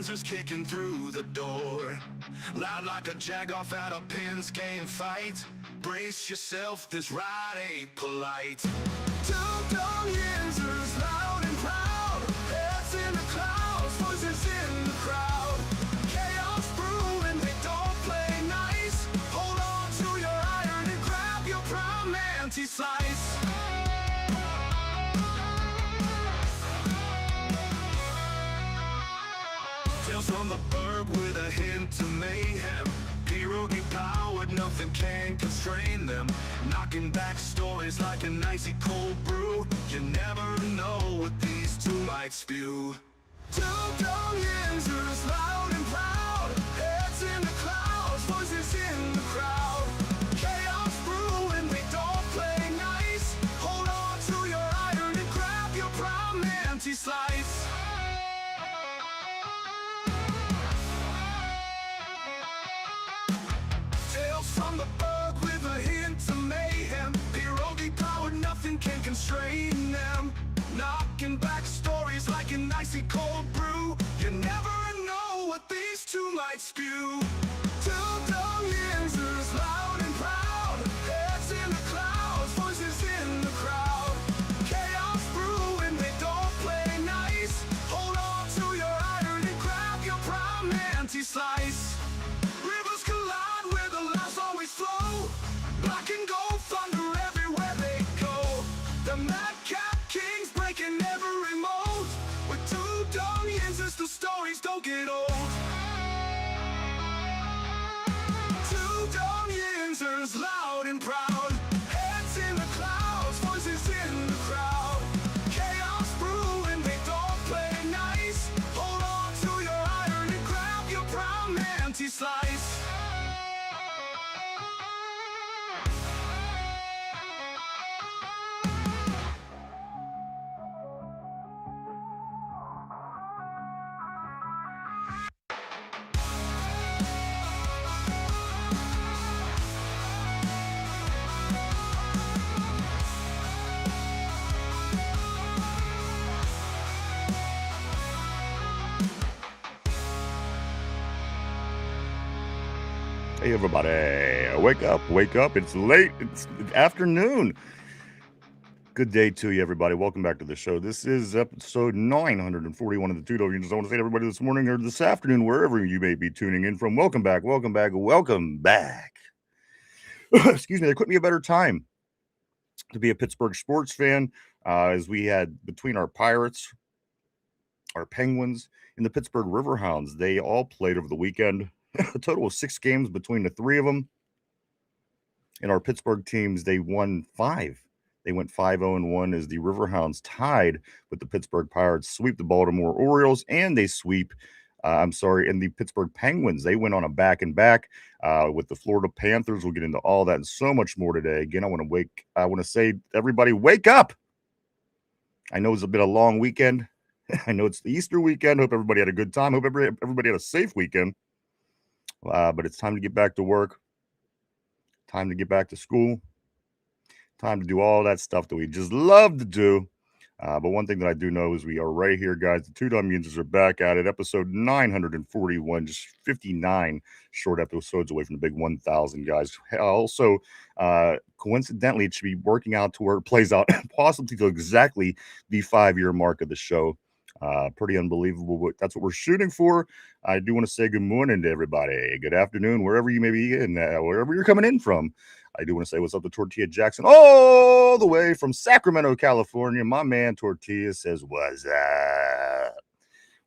Yinzers kicking through the door. Loud like a jag-off at a pins game fight. Brace yourself, this ride ain't polite. Dum Yinzers, loud and proud. Heads in the clouds, voices in the crowd. Chaos brewing, they don't play nice. Hold on to your iron and grab your prime anti-slice. Tales from the burg with a hint of mayhem. Pierogi powered, nothing can constrain them. Knocking back stories like an icy cold brew. You never know what these two might spew. Dum Yinzers, loud and proud. Heads in the clouds, voices in the crowd. Chaos brewing, they don't play nice. Hold on to your iron and grab your prime anti-slice. From the bug with a hint of mayhem. Pierogi powered, nothing can constrain them. Knocking back stories like an icy cold brew. You never know what these two might spew. Dum Yinzers, loud and proud. Heads in the clouds, voices in the crowd. Chaos brewing, they don't play nice. Hold on to your iron and grab your prime anti-slice. Rivers collide where the laughs always flow. Black and gold thunder everywhere they go. The madcap kings breaking every mold. With two Dum Yinzers, the stories don't get old. Two Dum Yinzers, loud and proud. Heads in the clouds, voices in the crowd. Chaos brewing, they don't play nice. Hold on to your iron and grab your prime anti-slice. Hey everybody, wake up, it's late, it's afternoon. Good day to you everybody, welcome back to the show. This is episode 941 of the Two Dum Yinzers. I want to say to everybody this morning or this afternoon, wherever you may be tuning in from, welcome back. Excuse me, there couldn't be a better time to be a Pittsburgh sports fan, as we had between our Pirates, our Penguins, and the Pittsburgh Riverhounds. They all played over the weekend. A total of 6 games between the three of them. And our Pittsburgh teams, they won 5. They went 5-0-1 as the Riverhounds tied with the Pittsburgh Pirates, sweep the Baltimore Orioles, and they sweep, and the Pittsburgh Penguins. They went on a back-and-back with the Florida Panthers. We'll get into all that and so much more today. Again, I want to say, everybody, wake up! I know it's been a long weekend. I know it's the Easter weekend. Hope everybody had a good time. Hope everybody had a safe weekend. But it's time to get back to work, time to get back to school, time to do all that stuff that we just love to do. But one thing that I do know is we are right here, guys. The Two Dum Yinzers are back at it. Episode 941, just 59 short episodes away from the big 1,000, guys. Also, coincidentally, it should be working out to where it plays out possibly to exactly the 5-year mark of the show. Pretty unbelievable. That's what we're shooting for. I do want to say good morning to everybody. Good afternoon, wherever you may be in, wherever you're coming in from. I do want to say what's up to Tortilla Jackson, all the way from Sacramento, California. My man Tortilla says, what's up?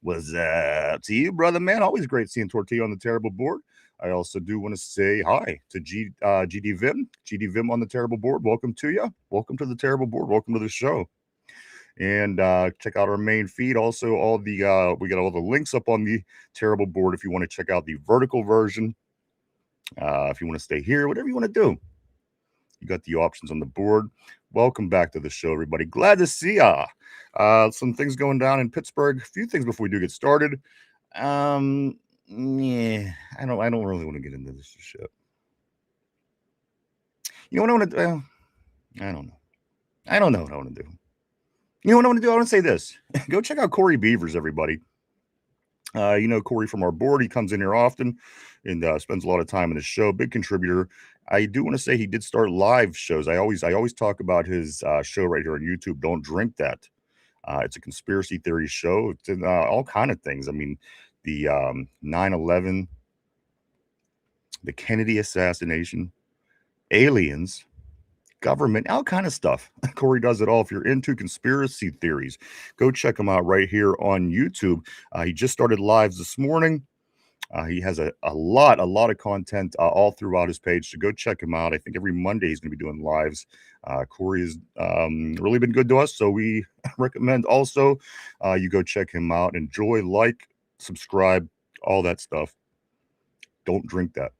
What's up to you, brother, man? Always great seeing Tortilla on the terrible board. I also do want to say hi to GD Vim. GD Vim on the terrible board. Welcome to you. Welcome to the terrible board. Welcome to the show. And check out our main feed. Also, we got all the links up on the terrible board if you want to check out the vertical version. If you want to stay here, whatever you want to do, you got the options on the board. Welcome back to the show, everybody. Glad to see ya. Some things going down in Pittsburgh. A few things before we do get started. Yeah, I don't really want to get into this shit. You know what I want to do? I don't know. I don't know what I want to do. You know what I want to do? I want to say this. Go check out Corey Beavers, everybody. Corey from our board, he comes in here often and spends a lot of time in the show. Big contributor. I do want to say he did start live shows. I always talk about his show right here on YouTube. Don't drink that. It's a conspiracy theory show. It's in, all kind of things. I mean, the 9/11, the Kennedy assassination, aliens, government, all kind of stuff. Corey does it all. If you're into conspiracy theories, go check him out right here on YouTube. He just started lives this morning. He has a lot of content all throughout his page, so go check him out. I think every Monday he's going to be doing lives. Corey has really been good to us, so we recommend also you go check him out. Enjoy, like, subscribe, all that stuff. Don't drink that.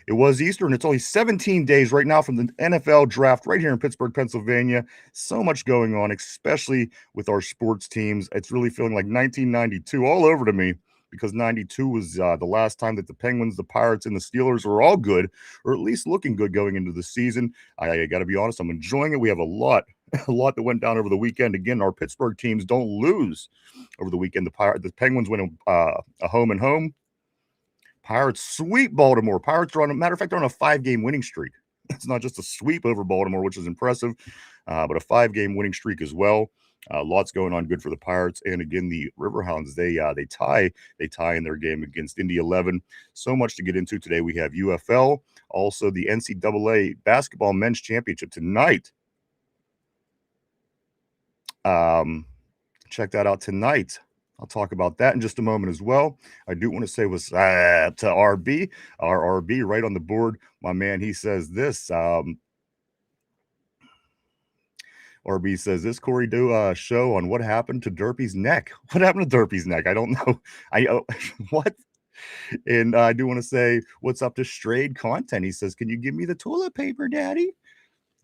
It was Easter, and it's only 17 days right now from the NFL draft right here in Pittsburgh, Pennsylvania. So much going on, especially with our sports teams. It's really feeling like 1992 all over to me, because 92 was the last time that the Penguins, the Pirates, and the Steelers were all good, or at least looking good going into the season. I got to be honest, I'm enjoying it. We have a lot that went down over the weekend. Again, our Pittsburgh teams don't lose over the weekend. The Penguins win a home and home. Pirates sweep Baltimore. Pirates are matter of fact, they're on a 5-game winning streak. It's not just a sweep over Baltimore, which is impressive, but a 5-game winning streak as well. Lots going on good for the Pirates. And again, the Riverhounds, they tie in their game against Indy 11. So much to get into today. We have UFL, also the NCAA basketball men's championship tonight. Check that out tonight. I'll talk about that in just a moment as well. I do want to say what's to RB, our RB right on the board. My man, he says this. RB says this, Corey, do a show on what happened to Derpy's neck. What happened to Derpy's neck? I don't know. What? And I do want to say what's up to Strayed Content. He says, can you give me the toilet paper, Daddy?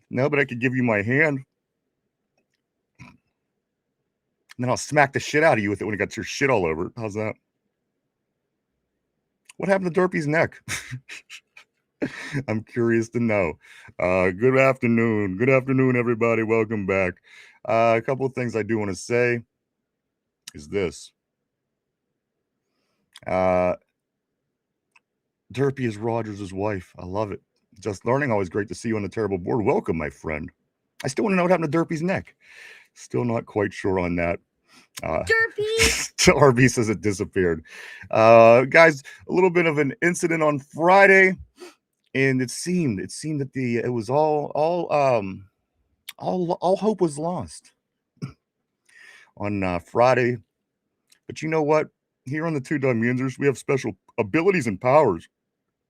No, but I could give you my hand. And then I'll smack the shit out of you with it when it got your shit all over. How's that? What happened to Derpy's neck? I'm curious to know. Good afternoon. Good afternoon, everybody. Welcome back. A couple of things I do want to say is this. Derpy is Rogers' wife. I love it. Just learning. Always great to see you on the terrible board. Welcome, my friend. I still want to know what happened to Derpy's neck. Still not quite sure on that. Derpy. RB says it disappeared. Guys, a little bit of an incident on Friday, and it seemed that it was all hope was lost on Friday. But you know what? Here on the two Dum Yinzers, we have special abilities and powers,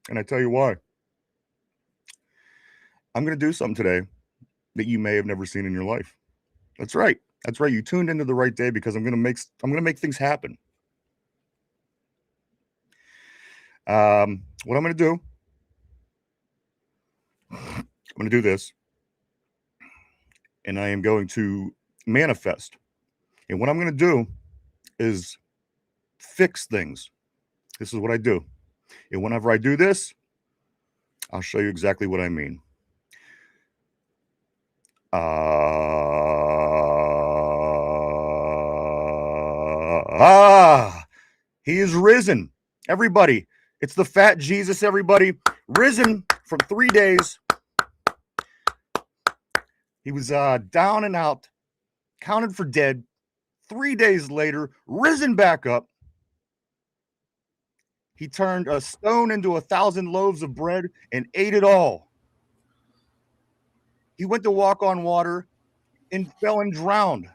and I tell you why. I'm going to do something today that you may have never seen in your life. That's right. That's right. You tuned into the right day, because I'm going to make things happen. What I'm going to do, I'm going to do this, and I am going to manifest. And what I'm going to do is fix things. This is what I do. And whenever I do this, I'll show you exactly what I mean. He is risen. Everybody, it's the fat Jesus, everybody. Risen from 3 days. He was down and out, counted for dead. 3 days later, risen back up. He turned a stone into 1,000 loaves of bread and ate it all. He went to walk on water and fell and drowned.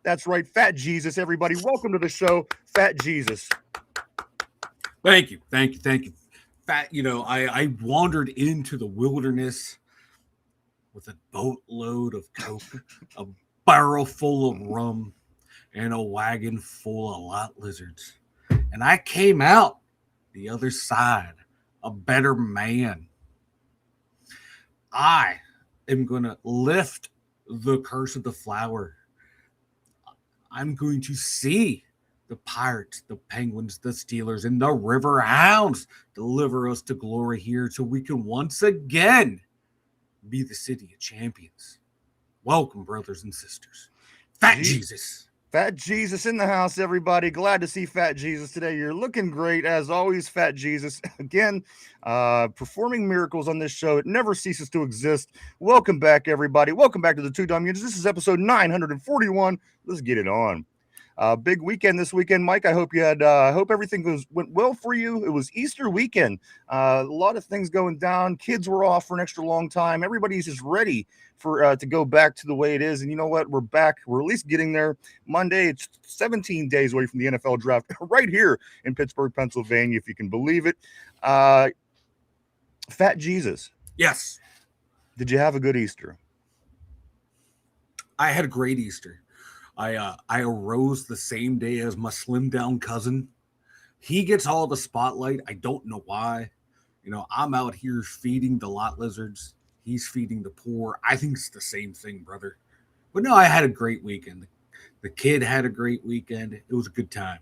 That's right, Fat Jesus, everybody. Welcome to the show, Fat Jesus. Thank you. Fat, I wandered into the wilderness with a boatload of coke, a barrel full of rum, and a wagon full of lot lizards. And I came out the other side a better man. I am going to lift the curse of the flower. I'm going to see the Pirates, the Penguins, the Steelers, and the Riverhounds deliver us to glory here so we can once again be the city of champions. Welcome, brothers and sisters. Fat Jesus. Fat Jesus in the house, everybody. Glad to see Fat Jesus today. You're looking great, as always, Fat Jesus. Again, performing miracles on this show. It never ceases to exist. Welcome back, everybody. Welcome back to the Two Dum Yinzers. This is episode 941. Let's get it on. Big weekend this weekend, Mike. I hope you had. I hope everything went well for you. It was Easter weekend. A lot of things going down. Kids were off for an extra long time. Everybody's just ready for to go back to the way it is. And you know what? We're back. We're at least getting there. Monday. It's 17 days away from the NFL draft, right here in Pittsburgh, Pennsylvania, if you can believe it. Fat Jesus. Yes. Did you have a good Easter? I had a great Easter. I arose the same day as my slim down cousin. He gets all the spotlight. I don't know why. You know, I'm out here feeding the lot lizards. He's feeding the poor. I think it's the same thing, brother. But no, I had a great weekend. The kid had a great weekend. It was a good time.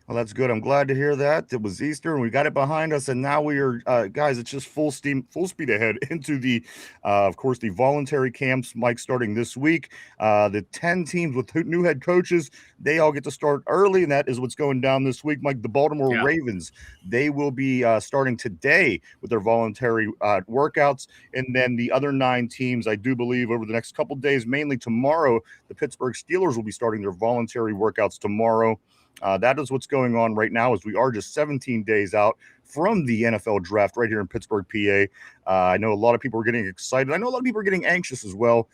Well, that's good. I'm glad to hear that. It was Easter and we got it behind us. And now we are, guys, it's just full speed ahead into the, of course, the voluntary camps, Mike, starting this week. The 10 teams with new head coaches, they all get to start early. And that is what's going down this week, Mike. The Baltimore Ravens, they will be starting today with their voluntary workouts. And then the other 9 teams, I do believe, over the next couple days, mainly tomorrow, the Pittsburgh Steelers will be starting their voluntary workouts tomorrow. That is what's going on right now, as we are just 17 days out from the NFL draft right here in Pittsburgh, PA. I know a lot of people are getting excited. I know a lot of people are getting anxious as well.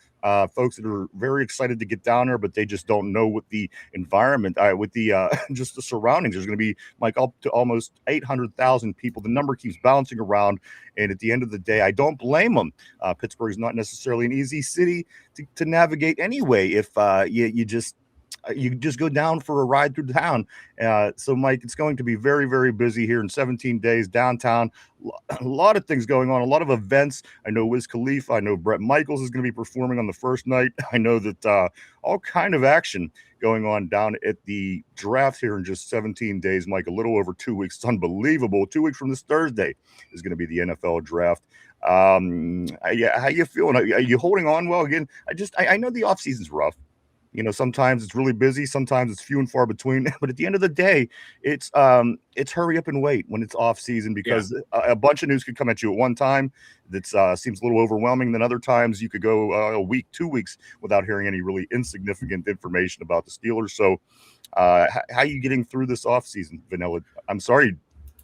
Folks that are very excited to get down there, but they just don't know what the environment, with the just the surroundings. There's going to be like up to almost 800,000 people. The number keeps bouncing around, and at the end of the day, I don't blame them. Pittsburgh is not necessarily an easy city to navigate anyway. If you just go down for a ride through town. So, Mike, it's going to be very, very busy here in 17 days downtown. A lot of things going on, a lot of events. I know Wiz Khalifa. I know Brett Michaels is going to be performing on the first night. I know that all kind of action going on down at the draft here in just 17 days, Mike, a little over 2 weeks. It's unbelievable. 2 weeks from this Thursday is going to be the NFL draft. How you feeling? Are you holding on well? Again, I know the offseason's rough. You know, sometimes it's really busy, sometimes it's few and far between. But at the end of the day, it's hurry up and wait when it's off season, because a bunch of news could come at you at one time that seems a little overwhelming. Then other times you could go a week, 2 weeks without hearing any really insignificant information about the Steelers. So how are you getting through this off season, Vanilla? I'm sorry,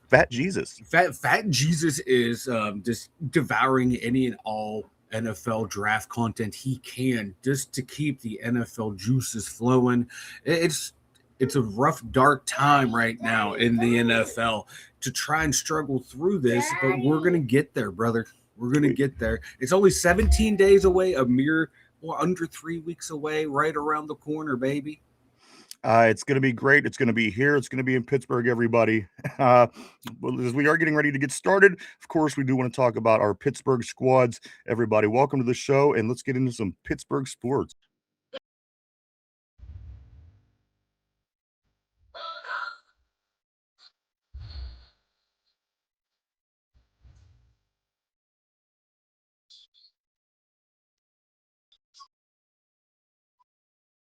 Fat Jesus. Fat Jesus is just devouring any and all NFL draft content he can, just to keep the NFL juices flowing. It's a rough, dark time right now in the NFL to try and struggle through this, but we're gonna get there, brother. We're gonna get there. It's only 17 days away, a mere under 3 weeks away, right around the corner, baby. It's going to be great. It's going to be here. It's going to be in Pittsburgh, everybody. Well, as we are getting ready to get started, of course, we do want to talk about our Pittsburgh squads. Everybody, welcome to the show, and let's get into some Pittsburgh sports.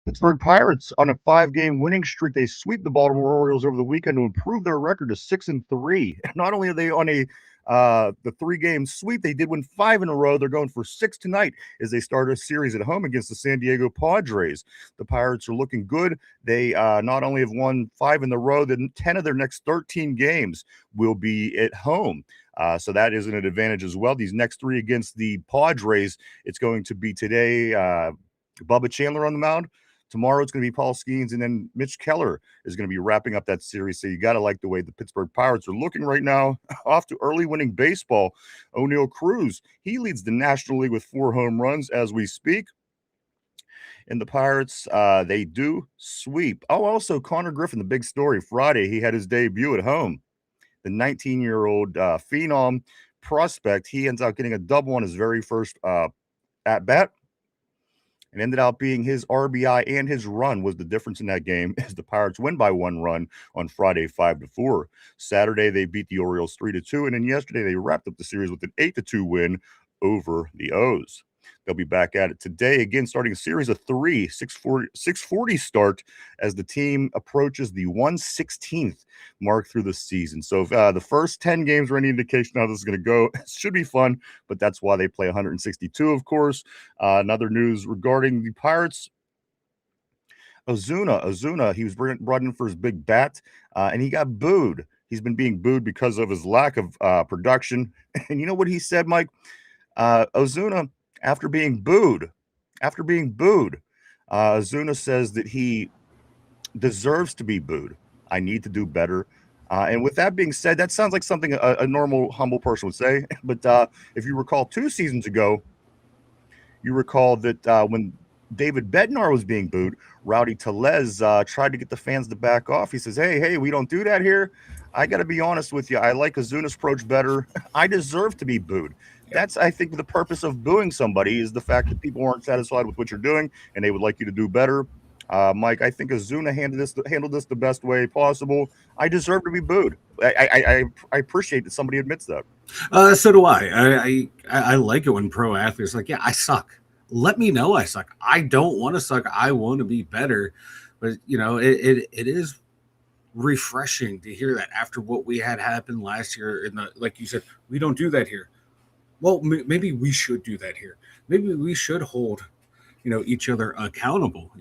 Pittsburgh Pirates on a 5-game winning streak. They sweep the Baltimore Orioles over the weekend to improve their record to 6-3. Not only are they on the 3-game sweep, they did win 5 in a row. They're going for 6 tonight as they start a series at home against the San Diego Padres. The Pirates are looking good. They not only have won 5 in a row, then 10 of their next 13 games will be at home. So that is an advantage as well. These next 3 against the Padres, it's going to be today, Bubba Chandler on the mound. Tomorrow it's going to be Paul Skeens, and then Mitch Keller is going to be wrapping up that series. So you got to like the way the Pittsburgh Pirates are looking right now. Off to early winning baseball. O'Neal Cruz, he leads the National League with 4 home runs as we speak. And the Pirates, they do sweep. Oh, also Connor Griffin, the big story. Friday, he had his debut at home. The 19-year-old phenom prospect, he ends up getting a double on his very first at-bat. And ended up being his RBI, and his run was the difference in that game, as the Pirates win by 1 run on Friday, 5-4. Saturday, they beat the Orioles 3-2, and then yesterday they wrapped up the series with an 8-2 win over the O's. They'll be back at it today again, starting a series of 640 start as the team approaches the 116th mark through the season. So if the first 10 games are any indication how this is going to go, it should be fun, but that's why they play 162, of course. Another news regarding the Pirates. Ozuna, he was brought in for his big bat, and he got booed. He's been being booed because of his lack of production. And you know what he said, Mike? Ozuna, after being booed, Ozuna says that he deserves to be booed. I need to do better. And with that being said, that sounds like something a normal, humble person would say. But if you recall 2 seasons ago, you recall that when David Bednar was being booed, Rowdy Tellez tried to get the fans to back off. He says, hey, we don't do that here. I got to be honest with you. I like Ozuna's approach better. I deserve to be booed. That's, I think, the purpose of booing somebody is the fact that people aren't satisfied with what you're doing and they would like you to do better. Mike, I think Ozuna handled this the best way possible. I deserve to be booed. I appreciate that somebody admits that. So do I. I like it when pro athletes are like, yeah, I suck. Let me know I suck. I don't want to suck. I want to be better. But it is refreshing to hear that after what we had happen last year. Like you said, we don't do that here. Well, maybe we should do that here. Maybe we should hold, each other accountable.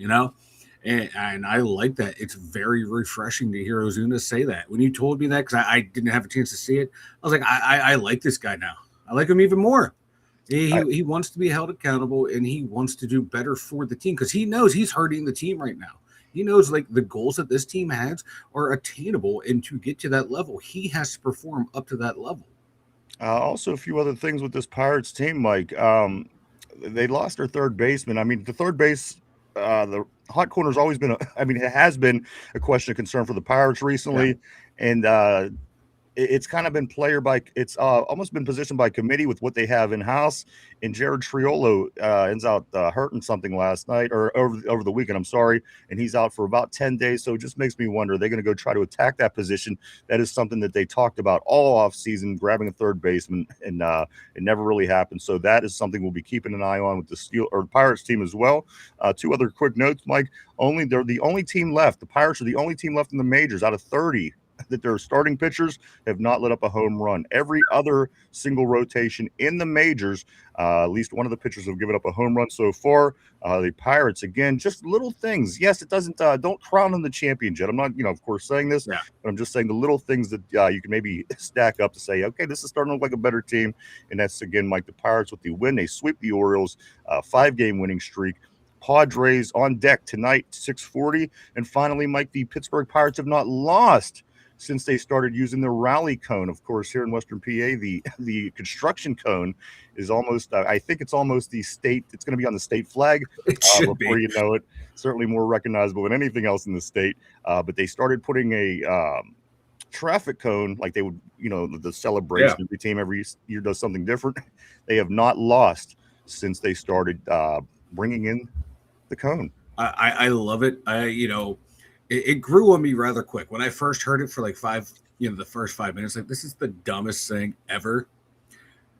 And I like that. It's very refreshing to hear Ozuna say that. When you told me that, because I didn't have a chance to see it, I was like, I like this guy now. I like him even more. He wants to be held accountable, and he wants to do better for the team because he knows he's hurting the team right now. He knows like the goals that this team has are attainable, and to get to that level, he has to perform up to that level. Also, a few other things with this Pirates team, Mike. They lost their third baseman. I mean, the third base, the hot corner's always been, it has been a question of concern for the Pirates recently. Yeah. And it's kind of been it's almost been positioned by committee with what they have in house. And Jared Triolo ends out hurting something last night or over the weekend. I'm sorry, and he's out for about 10 days. So it just makes me wonder: are they going to go try to attack that position? That is something that they talked about all off season, grabbing a third baseman, and it never really happened. So that is something we'll be keeping an eye on with the Pirates team as well. 2 other quick notes, Mike. They're the only team left. The Pirates are the only team left in the majors out of 30 that their starting pitchers have not lit up a home run. Every other single rotation in the majors, at least one of the pitchers have given up a home run so far. The Pirates, again, just little things. Yes, it doesn't, don't crown them the champion yet. I'm not, of course, saying this, but I'm just saying the little things that you can maybe stack up to say, okay, this is starting to look like a better team. And that's, again, Mike, the Pirates with the win. They sweep the Orioles, 5-game winning streak. Padres on deck tonight, 6:40. And finally, Mike, the Pittsburgh Pirates have not lost since they started using the rally cone. Of course, here in Western PA, the construction cone is almost, I think it's almost the state, it's going to be on the state flag before you know it. Certainly more recognizable than anything else in the state. But they started putting a traffic cone, like they would, the celebration. Every team every year does something different. They have not lost since they started bringing in the cone. I love it. It grew on me rather quick. When I first heard it for like the first 5 minutes, like, this is the dumbest thing ever.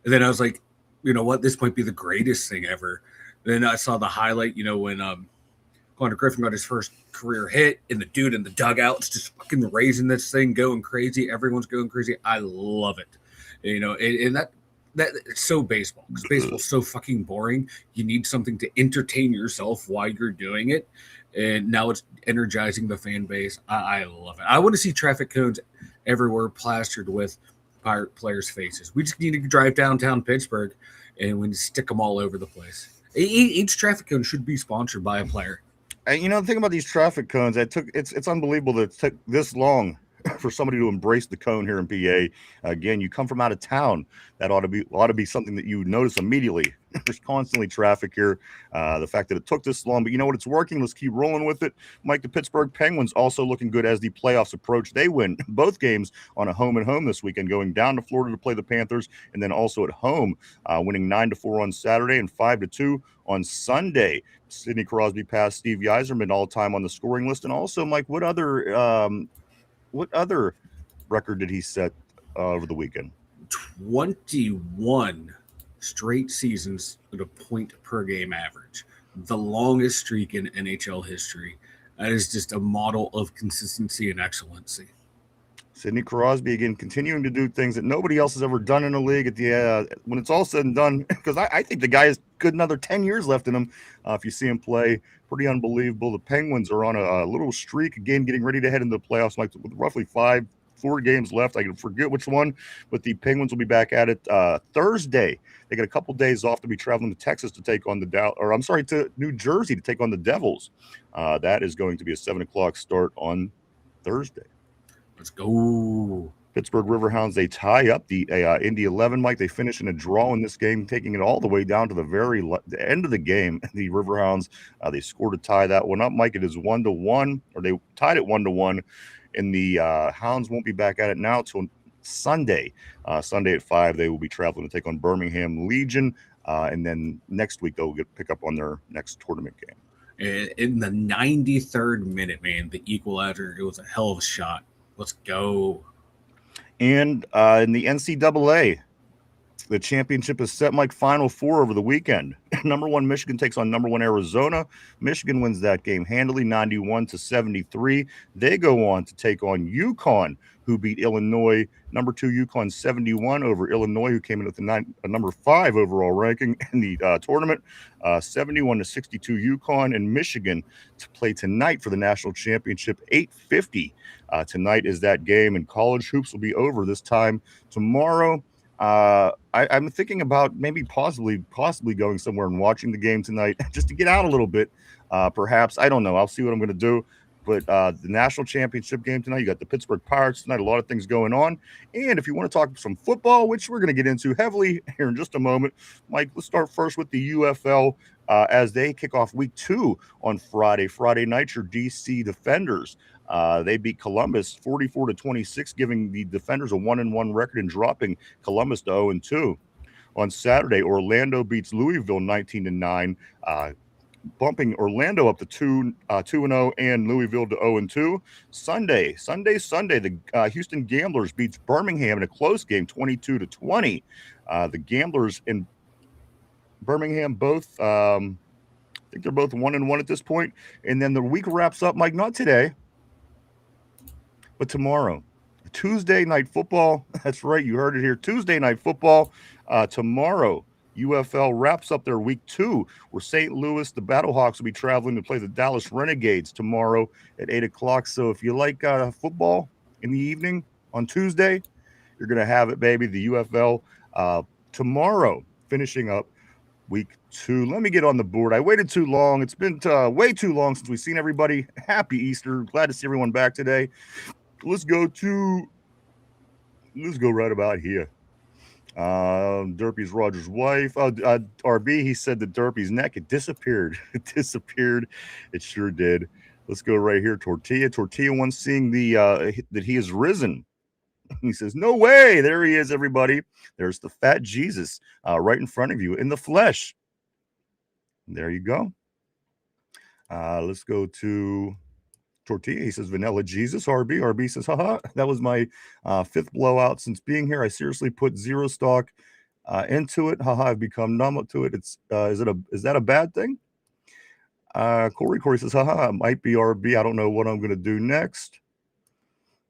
And then I was like, you know what? This might be the greatest thing ever. Then I saw the highlight, when Connor Griffin got his first career hit, and the dude in the dugout's just fucking raising this thing, going crazy. Everyone's going crazy. I love it. And that it's so baseball, because baseball's so fucking boring. You need something to entertain yourself while you're doing it. And now it's energizing the fan base. I love it. I want to see traffic cones everywhere plastered with Pirate players' faces. We just need to drive downtown Pittsburgh and we stick them all over the place. Each traffic cone should be sponsored by a player. And the thing about these traffic cones, it's unbelievable that it took this long for somebody to embrace the cone here in PA. Again, you come from out of town, that ought to be something that you notice immediately. There's constantly traffic here. The fact that it took this long, but you know what? It's working. Let's keep rolling with it. Mike, the Pittsburgh Penguins also looking good as the playoffs approach. They win both games on a home and home this weekend, going down to Florida to play the Panthers, and then also at home, winning 9-4 on Saturday and 5-2 on Sunday. Sidney Crosby passed Steve Yzerman all time on the scoring list. And also, Mike, what other record did he set over the weekend? 21 straight seasons with a point per game average, the longest streak in NHL history. That is just a model of consistency and excellency. Sidney Crosby again, continuing to do things that nobody else has ever done in the league. At the when it's all said and done, because I think the guy has good another 10 years left in him. If you see him play, pretty unbelievable. The Penguins are on a little streak again, getting ready to head into the playoffs, like with roughly 4 games left. I can forget which one, but the Penguins will be back at it Thursday. They got a couple days off to be traveling to Texas to take on to New Jersey to take on the Devils. That is going to be a 7:00 start on Thursday. Let's go. Pittsburgh Riverhounds, they tie up the Indy 11, Mike. They finish in a draw in this game, taking it all the way down to the end of the game. The Riverhounds, they scored to tie that one up, Mike. It is 1-1, or they tied it 1-1, and the Hounds won't be back at it now till Sunday. Sunday at 5, they will be traveling to take on Birmingham Legion, and then next week they'll pick up on their next tournament game. In the 93rd minute, man, the equalizer, it was a hell of a shot. Let's go. And in the NCAA, the championship is set, Mike. Final 4 over the weekend. Number 1 Michigan takes on number 1 Arizona. Michigan wins that game handily, 91-73. They go on to take on UConn, who beat Illinois. Number 2 UConn 71 over Illinois, who came in with the number 5 overall ranking in the tournament. 71-62 UConn and Michigan to play tonight for the national championship. 8:50 tonight is that game, and college hoops will be over this time tomorrow. I'm thinking about maybe possibly going somewhere and watching the game tonight just to get out a little bit. Perhaps, I don't know. I'll see what I'm going to do. But the national championship game tonight, you got the Pittsburgh Pirates tonight, a lot of things going on. And if you want to talk some football, which we're going to get into heavily here in just a moment, Mike, let's start first with the UFL as they kick off week 2 on Friday. Friday night, your DC Defenders. They beat Columbus 44-26, giving the Defenders a 1-1 record and dropping Columbus to 0-2. On Saturday, Orlando beats Louisville 19-9, bumping Orlando up to 2-0 and Louisville to 0-2. Sunday, the Houston Gamblers beats Birmingham in a close game, 22-20. The Gamblers and Birmingham both, I think they're both 1-1 at this point. And then the week wraps up, Mike, not today, but tomorrow. Tuesday night football. That's right, you heard it here. Tuesday night football. Tomorrow, UFL wraps up their week 2, where St. Louis, the Battlehawks, will be traveling to play the Dallas Renegades tomorrow at 8:00. So if you like football in the evening on Tuesday, you're going to have it, baby. The UFL tomorrow, finishing up week 2. Let me get on the board. I waited too long. It's been way too long since we've seen everybody. Happy Easter. Glad to see everyone back today. Let's go right about here. Derpy's Roger's wife. RB, he said that Derpy's neck, it disappeared. It sure did. Let's go right here. Tortilla once seeing that he is risen. He says, no way. There he is, everybody. There's the fat Jesus right in front of you in the flesh. There you go. Let's go to Tortilla. He says, Vanilla Jesus. RB says, haha, that was my 5th blowout since being here. I seriously put 0 stock into it. Haha, I've become numb to it. Is that a bad thing? Corey says, haha, it might be RB. I don't know what I'm going to do next.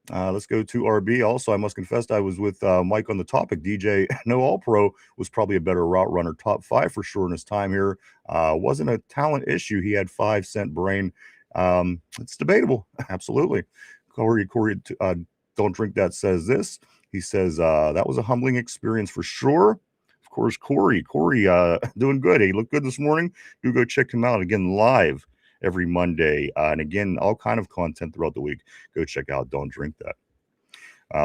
Let's go to RB. Also, I must confess, I was with Mike on the topic. DJ No All Pro was probably a better route runner, top 5 for sure in his time here. Wasn't a talent issue. He had 5-cent brain. It's debatable. Absolutely. Corey, don't drink that says this. He says, that was a humbling experience for sure. Of course, Corey, doing good. He looked good this morning. Do go check him out again live every Monday. And again, all kind of content throughout the week. Go check out Don't Drink That.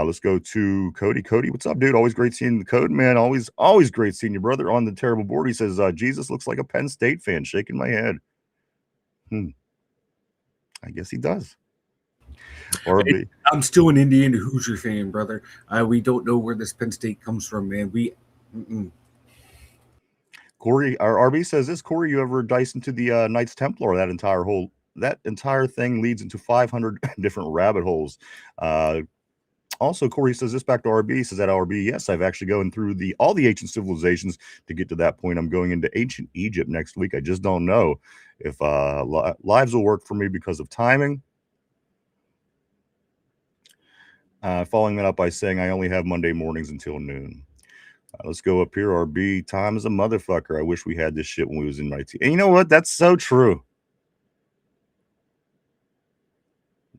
Let's go to Cody. Cody, what's up, dude? Always great seeing the code, man. Always great seeing your brother on the terrible board. He says, Jesus looks like a Penn State fan. Shaking my head. I guess he does. RB. I'm still an Indian Hoosier fan, brother. We don't know where this Penn State comes from, man. Corey, our RB says this. Corey, you ever dice into the Knights Templar? That entire thing leads into 500 different rabbit holes. Also, Corey says this back to RB. He says at RB, yes, I've actually going through all the ancient civilizations to get to that point. I'm going into ancient Egypt next week. I just don't know if lives will work for me because of timing. Following that up by saying I only have Monday mornings until noon. Let's go up here. RB, time is a motherfucker. I wish we had this shit when we was in my team. And you know what? That's so true.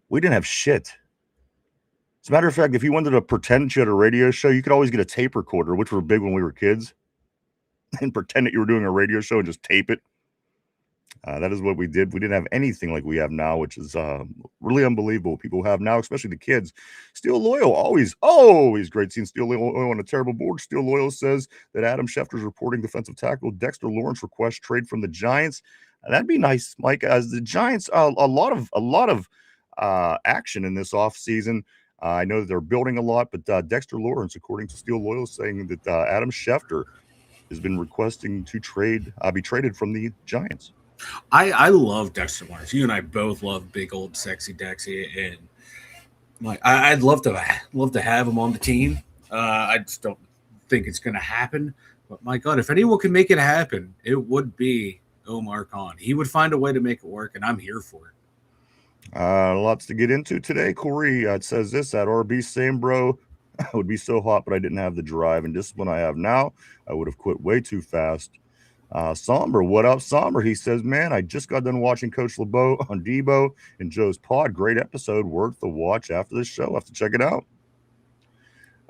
We didn't have shit. As a matter of fact, if you wanted to pretend you had a radio show, you could always get a tape recorder, which were big when we were kids, and pretend that you were doing a radio show and just tape it. That is what we did. We didn't have anything like we have now, which is really unbelievable. People have now, especially the kids. Steel Loyal, always great seeing Steel Loyal on a terrible board. Steel Loyal says that Adam Schefter's reporting defensive tackle Dexter Lawrence requests trade from the Giants. That'd be nice, Mike. As the Giants, a lot of action in this offseason. I know that they're building a lot, but Dexter Lawrence, according to Steel Loyal, saying that Adam Schefter has been requesting to be traded from the Giants. I love Dexter Lawrence. You and I both love big old sexy Dexy, and like I'd love to have him on the team. I just don't think it's going to happen. But my God, if anyone can make it happen, it would be Omar Khan. He would find a way to make it work, and I'm here for it. Lots to get into today. Corey, it says this at RB, same bro. I would be so hot, but I didn't have the drive and discipline I have now. I would have quit way too fast. Somber, what up, Somber? He says, man, I just got done watching Coach LeBeau on Debo and Joe's pod. Great episode, worth the watch after this show. I'll have to check it out.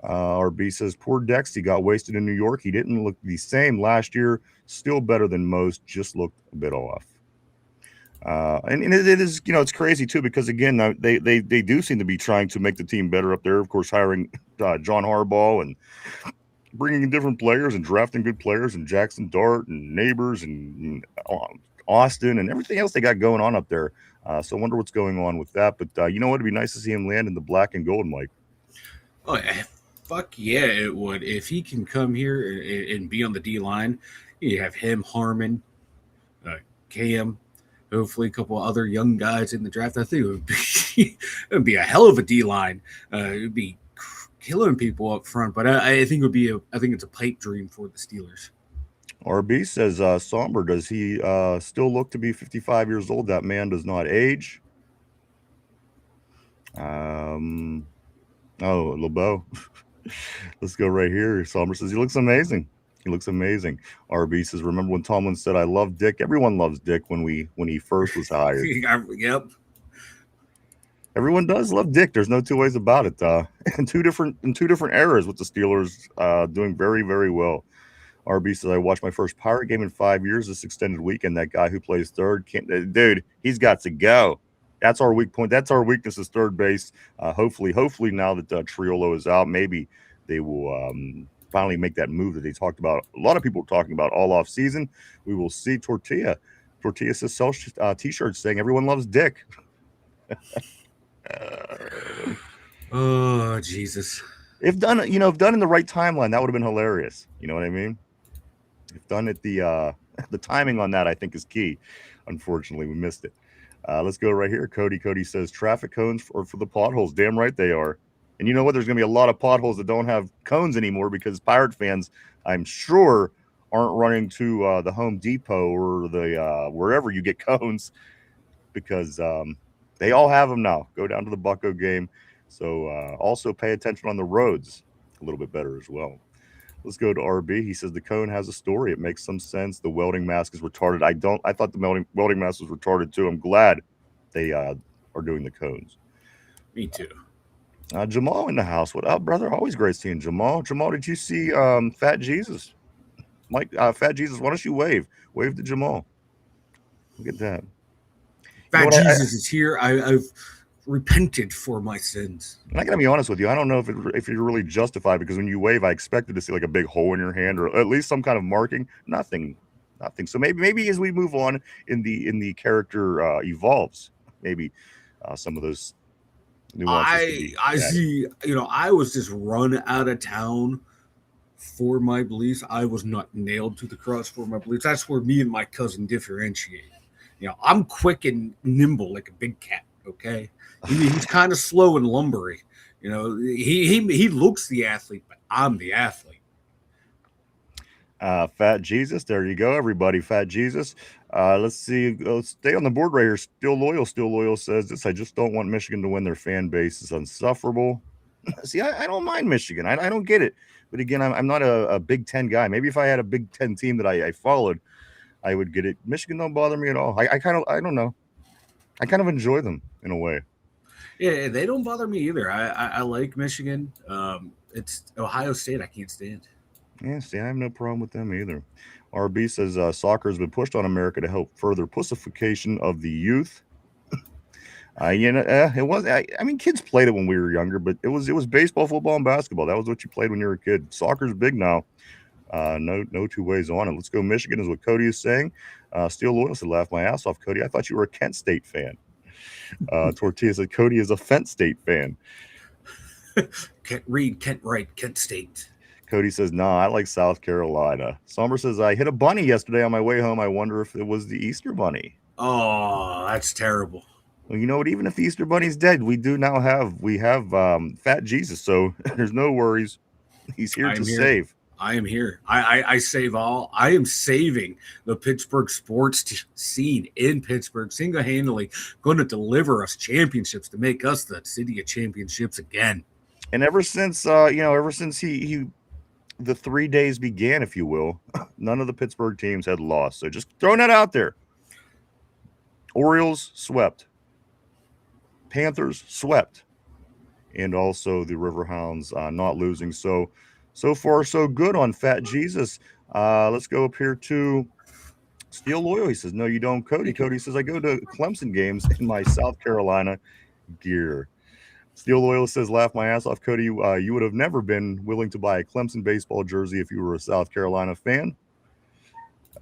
RB says, poor Dex, he got wasted in New York. He didn't look the same last year. Still better than most, just looked a bit off. And it is, it's crazy too, because again, they do seem to be trying to make the team better up there. Of course, hiring John Harbaugh and bringing in different players and drafting good players and Jackson Dart and Neighbors and Austin and everything else they got going on up there. So I wonder what's going on with that. But you know what? It'd be nice to see him land in the black and gold, Mike. Oh, yeah. Fuck yeah, it would. If he can come here and be on the D line, you have him, Harmon, Cam, hopefully a couple other young guys in the draft. I think it would be a hell of a D line. It would be killing people up front, but I think it's a pipe dream for the Steelers. RB says, Somber, does he still look to be 55 years old? That man does not age. LeBeau. Let's go right here. Somber says he looks amazing. He looks amazing. RB says, remember when Tomlin said, I love Dick? Everyone loves Dick when he first was hired. Yep. Everyone does love Dick. There's no two ways about it. In two different eras with the Steelers doing very, very well. RB says, I watched my first Pirate game in 5 years this extended weekend. That guy who plays third, dude, he's got to go. That's our weak point. That's our weakness is third base. Hopefully now that Triolo is out, maybe they will finally make that move that they talked about. A lot of people are talking about all off season. We will see. Tortilla says sell t-shirts saying everyone loves Dick. Oh Jesus! If done in the right timeline, that would have been hilarious. You know what I mean? If done at the timing on that, I think is key. Unfortunately, we missed it. Let's go right here. Cody says traffic cones for the potholes. Damn right they are. And you know what? There's going to be a lot of potholes that don't have cones anymore because Pirate fans, I'm sure, aren't running to the Home Depot or the wherever you get cones because they all have them now. Go down to the Bucco game. So also pay attention on the roads a little bit better as well. Let's go to RB. He says the cone has a story. It makes some sense. The welding mask is retarded. I thought the welding mask was retarded too. I'm glad they are doing the cones. Me too. Jamal in the house. What up, brother? Always great seeing Jamal. Jamal, did you see Fat Jesus? Mike, Fat Jesus, why don't you wave? Wave to Jamal. Look at that. Fat Jesus is here. I've repented for my sins. And I gotta be honest with you. I don't know if you're really justified because when you wave, I expected to see like a big hole in your hand or at least some kind of marking. Nothing. So maybe as we move on in the character evolves, maybe some of those nuances. I see. I was just run out of town for my beliefs. I was not nailed to the cross for my beliefs. That's where me and my cousin differentiate. I'm quick and nimble like a big cat. Okay. He's kind of slow and lumbery. You know, he looks the athlete, but I'm the athlete. Fat Jesus, there you go, everybody. Fat Jesus. Let's see. Let's stay on the board right here. Still loyal says this. I just don't want Michigan to win. Their fan base is insufferable. See, I don't mind Michigan. I don't get it. But again, I'm not a Big Ten guy. Maybe if I had a Big Ten team that I followed, I would get it. Michigan don't bother me at all. I don't know. I kind of enjoy them in a way. Yeah, they don't bother me either. I like Michigan. It's Ohio State I can't stand. Yeah, see, I have no problem with them either. RB says soccer has been pushed on America to help further pussification of the youth. It was. I mean, kids played it when we were younger, but it was baseball, football, and basketball. That was what you played when you were a kid. Soccer's big now. No two ways on it. Let's go Michigan is what Cody is saying. Steel Loyal said, laugh my ass off, Cody. I thought you were a Kent State fan. Tortilla said, Cody is a Fent State fan. Kent Reed, Kent Wright, Kent State. Cody says, nah, I like South Carolina. Somber says, I hit a bunny yesterday on my way home. I wonder if it was the Easter Bunny. Oh, that's terrible. Well, you know what? Even if the Easter Bunny's dead, we have Fat Jesus, so there's no worries. He's here to save. I am here. I save all. I am saving the Pittsburgh sports scene in Pittsburgh single-handedly. Going to deliver us championships to make us the city of championships again. And ever since he the 3 days began, if you will, none of the Pittsburgh teams had lost. So just throwing that out there. Orioles swept. Panthers swept. And also the Riverhounds not losing. So far, so good on Fat Jesus. Let's go up here to Steel Loyal. He says, no, you don't, Cody. Cody says, I go to Clemson games in my South Carolina gear. Steel Loyal says, laugh my ass off, Cody. You would have never been willing to buy a Clemson baseball jersey if you were a South Carolina fan.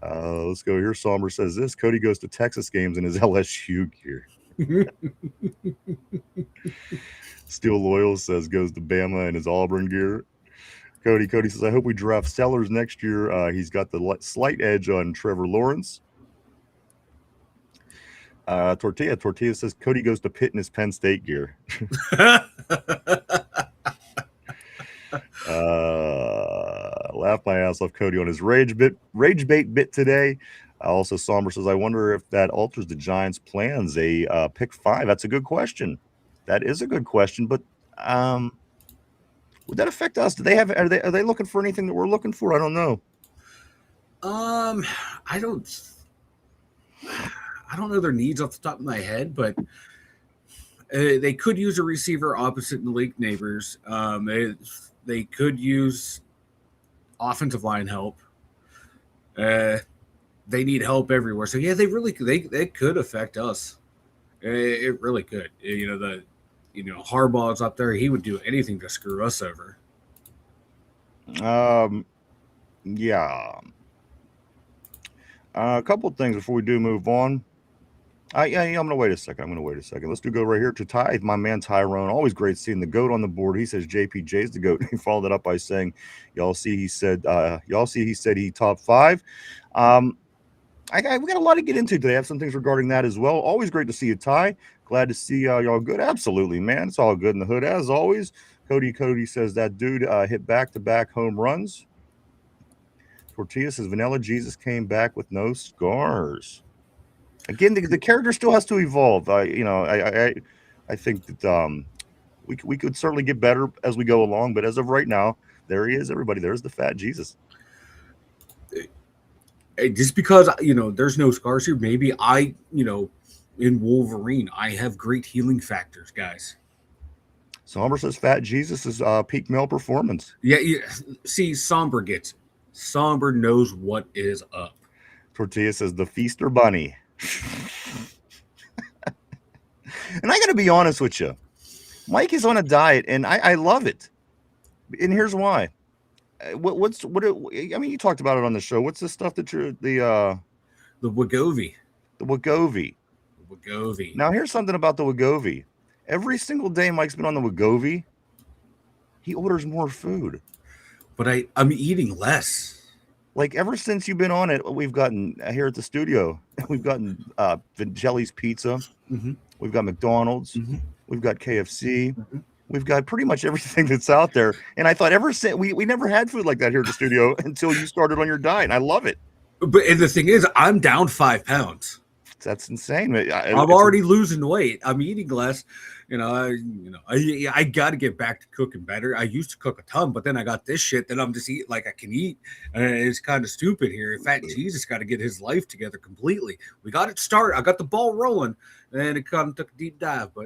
Let's go here. Somber says this. Cody goes to Texas games in his LSU gear. Steel Loyal says goes to Bama in his Auburn gear. Cody says, I hope we draft Sellers next year. He's got the slight edge on Trevor Lawrence. Tortilla says Cody goes to Pitt in his Penn State gear. Laugh my ass off, Cody, on his rage bait bit today. Also, Somber says, I wonder if that alters the Giants' plans. Pick 5. That's a good question. That is a good question, but would that affect us? Are they looking for anything that we're looking for? I don't know. I don't know their needs off the top of my head, but they could use a receiver opposite Malik Neighbors. They could use offensive line help. They need help everywhere. So yeah, they could affect us. It really could. Harbaugh's up there. He would do anything to screw us over. Yeah. A couple of things before we do move on. I'm going to wait a second. Let's go right here to Ty, my man Tyrone. Always great seeing the GOAT on the board. He says JPJ's the GOAT. He followed it up by saying, he said he top 5. We got a lot to get into today. I have some things regarding that as well. Always great to see you, Ty. Glad to see y'all good. Absolutely, man. It's all good in the hood as always. Cody says that dude hit back-to-back home runs. Tortilla says Vanilla Jesus came back with no scars. Again, the character still has to evolve. I think that we could certainly get better as we go along. But as of right now, there he is. Everybody, there's the Fat Jesus. Just because there's no scars here, maybe in Wolverine, I have great healing factors, guys. Somber says Fat Jesus is peak male performance. Yeah. See, Somber gets it. Somber knows what is up. Tortilla says the Feaster Bunny. And I got to be honest with you, Mike is on a diet, and I love it. And here's why. You talked about it on the show. What's the stuff that you're the Wegovy? The Wegovy. Now here's something about the Wegovy. Every single day Mike's been on the Wegovy, he orders more food. But I'm eating less. Like ever since you've been on it, we've gotten here at the studio. We've gotten Vincelli's Pizza. Mm-hmm. We've got McDonald's. Mm-hmm. We've got KFC. Mm-hmm. We've got pretty much everything that's out there. And I thought ever since we never had food like that here at the studio until you started on your diet. And I love it. But and the thing is, I'm down 5 pounds. That's insane. I'm already losing weight. I'm eating less. I got to get back to cooking better. I used to cook a ton, but then I got this shit that I'm just eating like I can eat. And it's kind of stupid here. Fat Jesus got to get his life together completely. We got it started. I got the ball rolling, and it kind of took a deep dive. But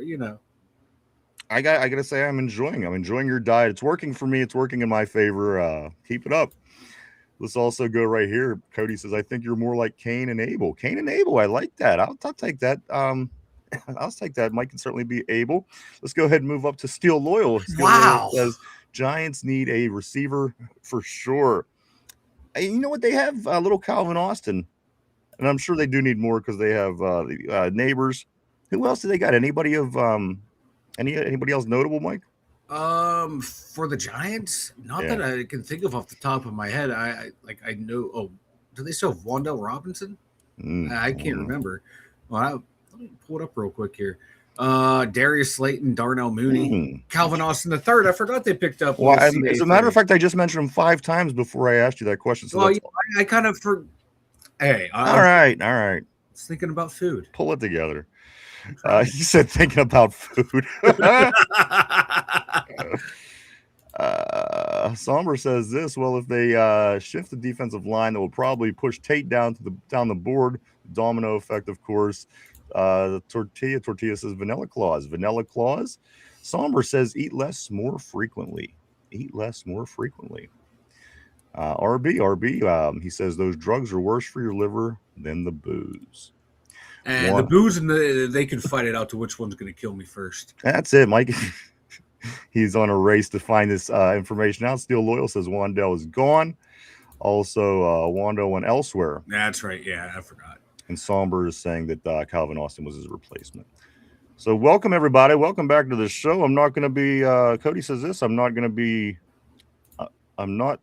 I gotta say I'm enjoying your diet. It's working for me. It's working in my favor. Keep it up. Let's also go right here. Cody says, I think you're more like Cain and Abel. Cain and Abel. I like that. I'll take that. I'll take that. Mike can certainly be Abel. Let's go ahead and move up to Steel Loyal. Wow. Loyal says, Giants need a receiver for sure. And you know what? They have little Calvin Austin. And I'm sure they do need more because they have neighbors. Who else do they got? Anybody of anybody else notable, Mike? For the Giants, not that I can think of off the top of my head. I know. Oh, do they still have Wan'Dale Robinson? I can't remember. Well, let me pull it up real quick here. Darius Slayton, Darnell Mooney, Calvin Austin III. I forgot they picked up. Well, as a matter of fact, I just mentioned him 5 times before I asked you that question. So I kind of Hey, all right. I was thinking about food. Pull it together. You said thinking about food. Somber says this. Well, if they shift the defensive line, that will probably push Tate down the board. Domino effect, of course. The Tortilla says Vanilla Claus. Somber says eat less more frequently. RB. He says those drugs are worse for your liver than the booze. And the booze and they can fight it out to which one's going to kill me first. That's it, Mike. He's on a race to find this information out. Steel Loyal says Wan'Dale is gone. Also, Wan'Dale went elsewhere. That's right. Yeah, I forgot. And Somber is saying that Calvin Austin was his replacement. So welcome, everybody. Welcome back to the show. I'm not going to be, Cody says this, I'm not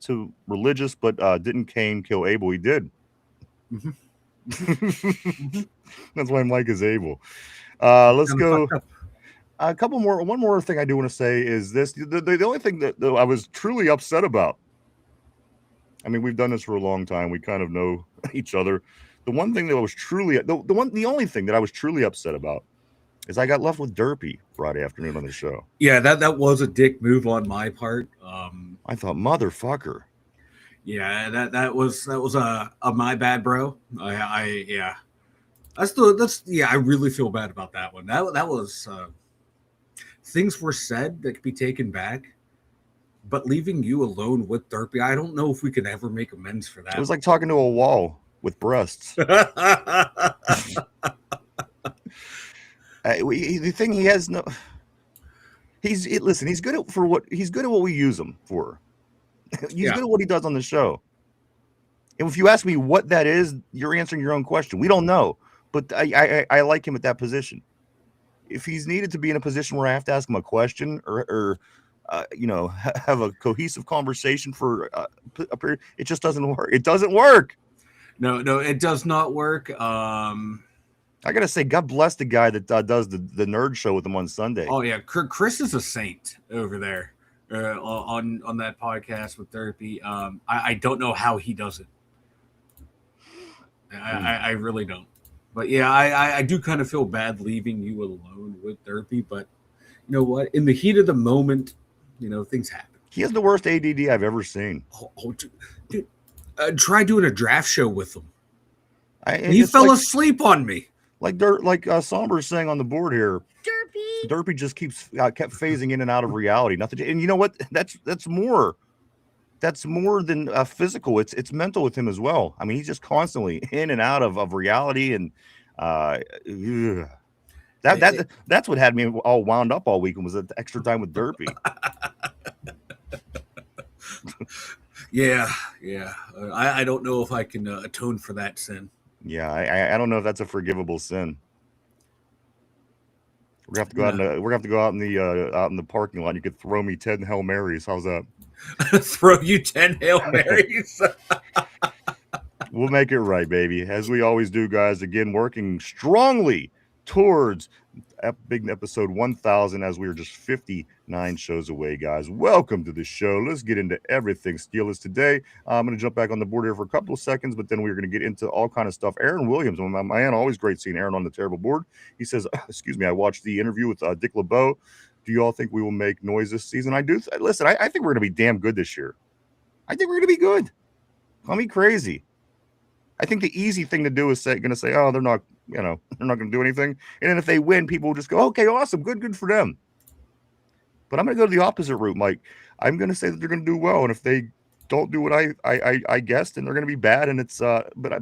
too religious, but didn't Cain kill Abel? He did. Mm-hmm. That's why Mike is Abel. Let's go. One more thing I do want to say is this. The only thing that I was truly upset about, I mean, we've done this for a long time. We kind of know each other. The one thing that I was truly, the only thing that I was truly upset about is I got left with Derpy Friday afternoon on the show. Yeah, that was a dick move on my part. I thought, motherfucker. Yeah, that was a my bad, bro. I really feel bad about that one. That was things were said that could be taken back, but leaving you alone with Derpy, I don't know if we can ever make amends for that. It was like talking to a wall with breasts. The thing he has no. Listen. He's good at what we use him for. He's good at what he does on the show. And if you ask me what that is, you're answering your own question. We don't know, but I like him at that position. If he's needed to be in a position where I have to ask him a question or have a cohesive conversation for a period, it just doesn't work. It doesn't work. No, it does not work. I gotta say, God bless the guy that does the nerd show with him on Sunday. Oh yeah, Chris is a saint over there on that podcast with Derpy. I don't know how he does it. I really don't. But yeah, I do kind of feel bad leaving you alone with Derpy. But you know what? In the heat of the moment, things happen. He has the worst ADD I've ever seen. Dude, try doing a draft show with him. He fell asleep on me. Like Somber's saying on the board here. Derpy just kept phasing in and out of reality. Nothing. And you know what? That's more than physical. It's mental with him as well. I mean, he's just constantly in and out of reality, and that's what had me all wound up all weekend was the extra time with Derpy. Yeah. I don't know if I can atone for that sin. Yeah, I don't know if that's a forgivable sin. We're gonna have to go out in the parking lot. You could throw me 10 Hail Marys. How's that? Throw you 10 Hail Marys. We'll make it right, baby, as we always do, guys. Again, working strongly towards big episode 1000 as we are just 59 shows away, guys. Welcome to the show. Let's get into everything Steelers today. I'm going to jump back on the board here for a couple of seconds, but then we're going to get into all kind of stuff. Aaron Williams, my man, always great seeing Aaron on the terrible board. He says, excuse me, I watched the interview with Dick LeBeau. Do you all think we will make noise this season? I do. Listen, I think we're going to be damn good this year. I think we're going to be good. Call me crazy. I think the easy thing to do is say, oh, they're not going to do anything. And then if they win, people will just go, okay, awesome, good for them. But I'm going to go the opposite route, Mike. I'm going to say that they're going to do well, and if they don't do what I guessed, then they're going to be bad. And it's but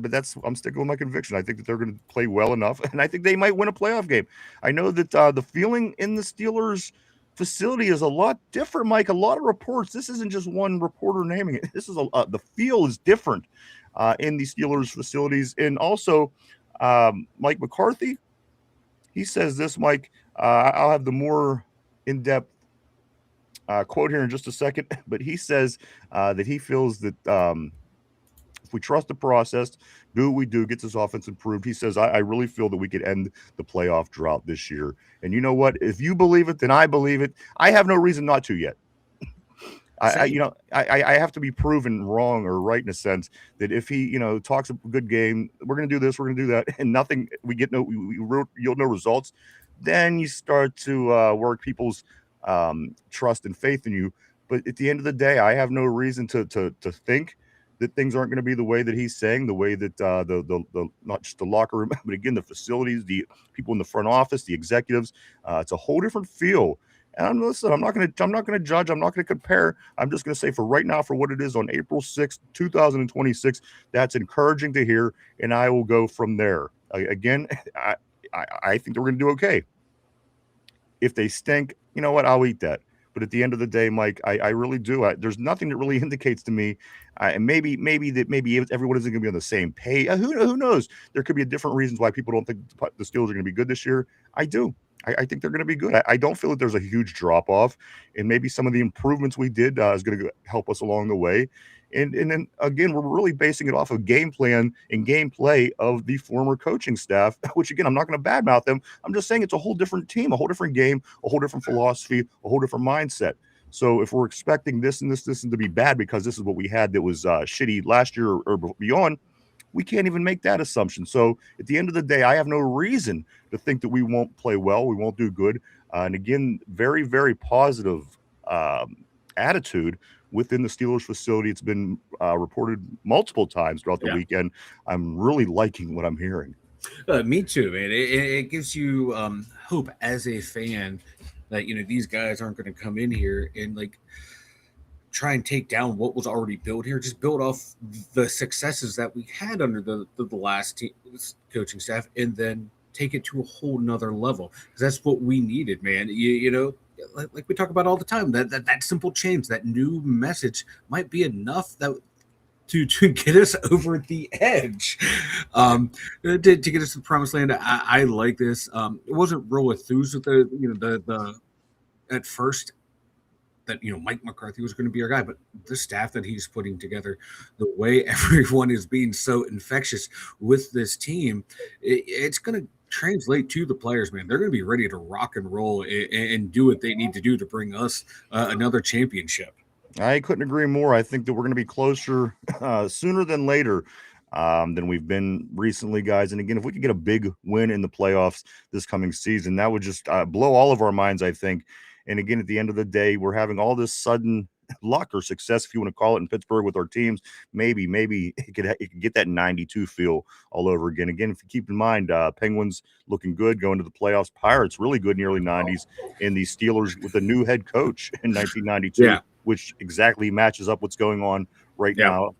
I'm sticking with my conviction. I think that they're going to play well enough, and I think they might win a playoff game. I know that the feeling in the Steelers facility is a lot different, Mike. A lot of reports. This isn't just one reporter naming it. This is the feel is different in the Steelers facilities. And also, Mike McCarthy, he says this, Mike. I'll have the more in-depth quote here in just a second, but he says that he feels that if we trust the process, do what we do, gets this offense improved. He says, I really feel that we could end the playoff drought this year. And you know what? If you believe it, then I believe it. I have no reason not to yet. I have to be proven wrong or right in a sense that if he, talks a good game, we're going to do this, we're going to do that, and nothing, we get yield no results, then you start to work people's trust and faith in you. But at the end of the day, I have no reason to think that things aren't going to be the way that he's saying, the way that the not just the locker room, but again, the facilities, the people in the front office, the executives, it's a whole different feel. And I'm not going to judge. I'm not going to compare. I'm just going to say for right now, for what it is on April 6th, 2026, that's encouraging to hear. And I will go from there. Again, I think they're going to do okay. If they stink, you know what? I'll eat that. But at the end of the day, Mike, I really do. There's nothing that really indicates to me, and maybe everyone isn't going to be on the same page. Who knows? There could be different reasons why people don't think the Steelers are going to be good this year. I do. I think they're going to be good. I don't feel that there's a huge drop off, and maybe some of the improvements we did is going to help us along the way. And then again, we're really basing it off of game plan and gameplay of the former coaching staff, which again, I'm not going to badmouth them. I'm just saying it's a whole different team, a whole different game, a whole different philosophy, a whole different mindset. So if we're expecting this and this to be bad because this is what we had that was shitty last year or beyond, we can't even make that assumption. So at the end of the day, I have no reason to think that we won't play well, we won't do good. And again, very, very positive attitude within the Steelers facility. It's been reported multiple times throughout the weekend. I'm really liking what I'm hearing. Me too, man. It gives you hope as a fan that, these guys aren't going to come in here and try and take down what was already built here. Just build off the successes that we had under the last coaching staff, and then take it to a whole nother level. Because that's what we needed, man. Like we talk about all the time, that simple change, that new message might be enough to get us over the edge, to get us to the promised land. I like this. It wasn't real enthused with the at first that Mike McCarthy was going to be our guy, but the staff that he's putting together, the way everyone is being so infectious with this team, it's going to translate to the players, man. They're going to be ready to rock and roll and do what they need to do to bring us another championship. I couldn't agree more. I think that we're going to be closer sooner than later than we've been recently, guys. And again, if we could get a big win in the playoffs this coming season, that would just blow all of our minds, I think. And again, at the end of the day, we're having all this sudden luck or success, if you want to call it, in Pittsburgh with our teams. Maybe it could get that 92 feel all over again. Again, if you keep in mind, Penguins looking good going to the playoffs, Pirates really good in the early 90s, and the Steelers with a new head coach in 1992, which exactly matches up what's going on right now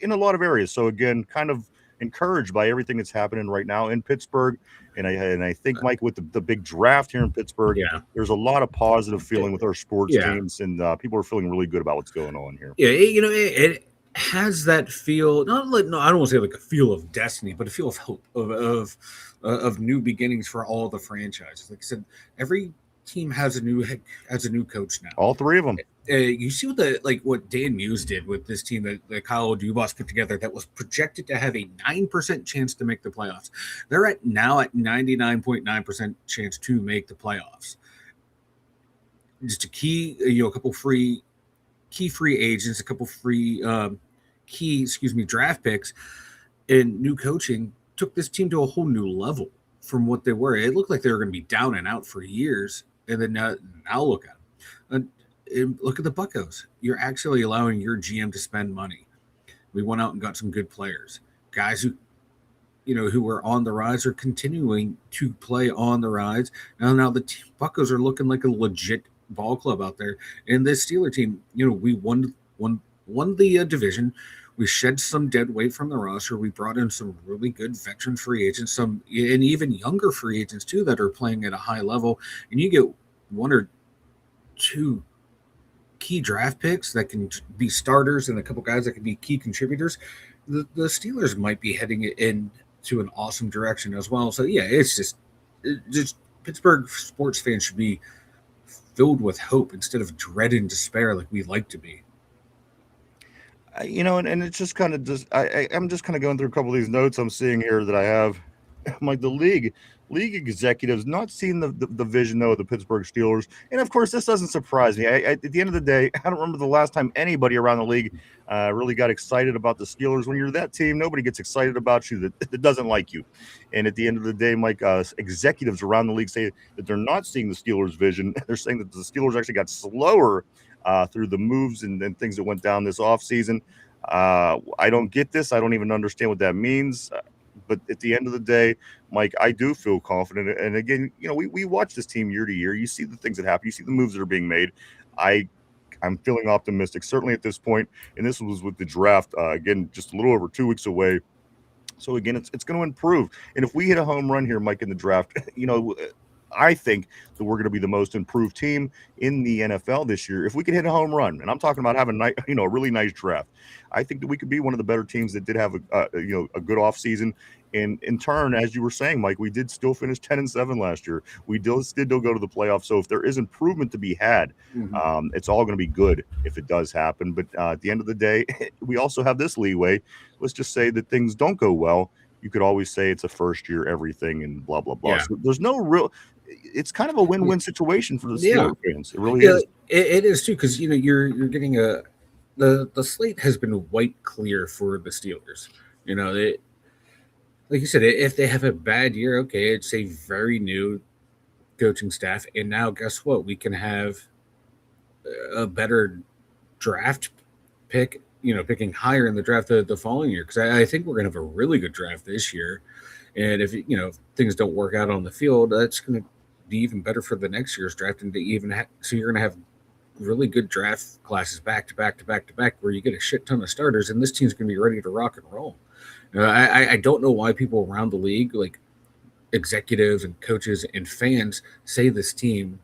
in a lot of areas. So again, kind of encouraged by everything that's happening right now in Pittsburgh. And I think, Mike, with the big draft here in Pittsburgh, there's a lot of positive feeling with our sports teams, and people are feeling really good about what's going on here. Yeah, it has that feel. I don't want to say like a feel of destiny, but a feel of hope of new beginnings for all the franchises. Like I said, every team has a new coach now. All three of them. You see what Dan Muse did with this team that Kyle Dubas put together that was projected to have a 9% chance to make the playoffs. They're now at 99.9% chance to make the playoffs. Just a couple free agents, a couple free draft picks, and new coaching took this team to a whole new level from what they were. It looked like they were going to be down and out for years, and then now look at them. Look at the Buccos. You're actually allowing your GM to spend money. We went out and got some good players, guys who were on the rise are continuing to play on the rise. Now the Buccos are looking like a legit ball club out there. And this Steeler team, we won the division. We shed some dead weight from the roster. We brought in some really good veteran free agents, and even younger free agents too that are playing at a high level. And you get one or two key draft picks that can be starters and a couple guys that can be key contributors. The Steelers might be heading into an awesome direction as well. So yeah, it's just Pittsburgh sports fans should be filled with hope instead of dread and despair like we like to be. And it's just kind of I'm just kind of going through a couple of these notes I'm seeing here that I have. I'm like, the league executives not seeing the vision though of the Pittsburgh Steelers, and of course this doesn't surprise me. At the end of the day, I don't remember the last time anybody around the league really got excited about the Steelers. When you're that team, nobody gets excited about you that doesn't like you. And at the end of the day, Mike, executives around the league say that they're not seeing the Steelers' vision. They're saying that the Steelers actually got slower through the moves and things that went down this offseason. I don't get this. I don't even understand what that means. But at the end of the day, Mike, I do feel confident. And again, we watch this team year to year. You see the things that happen. You see the moves that are being made. I'm feeling optimistic, certainly at this point. And this was with the draft, again, just a little over 2 weeks away. So, again, it's going to improve. And if we hit a home run here, Mike, in the draft, I think that we're going to be the most improved team in the NFL this year. If we could hit a home run, and I'm talking about having a really nice draft, I think that we could be one of the better teams that did have a good offseason. And in turn, as you were saying, Mike, we did still finish 10-7 last year. We did still go to the playoffs. So if there is improvement to be had, it's all going to be good if it does happen. But at the end of the day, we also have this leeway. Let's just say that things don't go well. You could always say it's a first year everything and blah, blah, blah. Yeah. So there's no real – it's kind of a win-win situation for the Steelers fans. It really is. It is too, because you're getting the slate has been white clear for the Steelers. Like you said, if they have a bad year, okay, it's a very new coaching staff, and now guess what? We can have a better draft pick. Picking higher in the draft the following year, because I think we're going to have a really good draft this year. And if things don't work out on the field, that's going to be even better for the next year's draft. And so you're going to have really good draft classes back to back to back to back, where you get a shit ton of starters, and this team's going to be ready to rock and roll. I don't know why people around the league, like executives and coaches and fans, say this team,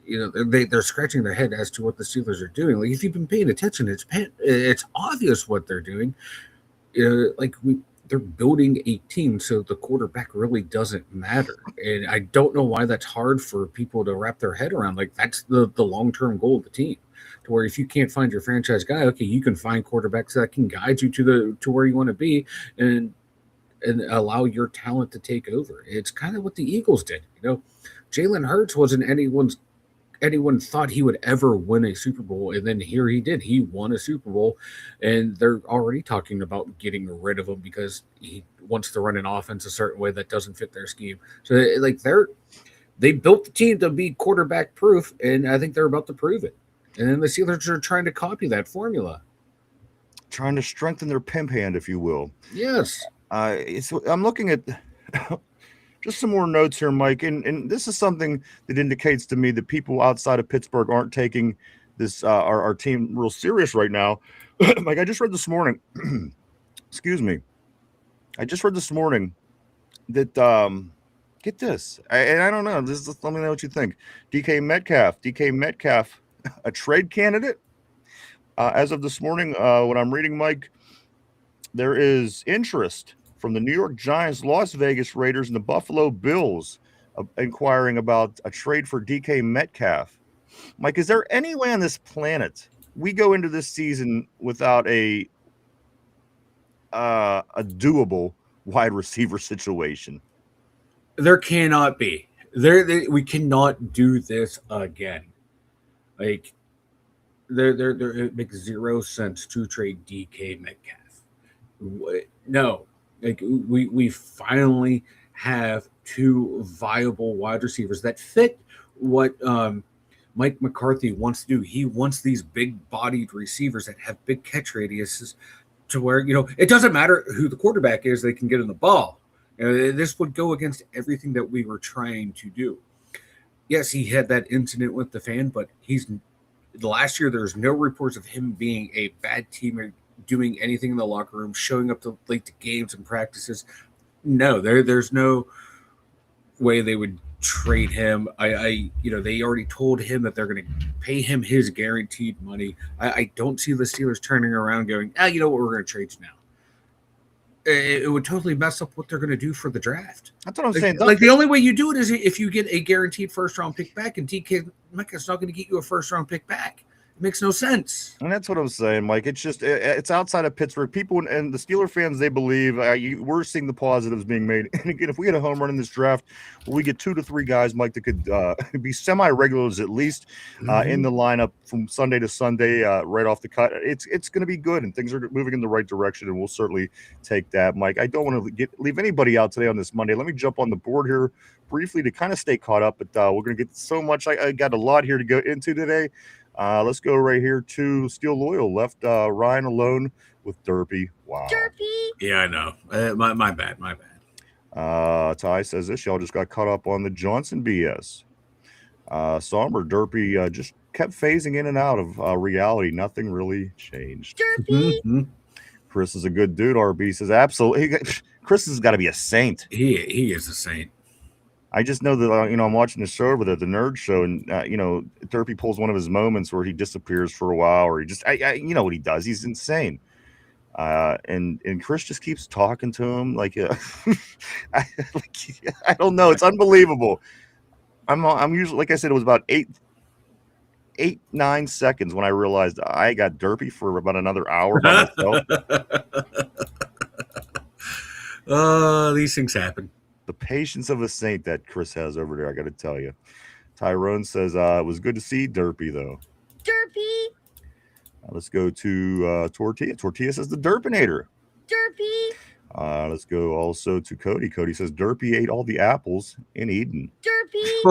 they're scratching their head as to what the Steelers are doing. Like, if you've been paying attention, it's obvious what they're doing. They're building a team, so the quarterback really doesn't matter. And I don't know why that's hard for people to wrap their head around. Like, that's the long-term goal of the team. To where if you can't find your franchise guy, okay, you can find quarterbacks that can guide you to where you want to be and allow your talent to take over. It's kind of what the Eagles did. Jalen Hurts wasn't anyone thought he would ever win a Super Bowl, and then here he did. He won a Super Bowl, and they're already talking about getting rid of him because he wants to run an offense a certain way that doesn't fit their scheme. So they built the team to be quarterback proof, and I think they're about to prove it. And then the Steelers are trying to copy that formula. Trying to strengthen their pimp hand, if you will. Yes. I'm looking at just some more notes here, Mike. And this is something that indicates to me that people outside of Pittsburgh aren't taking this our team real serious right now. Like, I just read this morning. Excuse me. I just read this morning that get this. I don't know. Let me know what you think. DK Metcalf, a trade candidate. As of this morning, when I'm reading, Mike, there is interest from the New York Giants, Las Vegas Raiders, and the Buffalo Bills inquiring about a trade for DK Metcalf. Mike, is there any way on this planet we go into this season without a doable wide receiver situation? There cannot be. We cannot do this again. Like it makes zero sense to trade DK Metcalf. No, like we finally have two viable wide receivers that fit what Mike McCarthy wants to do. He wants these big-bodied receivers that have big catch radiuses, to where it doesn't matter who the quarterback is; they can get in the ball. This would go against everything that we were trying to do. Yes, he had that incident with the fan, but last year there's no reports of him being a bad teammate, doing anything in the locker room, showing up late to games and practices. No, there's no way they would trade him. They already told him that they're going to pay him his guaranteed money. I don't see the Steelers turning around going, you know what, we're going to trade you now. It would totally mess up what they're going to do for the draft. That's what I'm saying. Like the only way you do it is if you get a guaranteed first-round pick back, and DK Metcalf's not going to get you a first-round pick back. It makes no sense. And that's what I'm saying, Mike. It's just it's outside of Pittsburgh. People and the Steeler fans, they believe we're seeing the positives being made. And again, if we had a home run in this draft, we get 2 to 3 guys, Mike, that could be semi-regulars at least in the lineup from Sunday to Sunday, right off the cut. It's going to be good, and things are moving in the right direction, and we'll certainly take that, Mike. I don't want to leave anybody out today on this Monday. Let me jump on the board here briefly to kind of stay caught up, but we're going to get so much. I got a lot here to go into today. Let's go right here to Steel Loyal. Left Ryan alone with Derpy. Wow. Derpy. Yeah, I know. My bad. Ty says this. Y'all just got caught up on the Johnson BS. Somber Derpy just kept phasing in and out of reality. Nothing really changed. Derpy. Mm-hmm. Chris is a good dude. RB says absolutely. Chris has got to be a saint. He is a saint. I just know that, I'm watching the show over there, the Nerd Show, and, Derpy pulls one of his moments where he disappears for a while, or he just, you know what he does. He's insane. And Chris just keeps talking to him like, I don't know. It's unbelievable. I'm usually, like I said, it was about 9 seconds when I realized I got Derpy for about another hour by myself. These things happen. The patience of a saint that Chris has over there, I got to tell you. Tyrone says, it was good to see Derpy, though. Derpy. Let's go to Tortilla. Tortilla says the Derpinator. Derpy. Let's go also to Cody. Cody says Derpy ate all the apples in Eden. Derpy.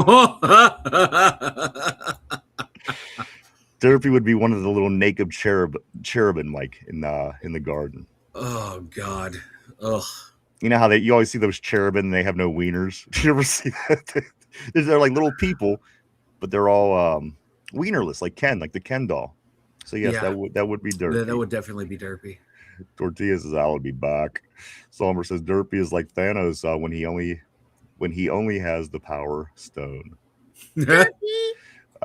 Derpy would be one of the little naked cherubim, Mike, in the garden. Oh, God. Ugh. You know how you always see those cherubim and they have no wieners? Did you ever see that? They're like little people, but they're all wienerless, like Ken, like the Ken doll. So yes, Yeah. that would be Derpy. That would definitely be Derpy. Tortilla says I'll be back. Somber says Derpy is like Thanos when he only has the Power Stone. Derpy.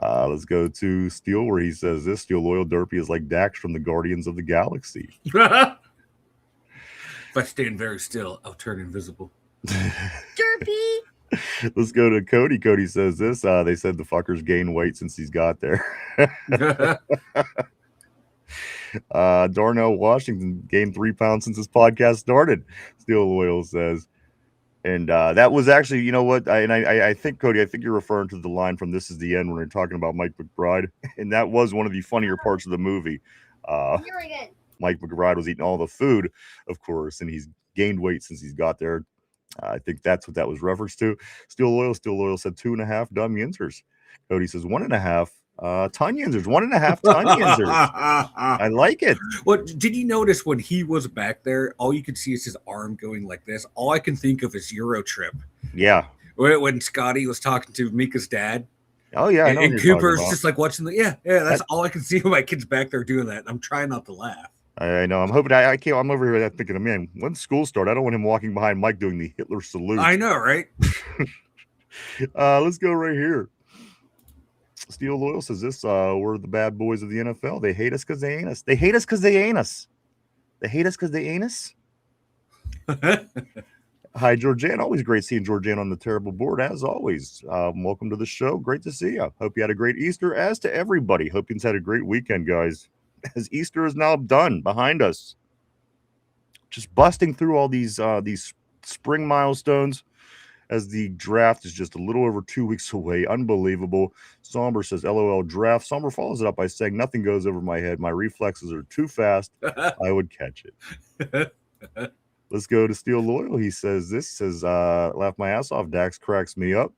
Let's go to Steel, where he says this: Steel Loyal Derpy is like Dax from the Guardians of the Galaxy. If I stand very still, I'll turn invisible. Derpy. Let's go to Cody. Cody says this. They said the fucker's gained weight since he's got there. Darnell Washington gained 3 pounds since this podcast started. Steel Loyal says. And that was actually, you know what? I think, Cody, I think you're referring to the line from This Is the End when they're talking about Mike McBride. And that was one of the funnier parts of the movie. Mike McBride was eating all the food, of course, and he's gained weight since he's got there. I think that's what that was referenced to. Steel Loyal said 2.5 Dum Yinzers. Cody says 1.5 ton Yinzers. 1.5 ton Yinzers. I like it. What did you notice when he was back there? All you could see is his arm going like this. All I can think of is Euro Trip. Yeah. When Scotty was talking to Mika's dad. Oh yeah, and Cooper's just like watching that's all I can see when my kid's back there doing that. I'm trying not to laugh. I know. I'm hoping I can't. I'm over here thinking, man, when school starts, I don't want him walking behind Mike doing the Hitler salute. I know, right? Let's go right here. Steel Loyal says this. We're the bad boys of the NFL. They hate us because they ain't us. They hate us because they ain't us. They hate us because they ain't us. Hi, Georgianne. Always great seeing Georgianne on the terrible board, as always. Welcome to the show. Great to see you. Hope you had a great Easter, as to everybody. Hope you've had a great weekend, guys. As Easter is now done behind us, just busting through all these spring milestones. As the draft is just a little over 2 weeks away. Unbelievable. Somber says, LOL draft. Somber follows it up by saying, nothing goes over my head. My reflexes are too fast. I would catch it. Let's go to Steel Loyal. He says, laugh my ass off. Dax cracks me up.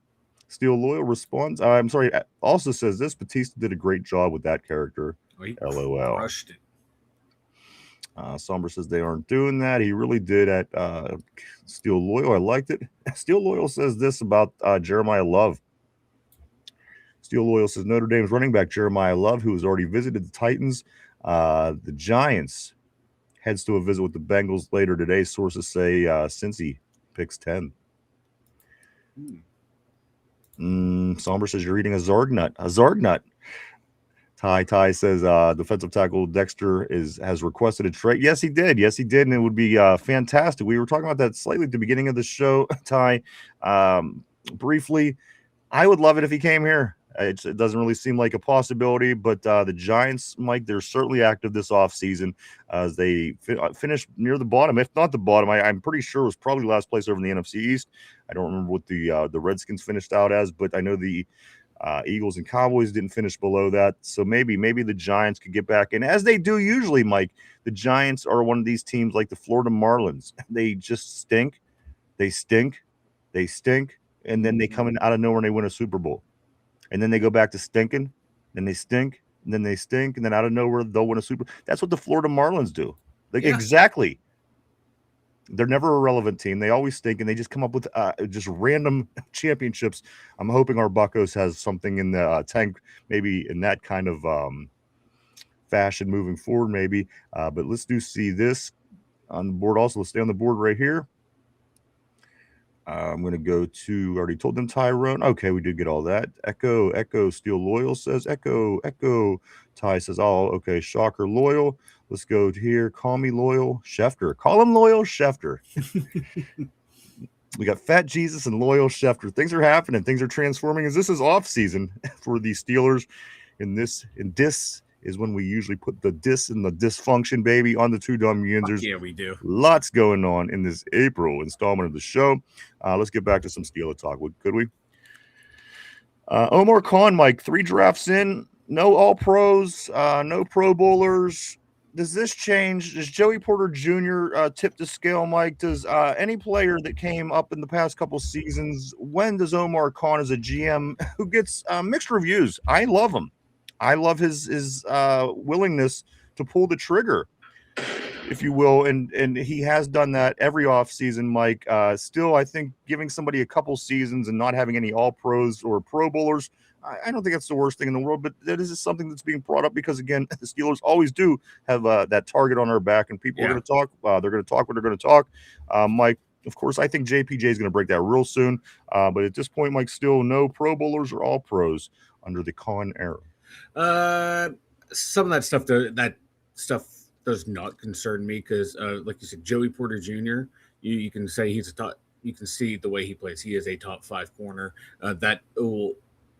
Steel Loyal responds, I'm sorry, also says this, Batista did a great job with that character. LOL. Crushed it. Somber says they aren't doing that. He really did at Steel Loyal. I liked it. Steel Loyal says this about Jeremiah Love. Steel Loyal says Notre Dame's running back Jeremiah Love, who has already visited the Titans. The Giants heads to a visit with the Bengals later today. Sources say Cincy picks 10. Somber says you're eating a Zarg nut. A Zarg nut. Ty says defensive tackle Dexter has requested a trade. Yes, he did. And it would be fantastic. We were talking about that slightly at the beginning of the show, Ty. Briefly, I would love it if he came here. It doesn't really seem like a possibility, but the Giants, Mike, they're certainly active this offseason as they finish near the bottom, if not the bottom. I'm pretty sure it was probably last place over in the NFC East. I don't remember what the Redskins finished out as, but I know the Eagles and Cowboys didn't finish below that. So maybe the Giants could get back in, as they do usually, Mike. The Giants are one of these teams like the Florida Marlins. They just stink. They stink. And then they come in out of nowhere and they win a Super Bowl. And then they go back to stinking. Then they stink. And then they stink. And then out of nowhere, they'll win a Super Bowl. That's what the Florida Marlins do. Exactly. They're never a relevant team. They always stink, and they just come up with just random championships. I'm hoping our Buccos has something in the tank, maybe in that kind of fashion moving forward, maybe. But let's see this on the board also. Let's stay on the board right here. I'm going to go to, already told them Tyrone. Okay, we did get all that. Echo, Steel Loyal says, Echo. Ty says, oh, okay, Shocker Loyal. Let's go to here. Call me Loyal Schefter. Call him Loyal Schefter. We got Fat Jesus and Loyal Schefter. Things are happening. Things are transforming as this is off season for the Steelers. And this is when we usually put the dis and the dysfunction, baby, on the two Dum Yinzers. Yeah, we do. Lots going on in this April installment of the show. Let's get back to some Steeler talk. Could we? Omar Khan, Mike, 3 drafts in. No All-Pros, no Pro Bowlers. Does this change? Does Joey Porter Jr. Tip the scale, Mike? Does any player that came up in the past couple seasons, when does Omar Khan as a GM who gets mixed reviews? I love him. I love his willingness to pull the trigger, if you will, and he has done that every offseason, Mike. Still, I think giving somebody a couple seasons and not having any All-Pros or Pro Bowlers, I don't think that's the worst thing in the world, but that is something that's being brought up because, again, the Steelers always do have that target on our back, and people are going to talk. They're going to talk what they're going to talk. Mike, of course, I think JPJ is going to break that real soon, but at this point, Mike, still no Pro Bowlers or All-Pros under the Khan era. Some of that stuff does not concern me because, like you said, Joey Porter Jr. You can say he's a top. You can see the way he plays. He is a top 5 corner.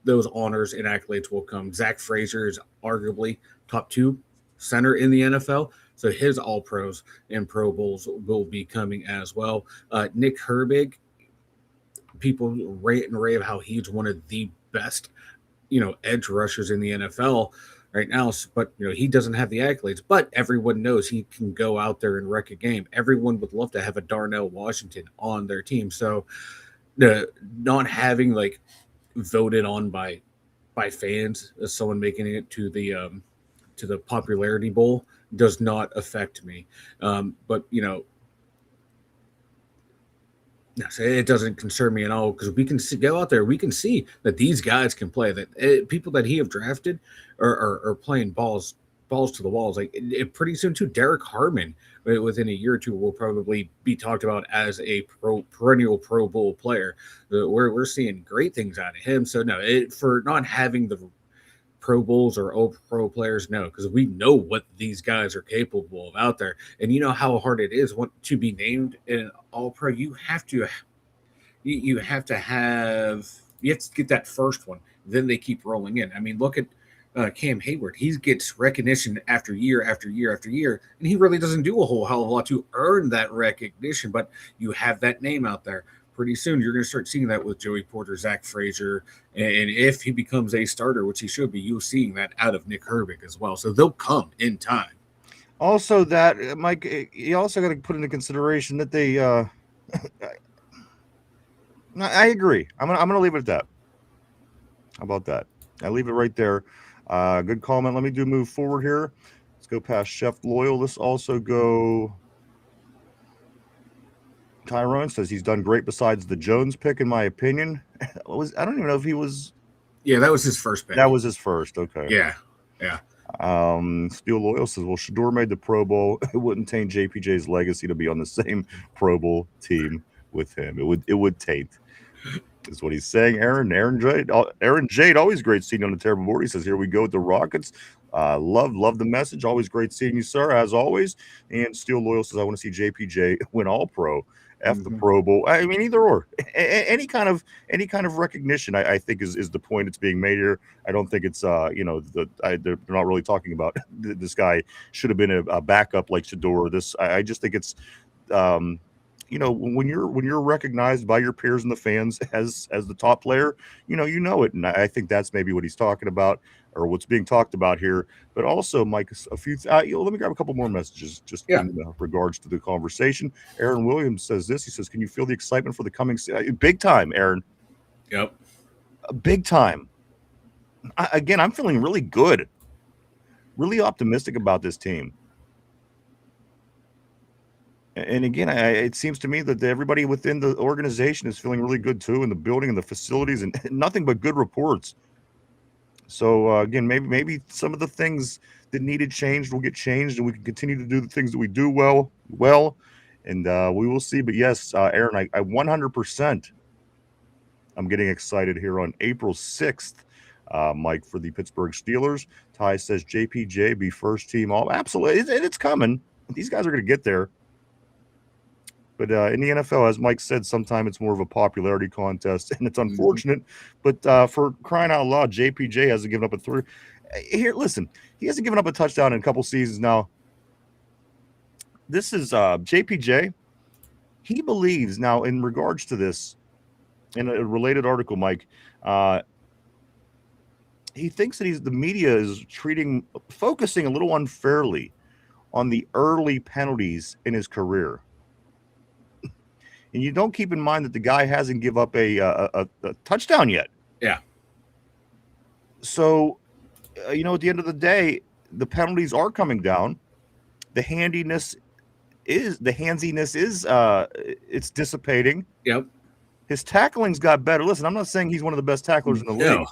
Those honors and accolades will come. Zach Frazier is arguably top 2 center in the NFL, so his All Pros and Pro Bowls will be coming as well. Nick Herbig, people rant and rave how he's one of the best, edge rushers in the NFL right now, but he doesn't have the accolades, but everyone knows he can go out there and wreck a game. Everyone would love to have a Darnell Washington on their team. So not having voted on by fans as someone making it to the popularity bowl does not affect me. But it doesn't concern me at all because we can go out there. We can see that these guys can play. That people that he have drafted are playing balls to the walls. Pretty soon too, Derek Harmon within a year or two will probably be talked about as a perennial Pro Bowl player. We're seeing great things out of him. So no, for not having the Pro Bowls or All Pro players? No, because we know what these guys are capable of out there, and you know how hard it is to be named an All Pro. You have to get that first one. Then they keep rolling in. I mean, look at Cam Hayward. He gets recognition after year after year after year, and he really doesn't do a whole hell of a lot to earn that recognition. But you have that name out there. Pretty soon, you're going to start seeing that with Joey Porter, Zach Frazier, and if he becomes a starter, which he should be, you're seeing that out of Nick Herbig as well. So they'll come in time. Also, that Mike, you also got to put into consideration that they. I agree. I'm gonna leave it at that. How about that? I leave it right there. Good comment. Let me move forward here. Let's go past Chef Loyal. Let's also go. Tyrone says he's done great besides the Jones pick, in my opinion. I don't even know if he was. Yeah, that was his first pick. That was his first. Okay. Yeah. Steel Loyal says, well, Shador made the Pro Bowl. It wouldn't taint JPJ's legacy to be on the same Pro Bowl team with him. It would taint. Is what he's saying. Aaron Jade, always great seeing you on the terrible board. He says, here we go with the Rockets. Love the message. Always great seeing you, sir, as always. And Steel Loyal says, I want to see JPJ win All Pro. The Pro Bowl. I mean, either or. Any kind of recognition, I think is the point that's being made here. I don't think it's they're not really talking about this guy should have been a backup like Shador. I just think it's when you're recognized by your peers and the fans as the top player, you know it, and I think that's maybe what he's talking about or what's being talked about here. But also, Mike, let me grab a couple more messages in regards to the conversation. Aaron Williams says this. He says, "Can you feel the excitement for the coming big time, Aaron?" Yep, big time. I'm feeling really good, really optimistic about this team. And again, it seems to me that everybody within the organization is feeling really good too, in the building and the facilities, and nothing but good reports. So again, maybe some of the things that needed changed will get changed, and we can continue to do the things that we do well, and we will see. But yes, Aaron, I 100%. I'm getting excited here on April 6th, Mike, for the Pittsburgh Steelers. Ty says JPJ be first team all. Absolutely, it's coming. These guys are going to get there. But in the NFL, as Mike said, sometimes it's more of a popularity contest, and it's unfortunate. But for crying out loud, JPJ hasn't given up a three. Here, listen, he hasn't given up a touchdown in a couple seasons now. This is JPJ. He believes now, in regards to this, in a related article, Mike, he thinks that the media is focusing a little unfairly on the early penalties in his career. And you don't keep in mind that the guy hasn't give up a touchdown yet. Yeah. So, at the end of the day, the penalties are coming down. The handiness is it's dissipating. Yep. His tackling's got better. Listen, I'm not saying he's one of the best tacklers in the league.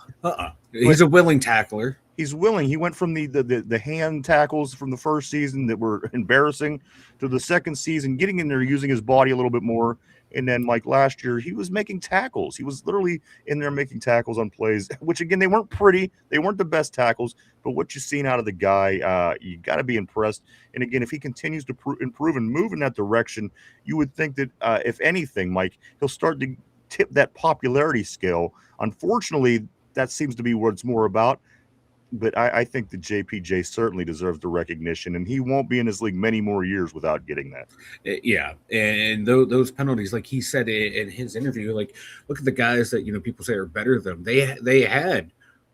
He's a willing tackler. He's willing. He went from the hand tackles from the first season that were embarrassing to the second season, getting in there, using his body a little bit more. And then, like last year, he was making tackles. He was literally in there making tackles on plays, which, again, they weren't pretty. They weren't the best tackles. But what you've seen out of the guy, you got to be impressed. And, again, if he continues to improve and move in that direction, you would think that, if anything, Mike, he'll start to tip that popularity scale. Unfortunately, that seems to be what it's more about. But I think that JPJ certainly deserves the recognition, and he won't be in this league many more years without getting that. Yeah, and those penalties, like he said in his interview, like, look at the guys that people say are better than them. They had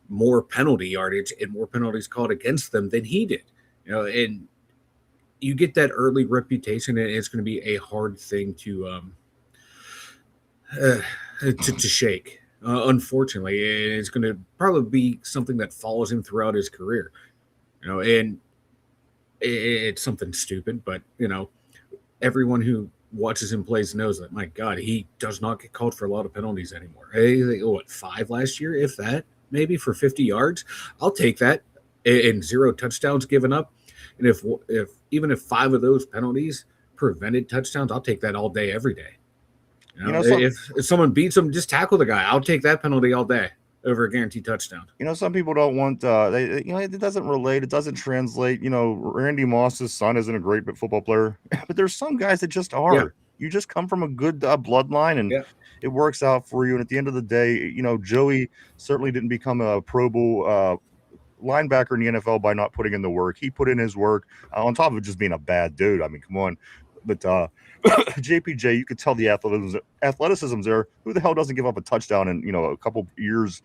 more penalty yardage and more penalties called against them than he did. And you get that early reputation, and it's going to be a hard thing to shake. Unfortunately, it's going to probably be something that follows him throughout his career, and it's something stupid, but everyone who watches him plays knows that, my God, he does not get called for a lot of penalties anymore. Hey, 5 last year, if that, maybe for 50 yards, I'll take that, and 0 touchdowns given up. And if even if 5 of those penalties prevented touchdowns, I'll take that all day, every day. If someone beats him, just tackle the guy. I'll take that penalty all day. over a guaranteed touchdown. Some people don't want it doesn't relate, it doesn't translate. Randy Moss's son isn't a great football player, but there's some guys that just are. Yeah. You just come from a good bloodline, and Yeah. it works out for you. And at the end of the day, Joey certainly didn't become a Pro Bowl linebacker in the NFL by not putting in the work. He put in his work on top of just being a bad dude. I mean, come on. But JPJ, you could tell the athleticism's there. Who the hell doesn't give up a touchdown in a couple years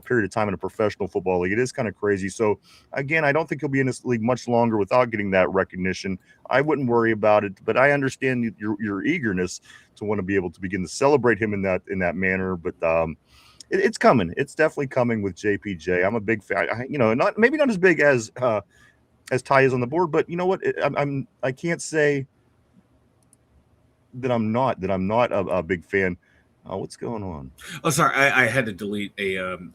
period of time in a professional football league? It is kind of crazy. So again, I don't think he'll be in this league much longer without getting that recognition. I wouldn't worry about it, but I understand your eagerness to want to be able to begin to celebrate him in that manner. But it's coming. It's definitely coming with JPJ. I'm a big fan. Maybe not as big as Ty is on the board, but you know what? I can't say that I'm not a big fan. What's going on? Oh, sorry, I had to delete an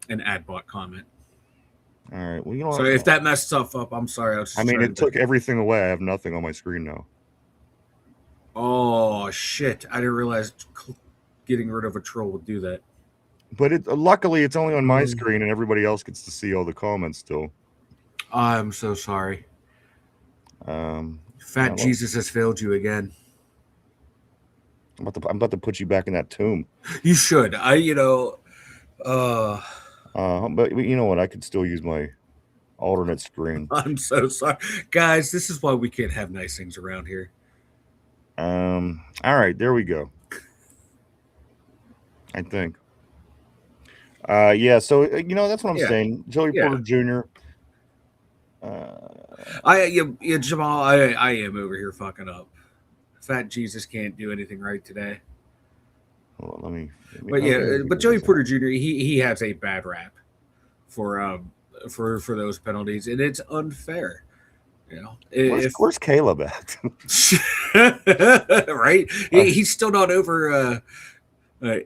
ad bot comment. All right. Well, so if that messed stuff up, I'm sorry. It took everything away. I have nothing on my screen now. Oh shit! I didn't realize getting rid of a troll would do that. But luckily it's only on my screen, and everybody else gets to see all the comments still. I'm so sorry. Fat Jesus has failed you again. I'm about to put you back in that tomb. You should. But you know what? I could still use my alternate screen. I'm so sorry, guys. This is why we can't have nice things around here. All right, there we go. I think. Yeah. So that's what I'm saying. Joey Porter Jr. Jamal. I am over here fucking up. Fat Jesus can't do anything right today. Hold on, but Joey Porter Jr. he has a bad rap for those penalties, and it's unfair. Where's Caleb at? Right? He's still not over. I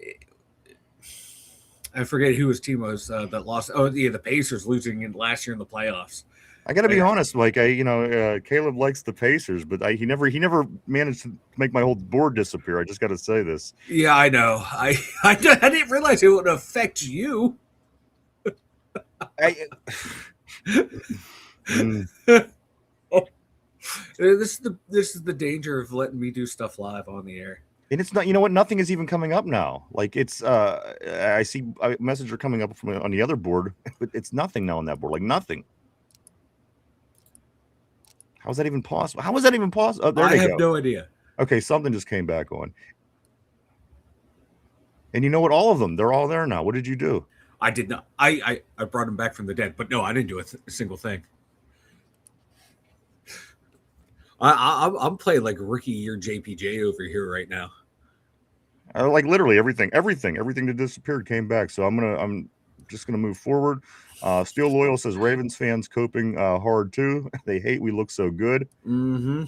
forget who his team was that lost. Oh, yeah, the Pacers losing last year in the playoffs. I got to be honest, Mike. Caleb likes the Pacers, but he never managed to make my whole board disappear. I just got to say this. Yeah, I know. I didn't realize it would affect you. This is the danger of letting me do stuff live on the air. And it's not, nothing is even coming up now. Like it's, I see messages are coming up on the other board, but it's nothing now on that board. Like nothing. How is that even possible? How is that even possible? Oh, there I have no idea. Okay, something just came back on. And you know what? All of them, they're all there now. What did you do? I did not. I brought them back from the dead, but no, I didn't do a single thing. I'm playing like rookie year JPJ over here right now. Like literally everything that disappeared came back. So I'm just gonna move forward. Steel Loyal says Ravens fans coping hard too. They hate we look so good. Mm-hmm.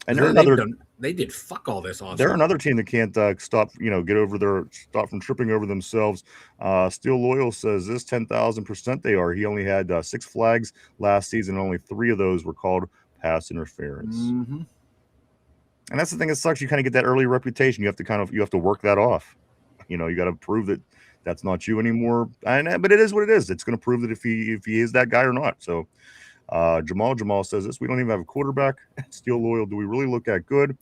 And they did fuck all this on. They're another team that can't stop from tripping over themselves. Steel Loyal says this 10,000% they are. He only had 6 flags last season. Only 3 of those were called pass interference. Mm-hmm. And that's the thing that sucks. You kind of get that early reputation. You have to work that off. You got to prove that that's not you anymore. But it is what it is. It's going to prove that if he is that guy or not. So Jamal says this. We don't even have a quarterback. Steel Loyal. Do we really look that good?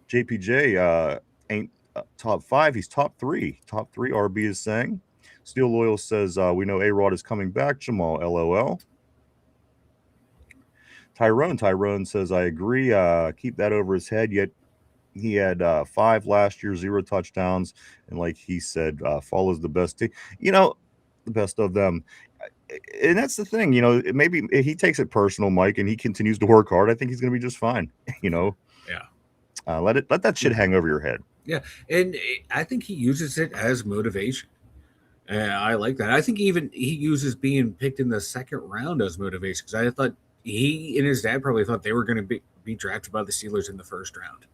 JPJ ain't top 5. He's top 3. Top 3. RB is saying. Steel Loyal says we know A-Rod is coming back. Jamal, LOL. Tyrone says, I agree. Keep that over his head. Yet he had 5 last year, 0 touchdowns. And like he said, follows the best team. The best of them. And that's the thing, maybe he takes it personal, Mike, and he continues to work hard. I think he's going to be just fine, Yeah. Let that shit hang over your head. Yeah. And I think he uses it as motivation. I like that. I think even he uses being picked in the second round as motivation, because I thought he and his dad probably thought they were going to be drafted by the Steelers in the first round.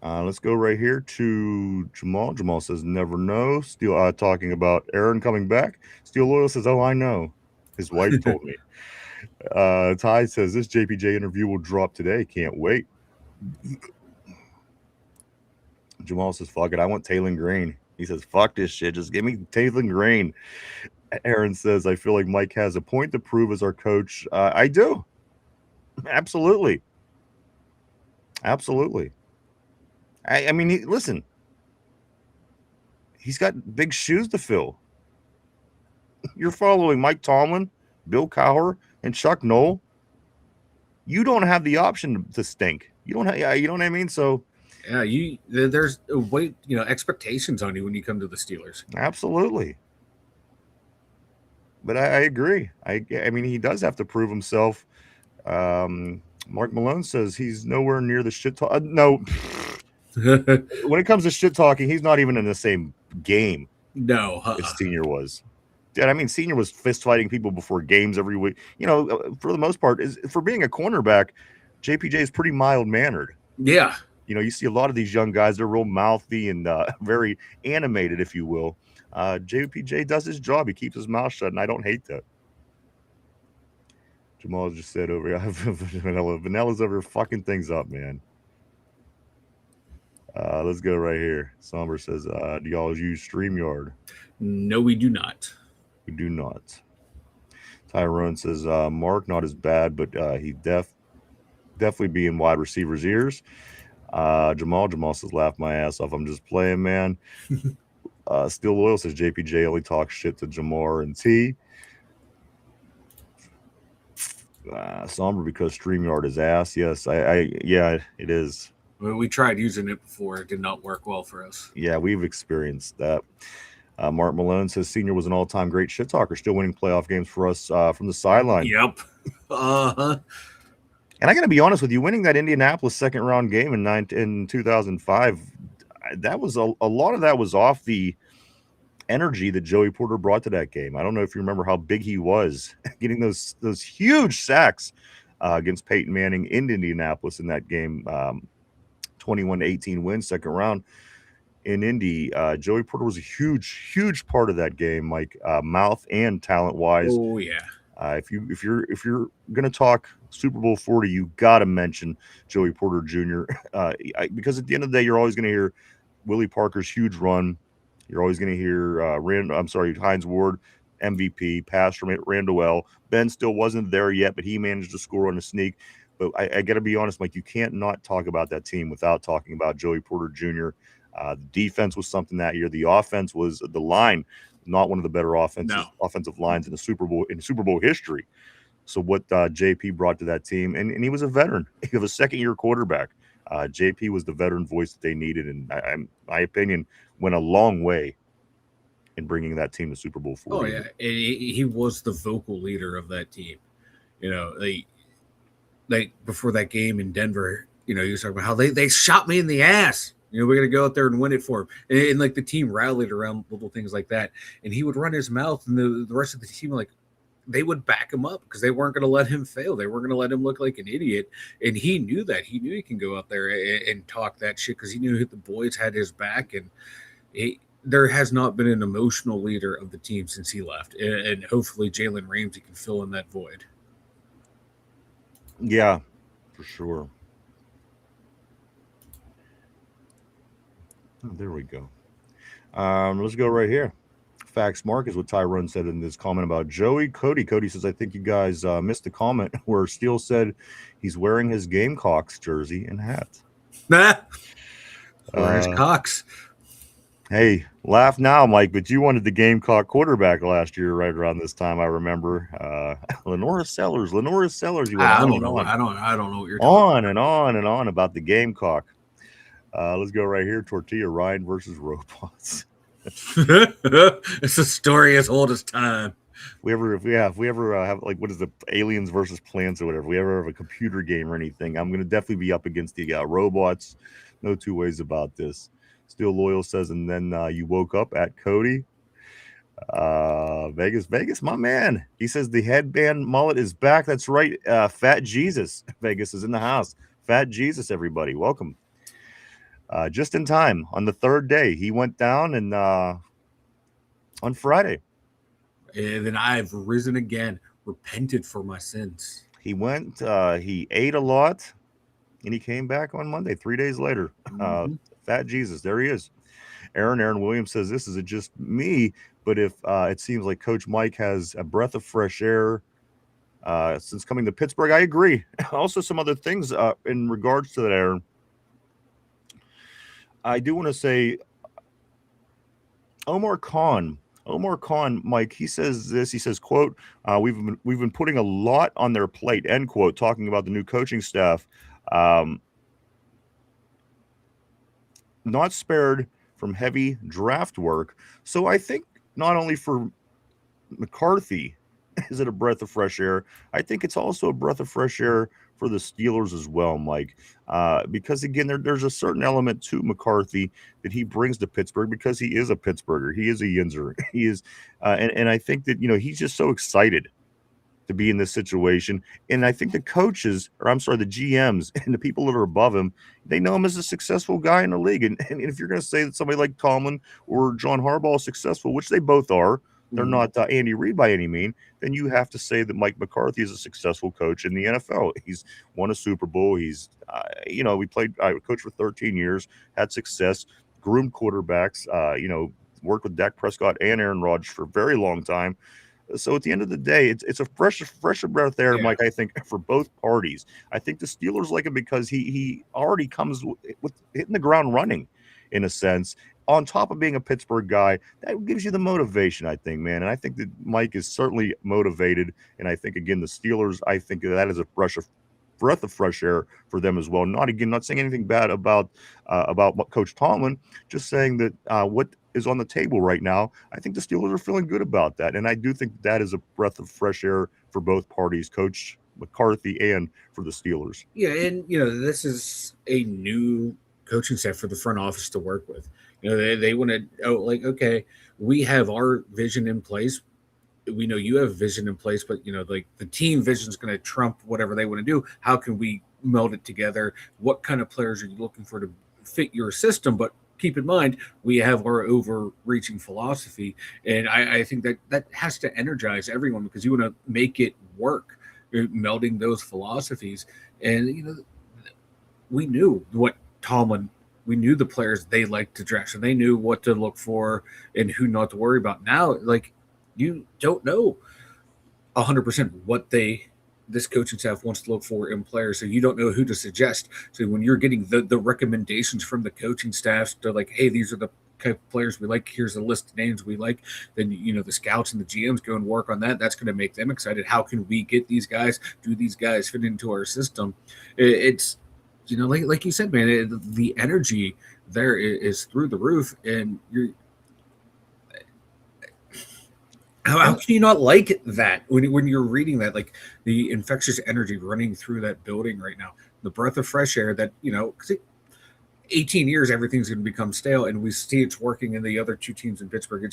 Let's go right here to Jamal. Jamal says, never know. Steel talking about Aaron coming back. Steel Loyal says, oh, I know. His wife told me. Ty says, this JPJ interview will drop today. Can't wait. Jamal says, fuck it. I want Taylor Green. He says, "Fuck this shit. Just give me Taylor Grain." Aaron says, "I feel like Mike has a point to prove as our coach." I do. Absolutely. Absolutely. I mean, listen, he's got big shoes to fill. You're following Mike Tomlin, Bill Cowher, and Chuck Noll. You don't have the option to stink. You don't have, you know what I mean? So, Yeah, there's a weight, expectations on you when you come to the Steelers. absolutely. But I agree. I mean, he does have to prove himself. Mark Malone says he's nowhere near the shit talk. No, when it comes to shit talking, he's not even in the same game No, as Senior was. I mean, Senior was fist fighting people before games every week. For the most part, for being a cornerback, JPJ is pretty mild mannered. Yeah. You see a lot of these young guys, they're real mouthy and very animated, if you will. JPJ does his job. He keeps his mouth shut, and I don't hate that. Jamal just said over here, Vanilla's over here fucking things up, man. Let's go right here. Somber says, do y'all use StreamYard? No, we do not. We do not. Tyrone says, Mark, not as bad, but he definitely be in wide receivers' ears. Jamal says, laugh my ass off. I'm just playing, man. Still Loyal says, JPJ only talks shit to Jamar and T. Somber because StreamYard is ass. Yes, yeah, it is. We tried using it before. It did not work well for us. Yeah, we've experienced that. Mark Malone says Senior was an all-time great shit talker, still winning playoff games for us from the sideline. Yep. Uh-huh. And I got to be honest with you, winning that Indianapolis second-round game in 2005, that was a lot of that was off the energy that Joey Porter brought to that game. I don't know if you remember how big he was, getting those huge sacks against Peyton Manning in Indianapolis in that game, 21-18 win, second round. In Indy, Joey Porter was a huge part of that game, Mike, mouth and talent wise. Oh yeah. If you're gonna talk Super Bowl 40, you gotta mention Joey Porter Jr. Because at the end of the day, you're always gonna hear Willie Parker's huge run. You're always gonna hear Hines Ward MVP pass from Randall. Ben still wasn't there yet, but he managed to score on a sneak. But I got to be honest, Mike, you can't not talk about that team without talking about Joey Porter Jr. The defense was something that year. The offense was the line, not one of the better offensive lines in the Super Bowl history. So what JP brought to that team, and he was a veteran. He was a second-year quarterback. JP was the veteran voice that they needed, and my opinion, went a long way in bringing that team to Super Bowl 40. Oh yeah, he was the vocal leader of that team. Like before that game in Denver, he was talking about how they shot me in the ass. We're going to go out there and win it for him. And like the team rallied around little things like that. And he would run his mouth, and the rest of the team, they would back him up because they weren't going to let him fail. They weren't going to let him look like an idiot. And he knew that. He knew he can go out there and talk that shit because he knew the boys had his back. And there has not been an emotional leader of the team since he left. And hopefully Jalen Ramsey can fill in that void. Yeah, for sure. Oh, there we go. Let's go right here. Facts Mark is what Tyrone said in this comment about Joey. Cody says, I think you guys missed the comment where Steele said he's wearing his Gamecocks jersey and hat. Wearing his cocks. Hey, laugh now, Mike, but you wanted the Gamecock quarterback last year right around this time, I remember. Lenora Sellers. You went I don't know what you're talking about. On about the Gamecock. Let's go right here. Tortilla Ryan versus robots. It's a story as old as time. If we ever have what is the Aliens versus Plants or whatever, if we ever have a computer game or anything, I'm going to definitely be up against the robots. No two ways about this. Still Loyal says, and then you woke up at Cody. Vegas, my man. He says the headband mullet is back. That's right. Fat Jesus. Vegas is in the house. Fat Jesus, everybody. Welcome. Just in time on the third day. He went down and on Friday. And then I've risen again, repented for my sins. He went, he ate a lot, and he came back on Monday, 3 days later. Fat Jesus, there he is. Aaron Williams says, this is just me, but if it seems like Coach Mike has a breath of fresh air since coming to Pittsburgh. I agree. Also, some other things in regards to that, Aaron. I do want to say Omar Khan. Omar Khan, Mike, he says this. He says, "quote we've been putting a lot on their plate." End quote. Talking about the new coaching staff, not spared from heavy draft work. So I think not only for McCarthy is it a breath of fresh air, I think it's also a breath of fresh air for the Steelers as well, Mike. Because again, there's a certain element to McCarthy that he brings to Pittsburgh because he is a Pittsburgher. He is a Yinzer. He is, and I think that he's just so excited to be in this situation. And I think the coaches, or I'm sorry, the GMs and the people that are above him, they know him as a successful guy in the league. And if you're going to say that somebody like Tomlin or John Harbaugh is successful, which they both are, they're not Andy Reid by any mean, then you have to say that Mike McCarthy is a successful coach in the NFL. He's won a Super Bowl. He's, we played, I coached for 13 years, had success, groomed quarterbacks, worked with Dak Prescott and Aaron Rodgers for a very long time. So at the end of the day, it's a fresher breath there, Mike, I think, for both parties. I think the Steelers like him because he already comes with hitting the ground running, in a sense. On top of being a Pittsburgh guy, that gives you the motivation, I think, man. And I think that Mike is certainly motivated. And I think, again, the Steelers, I think that is a breath of fresh air for them as well. Not saying anything bad about Coach Tomlin, just saying that what is on the table right now, I think the Steelers are feeling good about that. And I do think that is a breath of fresh air for both parties, Coach McCarthy and for the Steelers. Yeah, and this is a new coaching staff for the front office to work with. They want to okay, we have our vision in place. We know you have vision in place, but the team vision is going to trump whatever they want to do. How can we meld it together? What kind of players are you looking for to fit your system? But keep in mind, we have our overreaching philosophy, and I think that has to energize everyone because you want to make it work, melding those philosophies. And we knew what Tomlin. We knew the players they liked to draft, so they knew what to look for and who not to worry about. Now, you don't know 100% what this coaching staff wants to look for in players, so you don't know who to suggest. So when you're getting the recommendations from the coaching staff to hey, these are the type of players we like, here's a list of names we like, then the scouts and the GMs go and work on that. That's going to make them excited. How can we get these guys? Do these guys fit into our system? It's like you said, man, the energy there is through the roof, and how can you not like that when you're reading that, the infectious energy running through that building right now, the breath of fresh air that, because 18 years, everything's going to become stale, and we see it's working in the other two teams in Pittsburgh.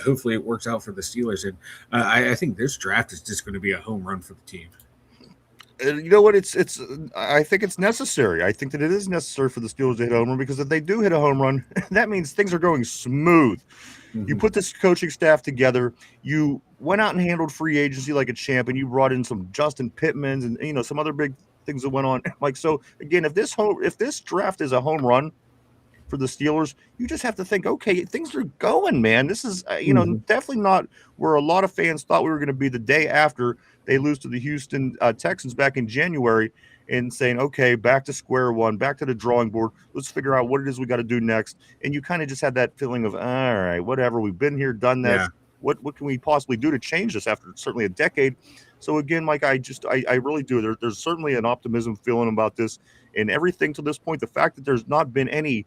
Hopefully it works out for the Steelers, and I think this draft is just going to be a home run for the team. You know what? I think it's necessary. I think that it is necessary for the Steelers to hit a home run because if they do hit a home run, that means things are going smooth. Mm-hmm. You put this coaching staff together. You went out and handled free agency like a champ, and you brought in some Justin Pittmans and some other big things that went on. So again, if this draft is a home run for the Steelers, you just have to think, okay, things are going, man. This is definitely not where a lot of fans thought we were going to be the day after they lose to the Houston Texans back in January, and saying, okay, back to square one, back to the drawing board. Let's figure out what it is we got to do next. And you kind of just had that feeling of, all right, whatever. We've been here, done that. Yeah. What can we possibly do to change this after certainly a decade? So again, Mike, I really do. There's certainly an optimism feeling about this, and everything to this point. The fact that there's not been any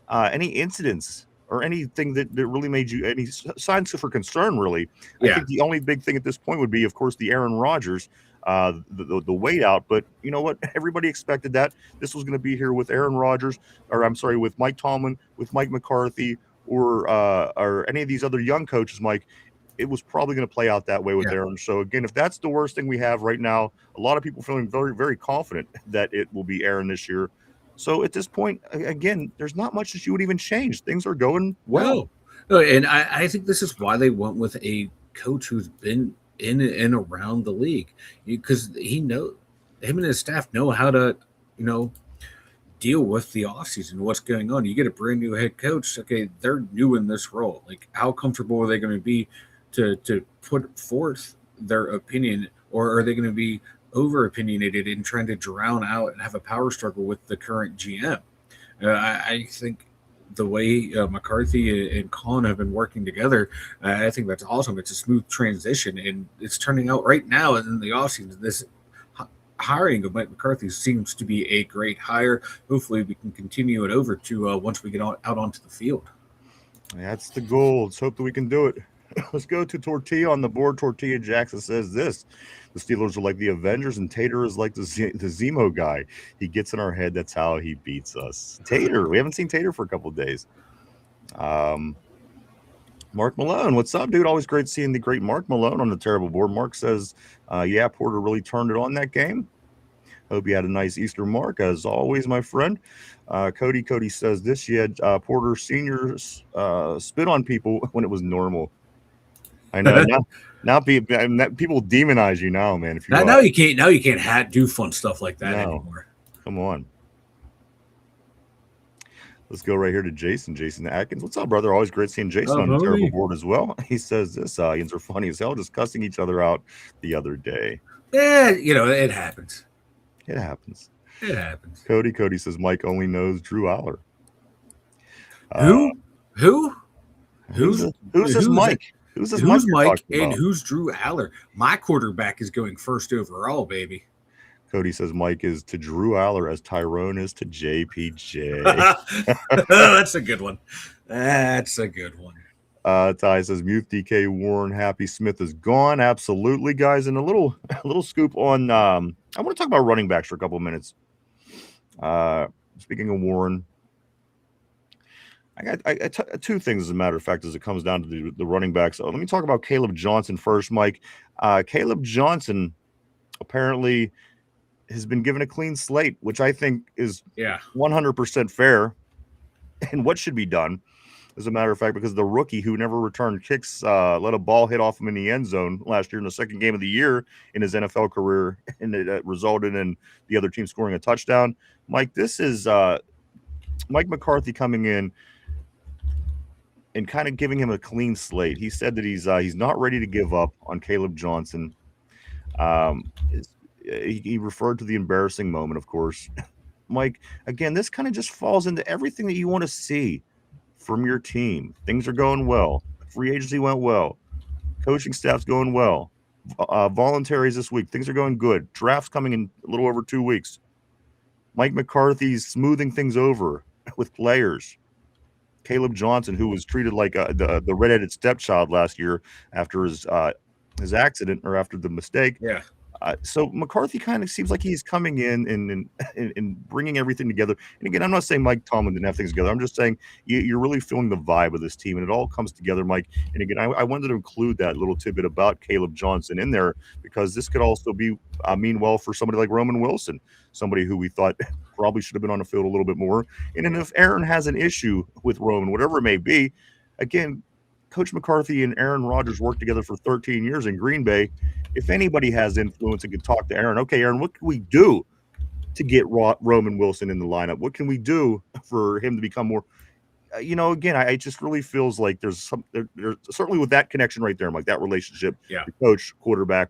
incidents or anything that really made you any signs for concern, really. Yeah. I think the only big thing at this point would be, of course, the Aaron Rodgers, the wait out. But you know what? Everybody expected that this was going to be here with Aaron Rodgers, with Mike Tomlin, with Mike McCarthy, or any of these other young coaches, Mike. It was probably going to play out that way with Aaron. So again, if that's the worst thing we have right now, a lot of people feeling very, very confident that it will be Aaron this year. So at this point, again, there's not much that you would even change. Things are going well. No, and I think this is why they went with a coach who's been in and around the league, because him and his staff know how to, deal with the offseason, what's going on. You get a brand new head coach. Okay, they're new in this role. Like, how comfortable are they going to be to put forth their opinion, or are they going to be over opinionated and trying to drown out and have a power struggle with the current GM? I think the way McCarthy and Khan have been working together, I think that's awesome. It's a smooth transition, and it's turning out right now in the offseason. This hiring of Mike McCarthy seems to be a great hire. Hopefully, we can continue it over to once we get out onto the field. That's the goal. Let's hope that we can do it. Let's go to Tortilla on the board. Tortilla Jackson says this: the Steelers are like the Avengers, and Tater is like the Zemo guy. He gets in our head. That's how he beats us. Tater. We haven't seen Tater for a couple of days. Mark Malone, what's up, dude? Always great seeing the great Mark Malone on the terrible board. Mark says, yeah, Porter really turned it on that game. Hope you had a nice Easter, Mark, as always, my friend. Cody says this: you had Porter Seniors spit on people when it was normal. I know now people demonize you now, man. If you now you can't do fun stuff like that anymore. Come on. Let's go right here to Jason. Jason Atkins. What's up, brother? Always great seeing Jason on the terrible board as well. He says this: Ians are funny as hell, just cussing each other out the other day. Yeah, it happens. It happens. It happens. Cody says Mike only knows Drew Aller. Who? Who's this Mike? Who's Mike and who's Drew Aller? My quarterback is going first overall, baby. Cody says Mike is to Drew Aller as Tyrone is to JPJ. That's a good one. That's a good one. Ty says Muth, DK, Warren, Happy Smith is gone. Absolutely, guys. And a little scoop on I want to talk about running backs for a couple of minutes. Speaking of Warren, I got two things, as a matter of fact, as it comes down to the running backs. Let me talk about Caleb Johnson first, Mike. Caleb Johnson apparently has been given a clean slate, which I think is 100% fair and what should be done, as a matter of fact, because the rookie who never returned kicks let a ball hit off him in the end zone last year in the second game of the year in his NFL career, and it resulted in the other team scoring a touchdown. Mike, this is Mike McCarthy coming in and kind of giving him a clean slate. He said that he's not ready to give up on Caleb Johnson. He referred to the embarrassing moment, of course. Mike, again, this kind of just falls into everything that you want to see from your team. Things are going well. Free agency went well. Coaching staff's going well. Voluntaries this week. Things are going good. Draft's coming in a little over 2 weeks. Mike McCarthy's smoothing things over with players. Caleb Johnson, who was treated like the redheaded stepchild last year after his accident, or after the mistake. Yeah. So McCarthy kind of seems like he's coming in and bringing everything together. And again, I'm not saying Mike Tomlin didn't have things together. I'm just saying you're really feeling the vibe of this team, and it all comes together, Mike. And again, I wanted to include that little tidbit about Caleb Johnson in there, because this could also be mean well for somebody like Roman Wilson, somebody who we thought probably should have been on the field a little bit more. And then if Aaron has an issue with Roman, whatever it may be, again, Coach McCarthy and Aaron Rodgers worked together for 13 years in Green Bay. If anybody has influence and can talk to Aaron, okay, Aaron, what can we do to get Roman Wilson in the lineup? What can we do for him to become more? Again, I just really feels like there's certainly with that connection right there, like that relationship, the coach quarterback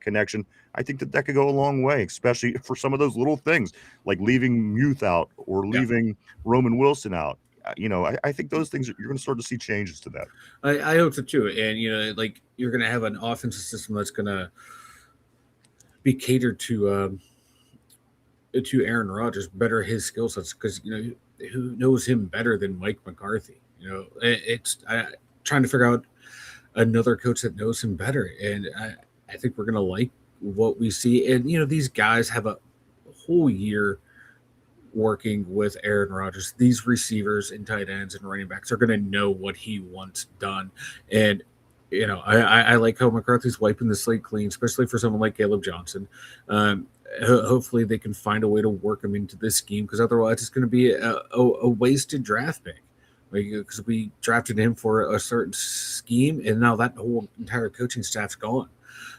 connection. I think that could go a long way, especially for some of those little things like leaving Muth out or leaving Roman Wilson out. I think those things, you're going to start to see changes to that. I hope so too. And, you're going to have an offensive system that's going to be catered to Aaron Rodgers, better his skill sets, because, who knows him better than Mike McCarthy? It's trying to figure out another coach that knows him better. And I think we're going to like what we see. And, these guys have a whole year working with Aaron Rodgers. These receivers and tight ends and running backs are going to know what he wants done. And, I like how McCarthy's wiping the slate clean, especially for someone like Caleb Johnson. Hopefully they can find a way to work him into this scheme, because otherwise it's going to be a wasted draft pick. Because we drafted him for a certain scheme, and now that whole entire coaching staff's gone.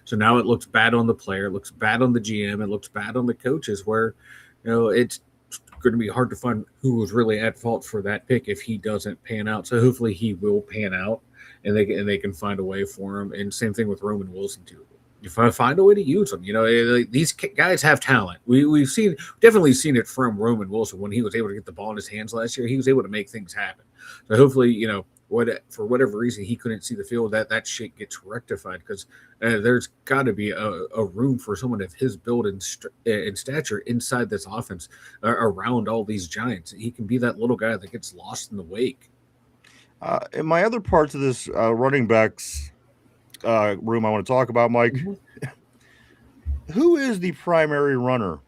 So now it looks bad on the player, it looks bad on the GM, it looks bad on the coaches, where, it's going to be hard to find who was really at fault for that pick if he doesn't pan out. So hopefully he will pan out, and they can find a way for him. And same thing with Roman Wilson too. If I find a way to use them, these guys have talent. We've definitely seen it from Roman Wilson when he was able to get the ball in his hands last year. He was able to make things happen. So hopefully, for whatever reason he couldn't see the field, that shit gets rectified, because there's got to be a room for someone of his build and stature inside this offense around all these giants. He can be that little guy that gets lost in the wake. In my other parts of this running backs room I want to talk about, Mike, who is the primary runner?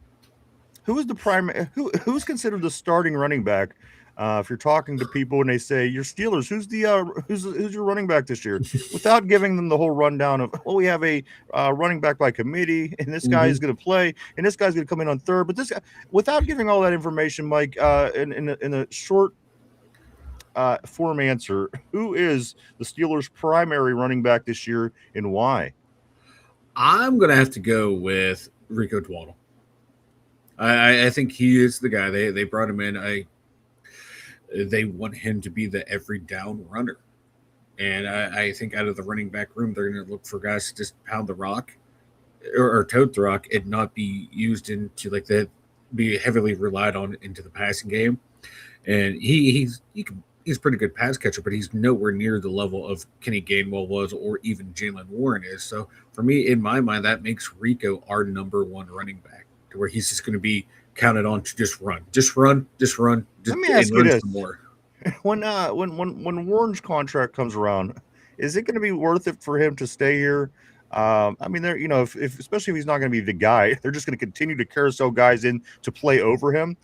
Who is the primary? Who's considered the starting running back? If you're talking to people and they say you're Steelers, who's your running back this year? Without giving them the whole rundown of, we have a running back by committee, and this guy is going to play, and this guy's going to come in on third. But this guy, without giving all that information, Mike, in a short form answer, who is the Steelers' primary running back this year, and why? I'm going to have to go with Rico Dwaddle. I think he is the guy. They brought him in. They want him to be the every down runner. And I think out of the running back room, they're going to look for guys to just pound the rock or tote the rock and not be used into be heavily relied on into the passing game. And he's a pretty good pass catcher, but he's nowhere near the level of Kenny Gainwell was, or even Jalen Warren is. So for me, in my mind, that makes Rico our number one running back, to where he's just going to be counted on to just run. Let me ask you this: when Warren's contract comes around, is it going to be worth it for him to stay here? If especially if he's not going to be the guy, they're just going to continue to carousel guys in to play over him.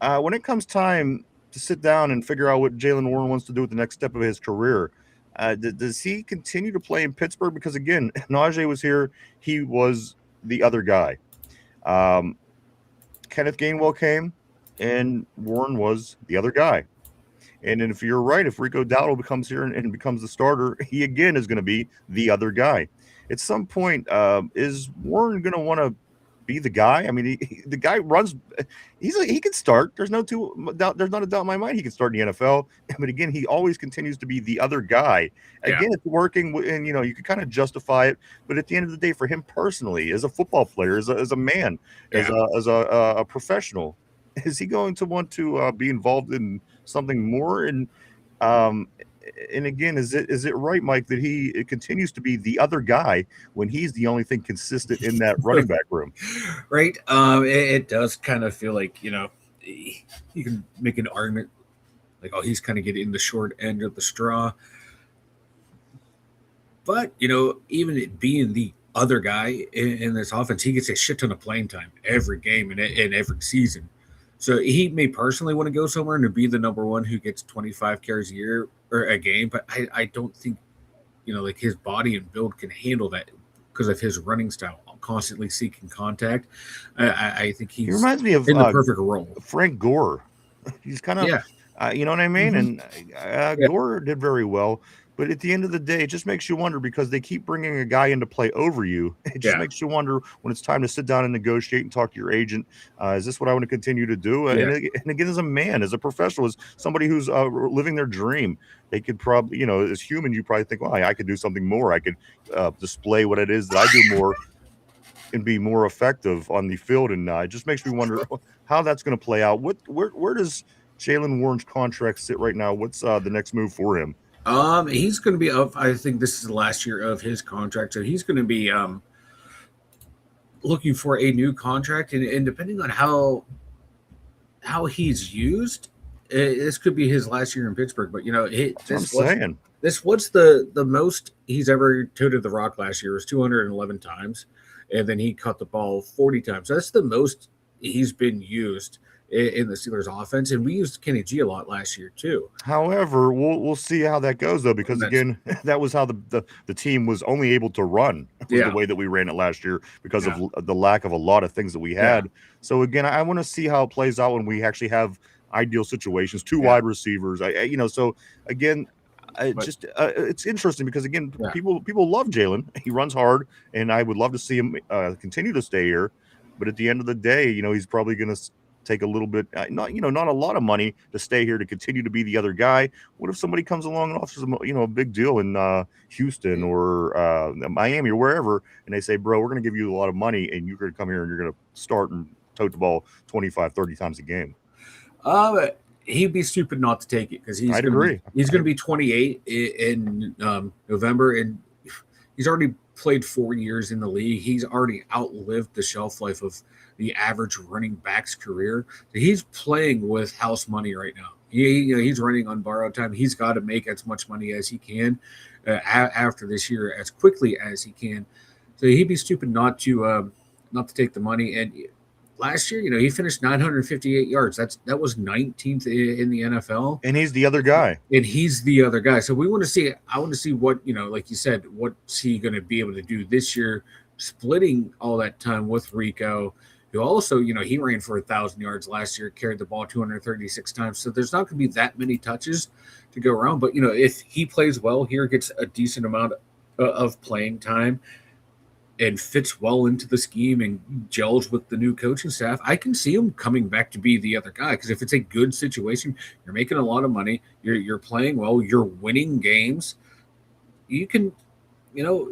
When it comes time to sit down and figure out what Jalen Warren wants to do with the next step of his career, does he continue to play in Pittsburgh? Because again, Najee was here; he was the other guy. Kenneth Gainwell came, and Warren was the other guy. And then if you're right, if Rico Dowdle becomes here and becomes the starter, he again is going to be the other guy. At some point, is Warren going to want to be the guy? I mean, the guy runs. He can start. There's not a doubt in my mind he can start in the NFL. But again, he always continues to be the other guy. Again, it's working, and you can kind of justify it. But at the end of the day, for him personally, as a football player, as a man, as a professional, is he going to want to be involved in something more? And again, is it right, Mike, that he continues to be the other guy when he's the only thing consistent in that running back room? Right. It does kind of feel like, you can make an argument like, he's kind of getting the short end of the straw. But, even it being the other guy in this offense, he gets a shit ton of playing time every game and every season. So he may personally want to go somewhere and be the number one who gets 25 carries a year or a game, but I don't think, his body and build can handle that because of his running style, constantly seeking contact. I think he reminds me of in the perfect role. Frank Gore. He's kind of, you know what I mean? Mm-hmm. And Gore did very well. But at the end of the day, it just makes you wonder, because they keep bringing a guy in to play over you. It just makes you wonder when it's time to sit down and negotiate and talk to your agent. Is this what I want to continue to do? And again, as a man, as a professional, as somebody who's living their dream, they could probably, as human, you probably think, well, I could do something more. I could display what it is that I do more and be more effective on the field. And it just makes me wonder how that's going to play out. Where does Jalen Warren's contract sit right now? What's the next move for him? He's going to be up. I think this is the last year of his contract, so he's going to be looking for a new contract, and depending on how he's used, this could be his last year in Pittsburgh. But this what's the most he's ever toted the rock last year was 211 times, and then he caught the ball 40 times. That's the most he's been used in the Steelers offense, and we used Kenny G a lot last year too. However, we'll see how that goes, though, because again, that was how the team was only able to run the way that we ran it last year because of the lack of a lot of things that we had. So again, I want to see how it plays out when we actually have ideal situations, two wide receivers. So again, it's interesting because again, people love Jalen. He runs hard, and I would love to see him continue to stay here. But at the end of the day, he's probably going to take a little bit, not a lot of money to stay here to continue to be the other guy. What if somebody comes along and offers them, a big deal in Houston or Miami or wherever, and they say, bro, we're going to give you a lot of money, and you're going to come here and you're going to start and tote the ball 25, 30 times a game? He'd be stupid not to take it because he's I'd going agree. to be 28 in November, and he's already played 4 years in the league. He's already outlived the shelf life of the average running back's career. So he's playing with house money right now. He's running on borrowed time. He's got to make as much money as he can after this year as quickly as he can. So he'd be stupid not to take the money. And last year, he finished 958 yards. That was 19th in the NFL. And he's the other guy. So I want to see what, like you said, what's he going to be able to do this year, splitting all that time with Rico, who also, he ran for 1,000 yards last year, carried the ball 236 times. So there's not going to be that many touches to go around. But, if he plays well here, gets a decent amount of playing time, and fits well into the scheme and gels with the new coaching staff, I can see him coming back to be the other guy. Because if it's a good situation, you're making a lot of money, you're playing well, you're winning games, you can,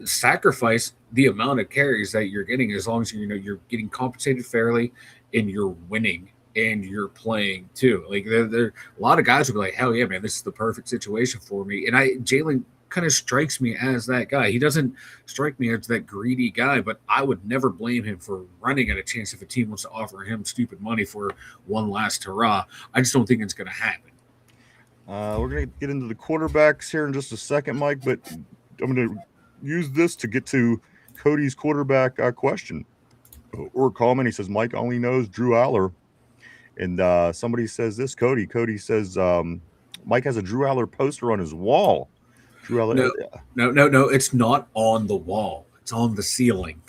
sacrifice the amount of carries that you're getting as long as you're getting compensated fairly and you're winning and you're playing too. Like there a lot of guys will be like, hell yeah, man, this is the perfect situation for me. And Jalen kind of strikes me as that guy. He doesn't strike me as that greedy guy, but I would never blame him for running at a chance if a team wants to offer him stupid money for one last hurrah. I just don't think it's going to happen. We're going to get into the quarterbacks here in just a second, Mike, but I'm going to use this to get to Cody's quarterback question or comment. He says, Mike only knows Drew Aller. And somebody says this, Cody says, Mike has a Drew Aller poster on his wall. Drew Aller. No, it's not on the wall. It's on the ceiling.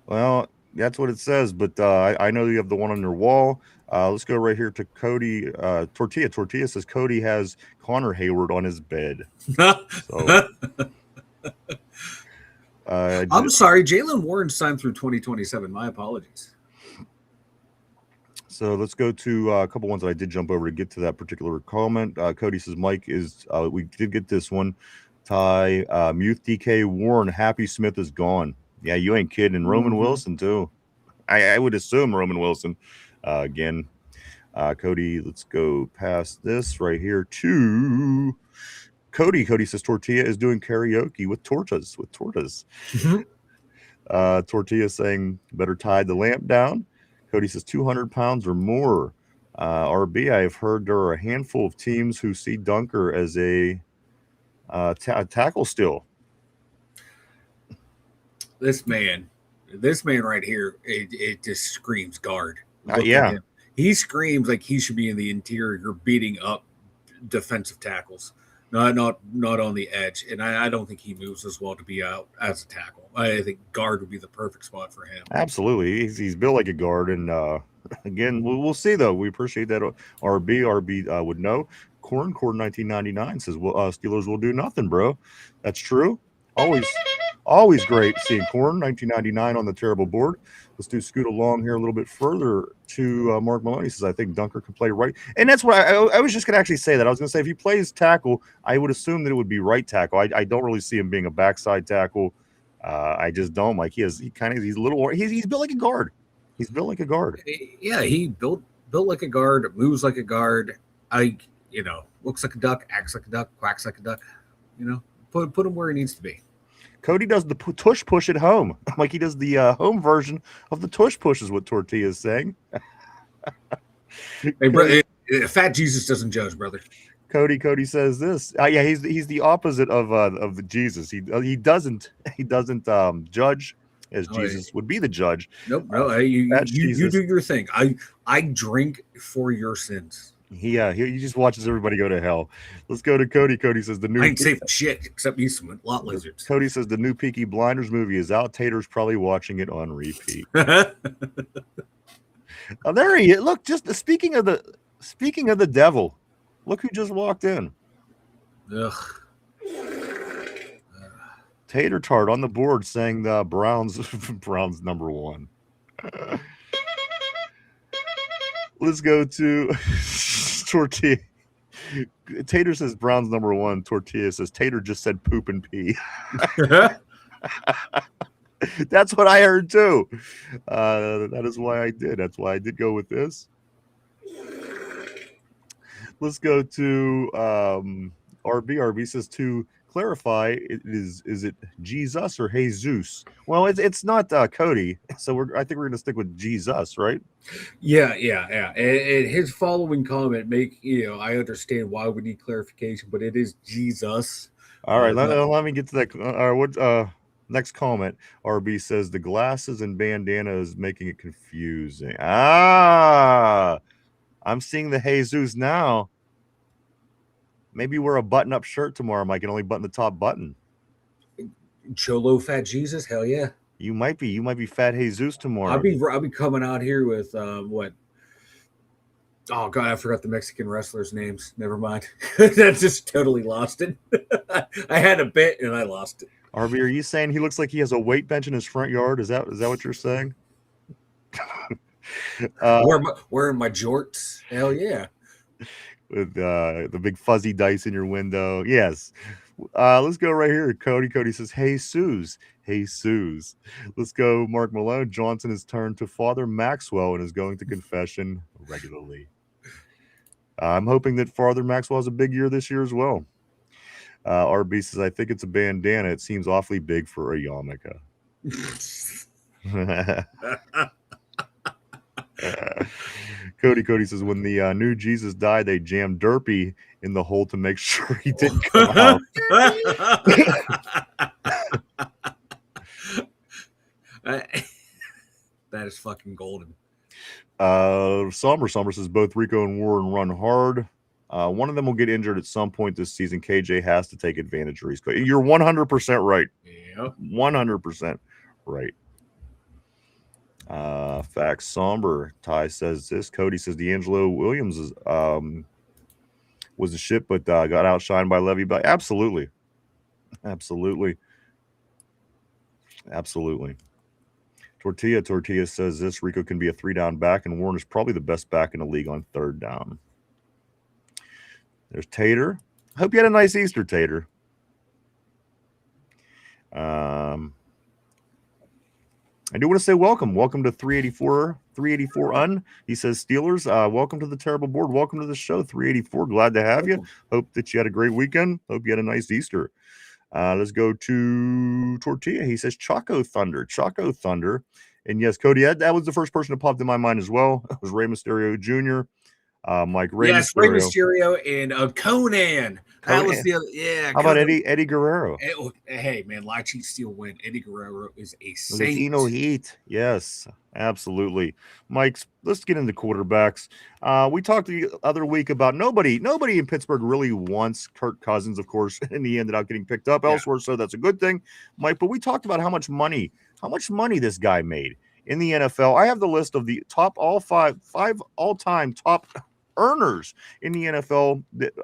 Well, that's what it says, but I know you have the one on your wall. Let's go right here to Cody. Tortilla. Tortilla says Cody has Connor Hayward on his bed. So, I'm sorry, Jalen Warren signed through 2027. My apologies. So let's go to a couple ones that I did jump over to get to that particular comment. Cody says Mike is. We did get this one. Ty Muth DK Warren Happy Smith is gone. Yeah, you ain't kidding. And Roman Wilson too. I would assume Roman Wilson again. Cody, let's go past this right here to Cody. Cody says Tortilla is doing karaoke with tortas. Tortilla saying better tie the lamp down. Cody says 200 pounds or more. RB, I have heard there are a handful of teams who see Dunker as a tackle still. This man right here, it just screams guard. Yeah. He screams like he should be in the interior beating up defensive tackles, not on the edge. And I don't think he moves as well to be out as a tackle. I think guard would be the perfect spot for him. Absolutely. He's built like a guard. And again, we'll see, though. We appreciate that. RB would know. Corn 1999 says, well, Steelers will do nothing, bro. That's true. Always great seeing Corn 1999 on the terrible board. Let's scoot along here a little bit further to Mark Maloney. Says, I think Dunker can play right. And that's what I was just going to actually say that. I was going to say, if he plays tackle, I would assume that it would be right tackle. I don't really see him being a backside tackle. I just don't. Like he's built like a guard. He's built like a guard. Yeah, he built like a guard, moves like a guard. Looks like a duck, acts like a duck, quacks like a duck. Put him where he needs to be. Cody does the tush push at home. Like he does the home version of the tush push is what Tortilla is saying. Hey, brother, Fat Jesus doesn't judge, brother. Cody says this. Yeah, he's the opposite of the Jesus. He doesn't judge as Jesus would be the judge. Nope. No, you do your thing. I drink for your sins. He just watches everybody go to hell. Let's go to Cody. Cody says the new. I ain't safe shit except me some lot lizards. Cody says the new Peaky Blinders movie is out. Tater's probably watching it on repeat. Oh, there he is. Look, just speaking of the devil. Look who just walked in. Ugh. Tater Tart on the board saying the Browns number one. Let's go to Tortilla. Tater says Brown's number one. Tortilla says Tater just said poop and pee. That's what I heard too. That is why I did. That's why I did go with this. Let's go to RB. RB says to clarify, is it Jesus or Jesus? Well, it's not Cody, so I think we're gonna stick with Jesus, right? Yeah. And his following comment I understand why we need clarification, but it is Jesus. All right, let me get to that. Next comment? RB says the glasses and bandana is making it confusing. I'm seeing the Jesus now. Maybe wear a button-up shirt tomorrow, Mike, and only button the top button. Cholo Fat Jesus, hell yeah. You might be Fat Jesus tomorrow. I'll be coming out here with what? Oh god, I forgot the Mexican wrestlers' names. Never mind. That just totally lost it. I had a bit and I lost it. RB, are you saying he looks like he has a weight bench in his front yard? Is that what you're saying? Wearing my jorts. Hell yeah. With the big fuzzy dice in your window. Yes. Let's go right here. Cody says, hey, Suze. Hey, Suze. Let's go, Mark Malone. Johnson has turned to Father Maxwell and is going to confession regularly. I'm hoping that Father Maxwell has a big year this year as well. RB says, I think it's a bandana. It seems awfully big for a yarmulke. Cody says, when the new Jesus died, they jammed Derpy in the hole to make sure he didn't come out. That is fucking golden. Somber says both Rico and Warren run hard. One of them will get injured at some point this season. KJ has to take advantage of Risco. You're 100% right. Yep. 100% right. Facts. Somber. Ty says this. Cody says D'Angelo Williams is was a shit, but got outshined by Levy. But absolutely. Tortilla says this. Rico can be a 3-down back, and Warren is probably the best back in the league on 3rd down. There's Tater. I hope you had a nice Easter, Tater. I do want to say welcome to 384 Un. He says Steelers, welcome to the terrible board. Welcome to the show, 384. Glad to have you. Hope that you had a great weekend. Hope you had a nice Easter. Let's go to Tortilla. He says Choco Thunder. And yes, Cody, that was the first person that popped in my mind as well. It was Rey Mysterio Jr. Mike Rey Mysterio. Rey Mysterio and Conan. That was the other. Yeah. How about Eddie Guerrero? Hey man, lie cheat steal win. Eddie Guerrero is a saint. Latino Heat. Yes, absolutely. Mike, let's get into quarterbacks. We talked the other week about nobody in Pittsburgh really wants Kirk Cousins, of course, and he ended up getting picked up elsewhere, so that's a good thing, Mike. But we talked about how much money this guy made in the NFL. I have the list of the top five all-time top earners in the NFL that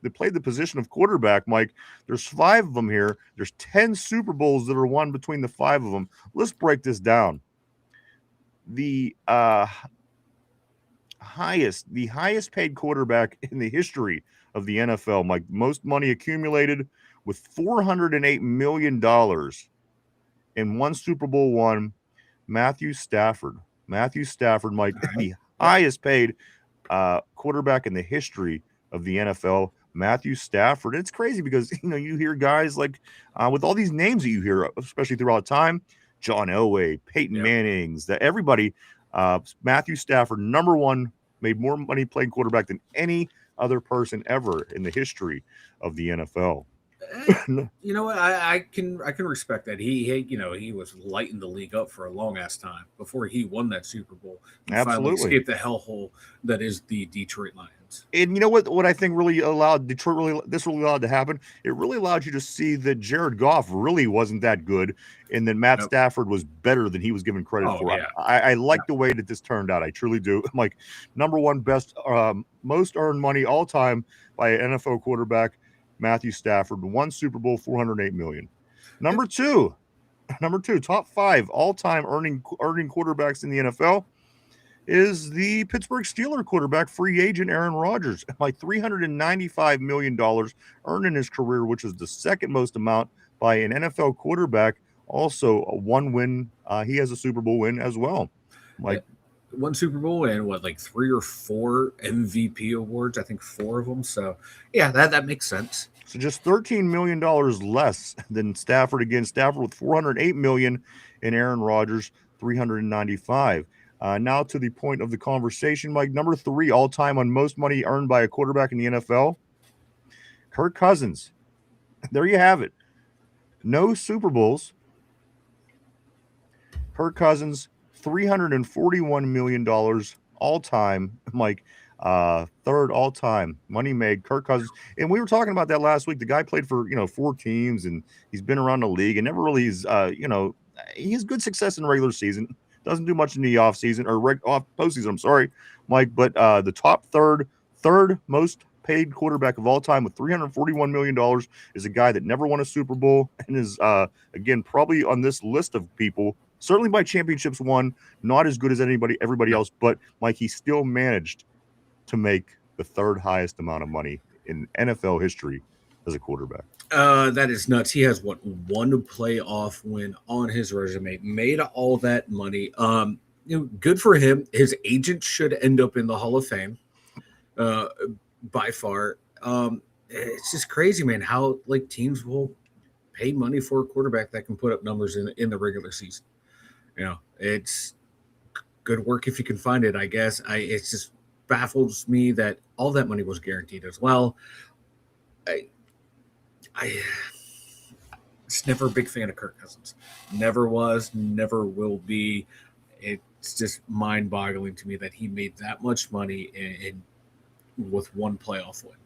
that played the position of quarterback, Mike. There's 5 of them here. There's 10 Super Bowls that are won between the 5 of them. Let's break this down. The highest paid quarterback in the history of the NFL, Mike. Most money accumulated with $408 million in 1 Super Bowl won. Matthew Stafford, Mike, the highest paid quarterback in the history of the NFL. Matthew Stafford. It's crazy because you hear guys like with all these names that you hear, especially throughout time, John Elway, Peyton Manning's, that everybody. Matthew Stafford, number 1, made more money playing quarterback than any other person ever in the history of the NFL. You know what? I can respect that. He was lighting the league up for a long ass time before he won that Super Bowl. Absolutely, finally escaped the hellhole that is the Detroit Lions. And you know what I think really allowed Detroit this really allowed to happen? It really allowed you to see that Jared Goff really wasn't that good, and that Matt Stafford was better than he was given credit for. Yeah. I like the way that this turned out. I truly do. I'm like, number 1 best, most earned money all time by an NFL quarterback, Matthew Stafford, 1 Super Bowl, $408 million. Number two, top 5 all time earning quarterbacks in the NFL is the Pittsburgh Steelers quarterback free agent Aaron Rodgers. Like $395 million earned in his career, which is the second most amount by an NFL quarterback. Also, a one win. He has a Super Bowl win as well. Like, one Super Bowl and what, like 3 or 4 MVP awards? I think 4 of them. So yeah, that makes sense. so just $13 million less than Stafford. Again, Stafford with $408 million and Aaron Rodgers $395. Now to the point of the conversation, Mike. Number 3 all time on most money earned by a quarterback in the NFL, Kirk Cousins. There you have it. No Super Bowls. Kirk Cousins, $341 million all time, Mike. Third all time money made. Kirk Cousins, and we were talking about that last week. The guy played for 4 teams, and he's been around the league, and never really is. He has good success in the regular season. Doesn't do much in the off season or off postseason. I'm sorry, Mike, but the top third most paid quarterback of all time with $341 million is a guy that never won a Super Bowl and is again probably on this list of people. Certainly by championships won, not as good as everybody else, but Mike, he still managed to make the third highest amount of money in NFL history as a quarterback. That is nuts. He has one playoff win on his resume, made all that money. Good for him. His agent should end up in the Hall of Fame, by far. It's just crazy, man, how like teams will pay money for a quarterback that can put up numbers in the regular season. It's good work if you can find it, I guess. It just baffles me that all that money was guaranteed as well. I was never a big fan of Kirk Cousins. Never was, never will be. It's just mind-boggling to me that he made that much money in with one playoff win.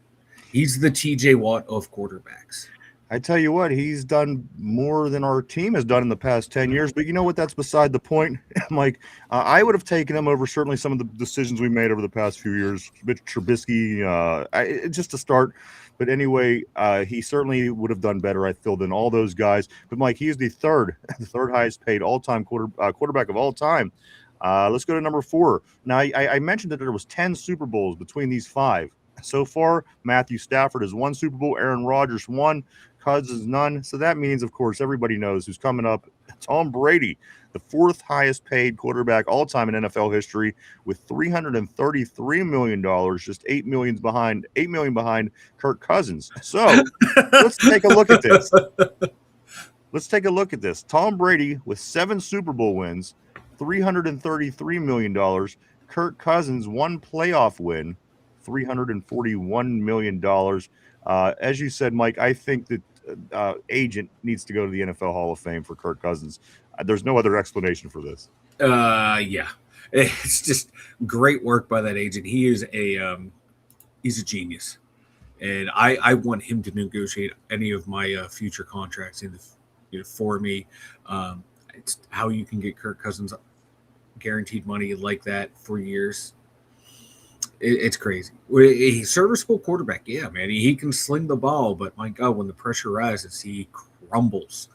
He's the TJ Watt of quarterbacks. I tell you what, he's done more than our team has done in the past 10 years. But you know what? That's beside the point. Mike, I would have taken him over certainly some of the decisions we made over the past few years. Mitch Trubisky, just to start. But anyway, he certainly would have done better, I feel, than all those guys. But Mike, he is the third highest paid all-time quarterback of all time. Let's go to number 4. Now, I mentioned that there was 10 Super Bowls between these 5. So far, Matthew Stafford has 1 Super Bowl, Aaron Rodgers 1, Cousins none. So that means, of course, everybody knows who's coming up. Tom Brady, the 4th highest paid quarterback all time in NFL history, with $333 million, just $8 million behind Kirk Cousins. So let's take a look at this. Tom Brady with 7 Super Bowl wins, $333 million. Kirk Cousins 1 playoff win, $341 million. As you said, Mike, I think that agent needs to go to the NFL Hall of Fame for Kirk Cousins. There's no other explanation for this. Yeah, it's just great work by that agent. He is he's a genius, and I want him to negotiate any of my future contracts for me. It's how you can get Kirk Cousins guaranteed money like that for years. It's crazy. He's serviceable quarterback. Yeah, man. He can sling the ball, but my God, when the pressure rises, he crumbles.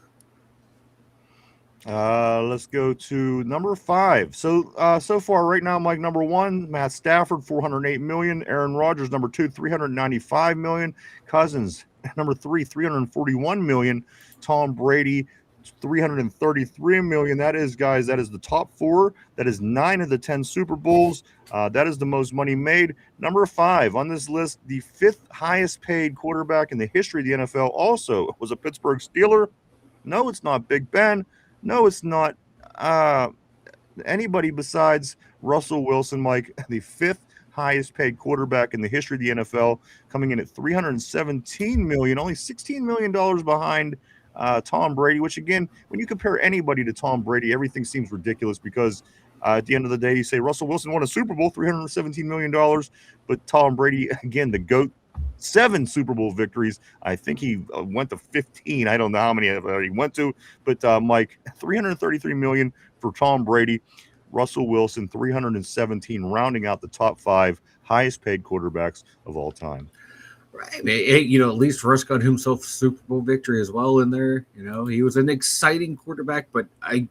Let's go to number 5. So far right now, Mike, number 1, Matt Stafford, $408 million. Aaron Rodgers, number 2, $395 million. Cousins, number 3, $341 million. Tom Brady, $333 million. That is the top 4. That is 9 of the 10 Super Bowls. That is the most money made. Number 5 on this list, the 5th highest paid quarterback in the history of the NFL, also was a Pittsburgh Steeler. No, it's not Big Ben. No, it's not anybody besides Russell Wilson, Mike, the 5th highest paid quarterback in the history of the NFL, coming in at $317 million, only $16 million behind Tom Brady, which again, when you compare anybody to Tom Brady, everything seems ridiculous because at the end of the day, you say Russell Wilson won a Super Bowl, $317 million, but Tom Brady, again, the GOAT, 7 Super Bowl victories. I think he went to 15. I don't know how many he went to, but Mike, $333 million for Tom Brady. Russell Wilson, $317, rounding out the top 5 highest paid quarterbacks of all time. Right. At least Russ got himself a Super Bowl victory as well in there. He was an exciting quarterback, but that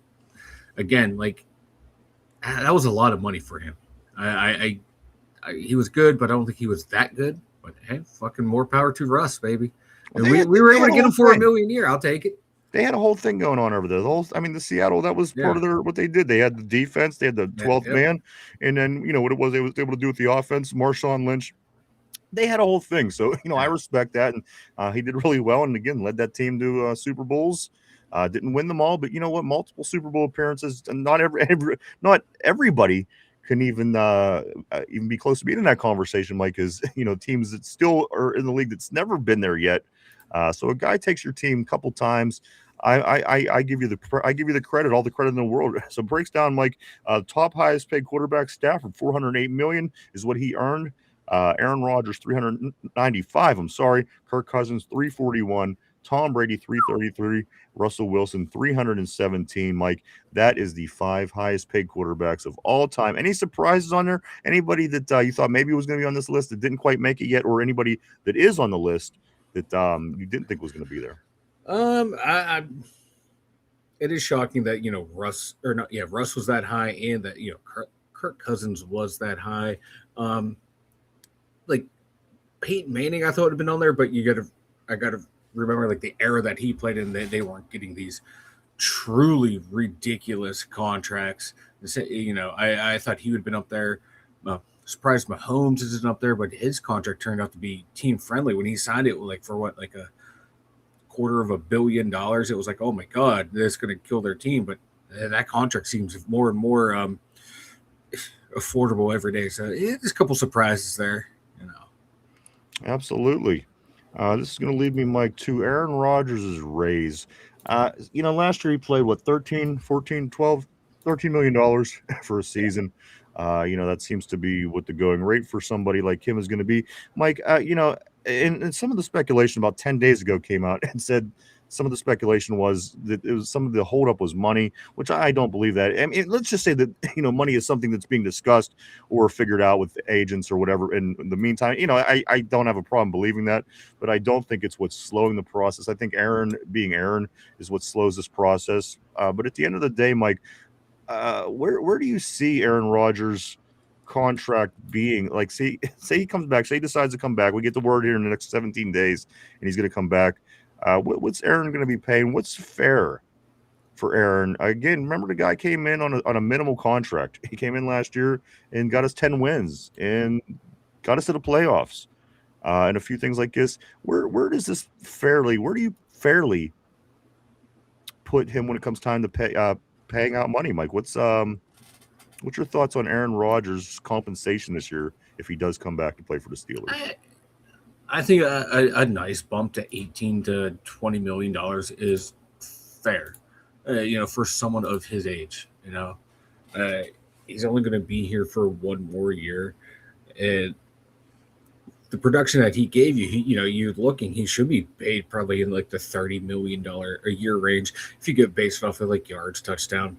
was a lot of money for him. He was good, but I don't think he was that good. But hey, fucking more power to Russ, baby. Well, And we were able to get him for $1 million a year. I'll take it. They had a whole thing going on over there. The Seattle, that was part of what they did. They had the defense, they had the 12th man, and then what it was they was able to do with the offense. Marshawn Lynch, they had a whole thing. So I respect that, and he did really well. And again, led that team to Super Bowls. Didn't win them all, but you know what? Multiple Super Bowl appearances, and not everybody can even be close to being in that conversation, Mike. Is teams that still are in the league that's never been there yet. So a guy takes your team a couple times. I give you the credit, all the credit in the world. So breaks down, Mike. Top highest paid quarterback, Stafford, $408 million is what he earned. Aaron Rodgers, $395. I'm sorry. Kirk Cousins, $341. Tom Brady, $333. Russell Wilson, $317. Mike, that is the 5 highest paid quarterbacks of all time. Any surprises on there? Anybody that you thought maybe was going to be on this list that didn't quite make it yet, or anybody that is on the list that you didn't think was going to be there? It is shocking that Russ was that high, and that Kirk Cousins was that high. Like Peyton Manning, I thought would have been on there, but I gotta remember like the era that he played in. They weren't getting these truly ridiculous contracts. I thought he would have been up there. Surprised Mahomes isn't up there, but his contract turned out to be team friendly when he signed it. Like for what, like a $250 million? It was like, oh my god, this is going to kill their team. But that contract seems more and more affordable every day. So there's a couple surprises there. Absolutely. This is going to lead me, Mike, to Aaron Rodgers' raise. Last year he played $13 million for a season. That seems to be what the going rate for somebody like him is going to be. Mike, and some of the speculation about 10 days ago came out and said some of the speculation was that it was some of the holdup was money, which I don't believe that. I mean, let's just say that, money is something that's being discussed or figured out with agents or whatever. In the meantime, I don't have a problem believing that, but I don't think it's what's slowing the process. I think Aaron being Aaron is what slows this process. But at the end of the day, Mike, where do you see Aaron Rodgers' contract being? Like, say he comes back, say he decides to come back. We get the word here in the next 17 days, and he's going to come back. What's Aaron going to be paying? What's fair for Aaron? Again, remember the guy came in on a minimal contract. He came in last year and got us 10 wins and got us to the playoffs and a few things like this. Where do you fairly put him when it comes time to paying out money, Mike? What's your thoughts on Aaron Rodgers' compensation this year if he does come back to play for the Steelers? I think a nice bump to $18 to $20 million is fair. For someone of his age. He's only going to be here for one more year, and the production that he gave you, you're looking, he should be paid probably in like the $30 million a year range if you get based off of like yards, touchdown,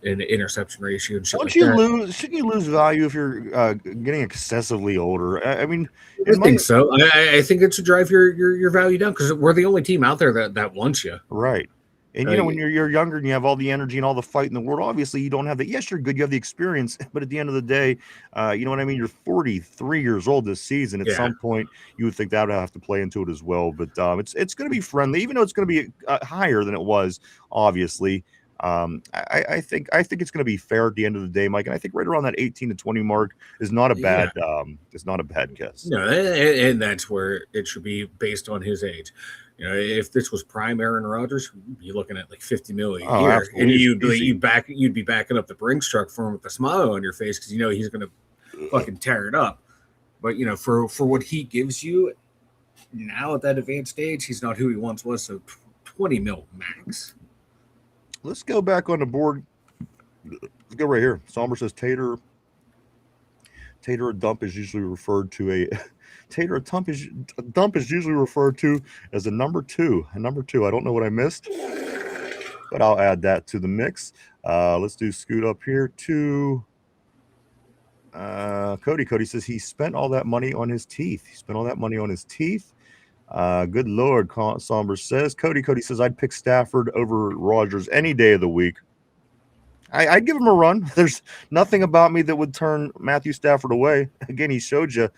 and interception ratio and shit. Shouldn't you lose value if you're getting excessively older? I mean, I think so. I think it should drive your value down because we're the only team out there that wants you. Right. And when you're younger and you have all the energy and all the fight in the world, obviously you don't have that. Yes, you're good. You have the experience, but at the end of the day, you know what I mean? You're 43 years old this season. At some point, you would think that would have to play into it as well. But it's going to be friendly, even though it's going to be higher than it was, obviously. I think it's going to be fair at the end of the day, Mike. And I think right around that 18 to 20 mark is not a bad it's not a bad guess. No, and that's where it should be based on his age. If this was prime Aaron Rodgers, you're looking at like $50 million a year, and you'd be backing up the Brinks truck for him with a smile on your face because he's going to fucking tear it up. But for what he gives you now at that advanced stage, he's not who he once was. So 20 mil max. Let's go back on the board. Let's go right here. Somber says Tater a dump is usually referred to dump is usually referred to as a number two. I don't know what I missed, but I'll add that to the mix. Let's do scoot up here to Cody. Cody says he spent all that money on his teeth. Good Lord, Somber says. Cody says I'd pick Stafford over Rodgers any day of the week. I'd give him a run. There's nothing about me that would turn Matthew Stafford away. Again, he showed you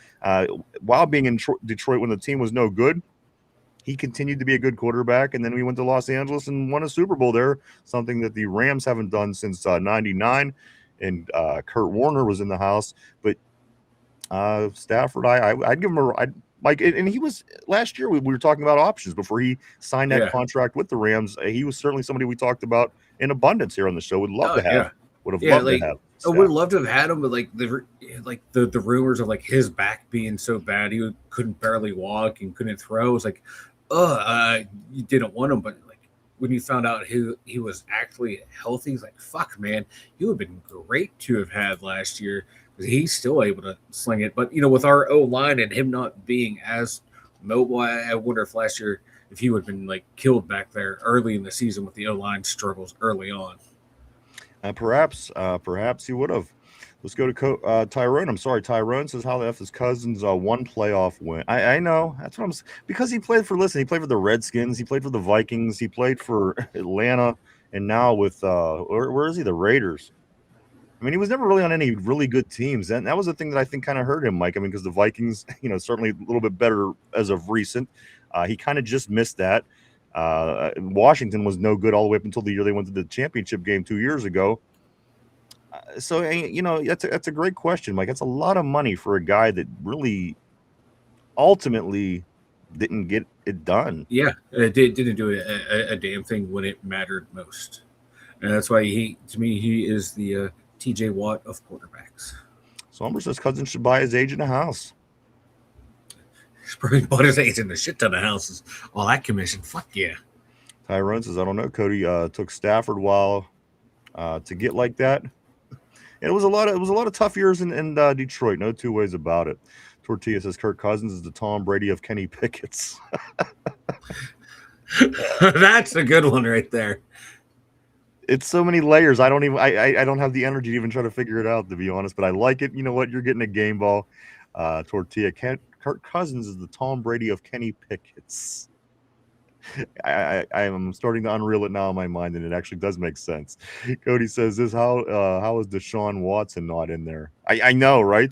while being in Detroit when the team was no good, he continued to be a good quarterback. And then we went to Los Angeles and won a Super Bowl there, something that the Rams haven't done since '99. And Kurt Warner was in the house. But Stafford, I'd give him I'd like, and he was last year. We were talking about options before he signed that contract with the Rams. He was certainly somebody we talked about in abundance here on the show. Would love to have. Would have loved to have. I would love to have had him, but like the rumors of like his back being so bad, he couldn't barely walk and couldn't throw. It was like, you didn't want him, but like when you found out he was actually healthy, he's like, fuck, man, you would have been great to have had last year. He's still able to sling it, but with our O line and him not being as mobile, I wonder if last year if he would have been like killed back there early in the season with the O line struggles early on. Perhaps he would have. Let's go to Tyrone. I'm sorry, Tyrone says how the F is Cousins one playoff win. I know that's what I'm because he played for. Listen, he played for the Redskins. He played for the Vikings. He played for Atlanta, and now with where is he? The Raiders. I mean, he was never really on any really good teams, and that was the thing that I think kind of hurt him, Mike. I mean, because the Vikings, certainly a little bit better as of recent. He kind of just missed that. Washington was no good all the way up until the year they went to the championship game 2 years ago. So that's a great question, Mike. That's a lot of money for a guy that really ultimately didn't get it done. Yeah, it didn't do a damn thing when it mattered most, and that's why he is the TJ Watt of quarterbacks. Somber says Cousins should buy his agent a house. He's probably bought his agent a shit ton of houses. All that commission, fuck yeah. Tyrone says, I don't know. Cody took Stafford while to get like that. And it was a lot of tough years in Detroit. No two ways about it. Tortilla says Kirk Cousins is the Tom Brady of Kenny Pickett's. That's a good one right there. It's so many layers. I don't have the energy to even try to figure it out, to be honest. But I like it. You know what? You're getting a game ball. Tortilla. Kirk Cousins is the Tom Brady of Kenny Pickett's. I'm starting to unreel it now in my mind, and it actually does make sense. Cody says, "This how is Deshaun Watson not in there?" I know, right?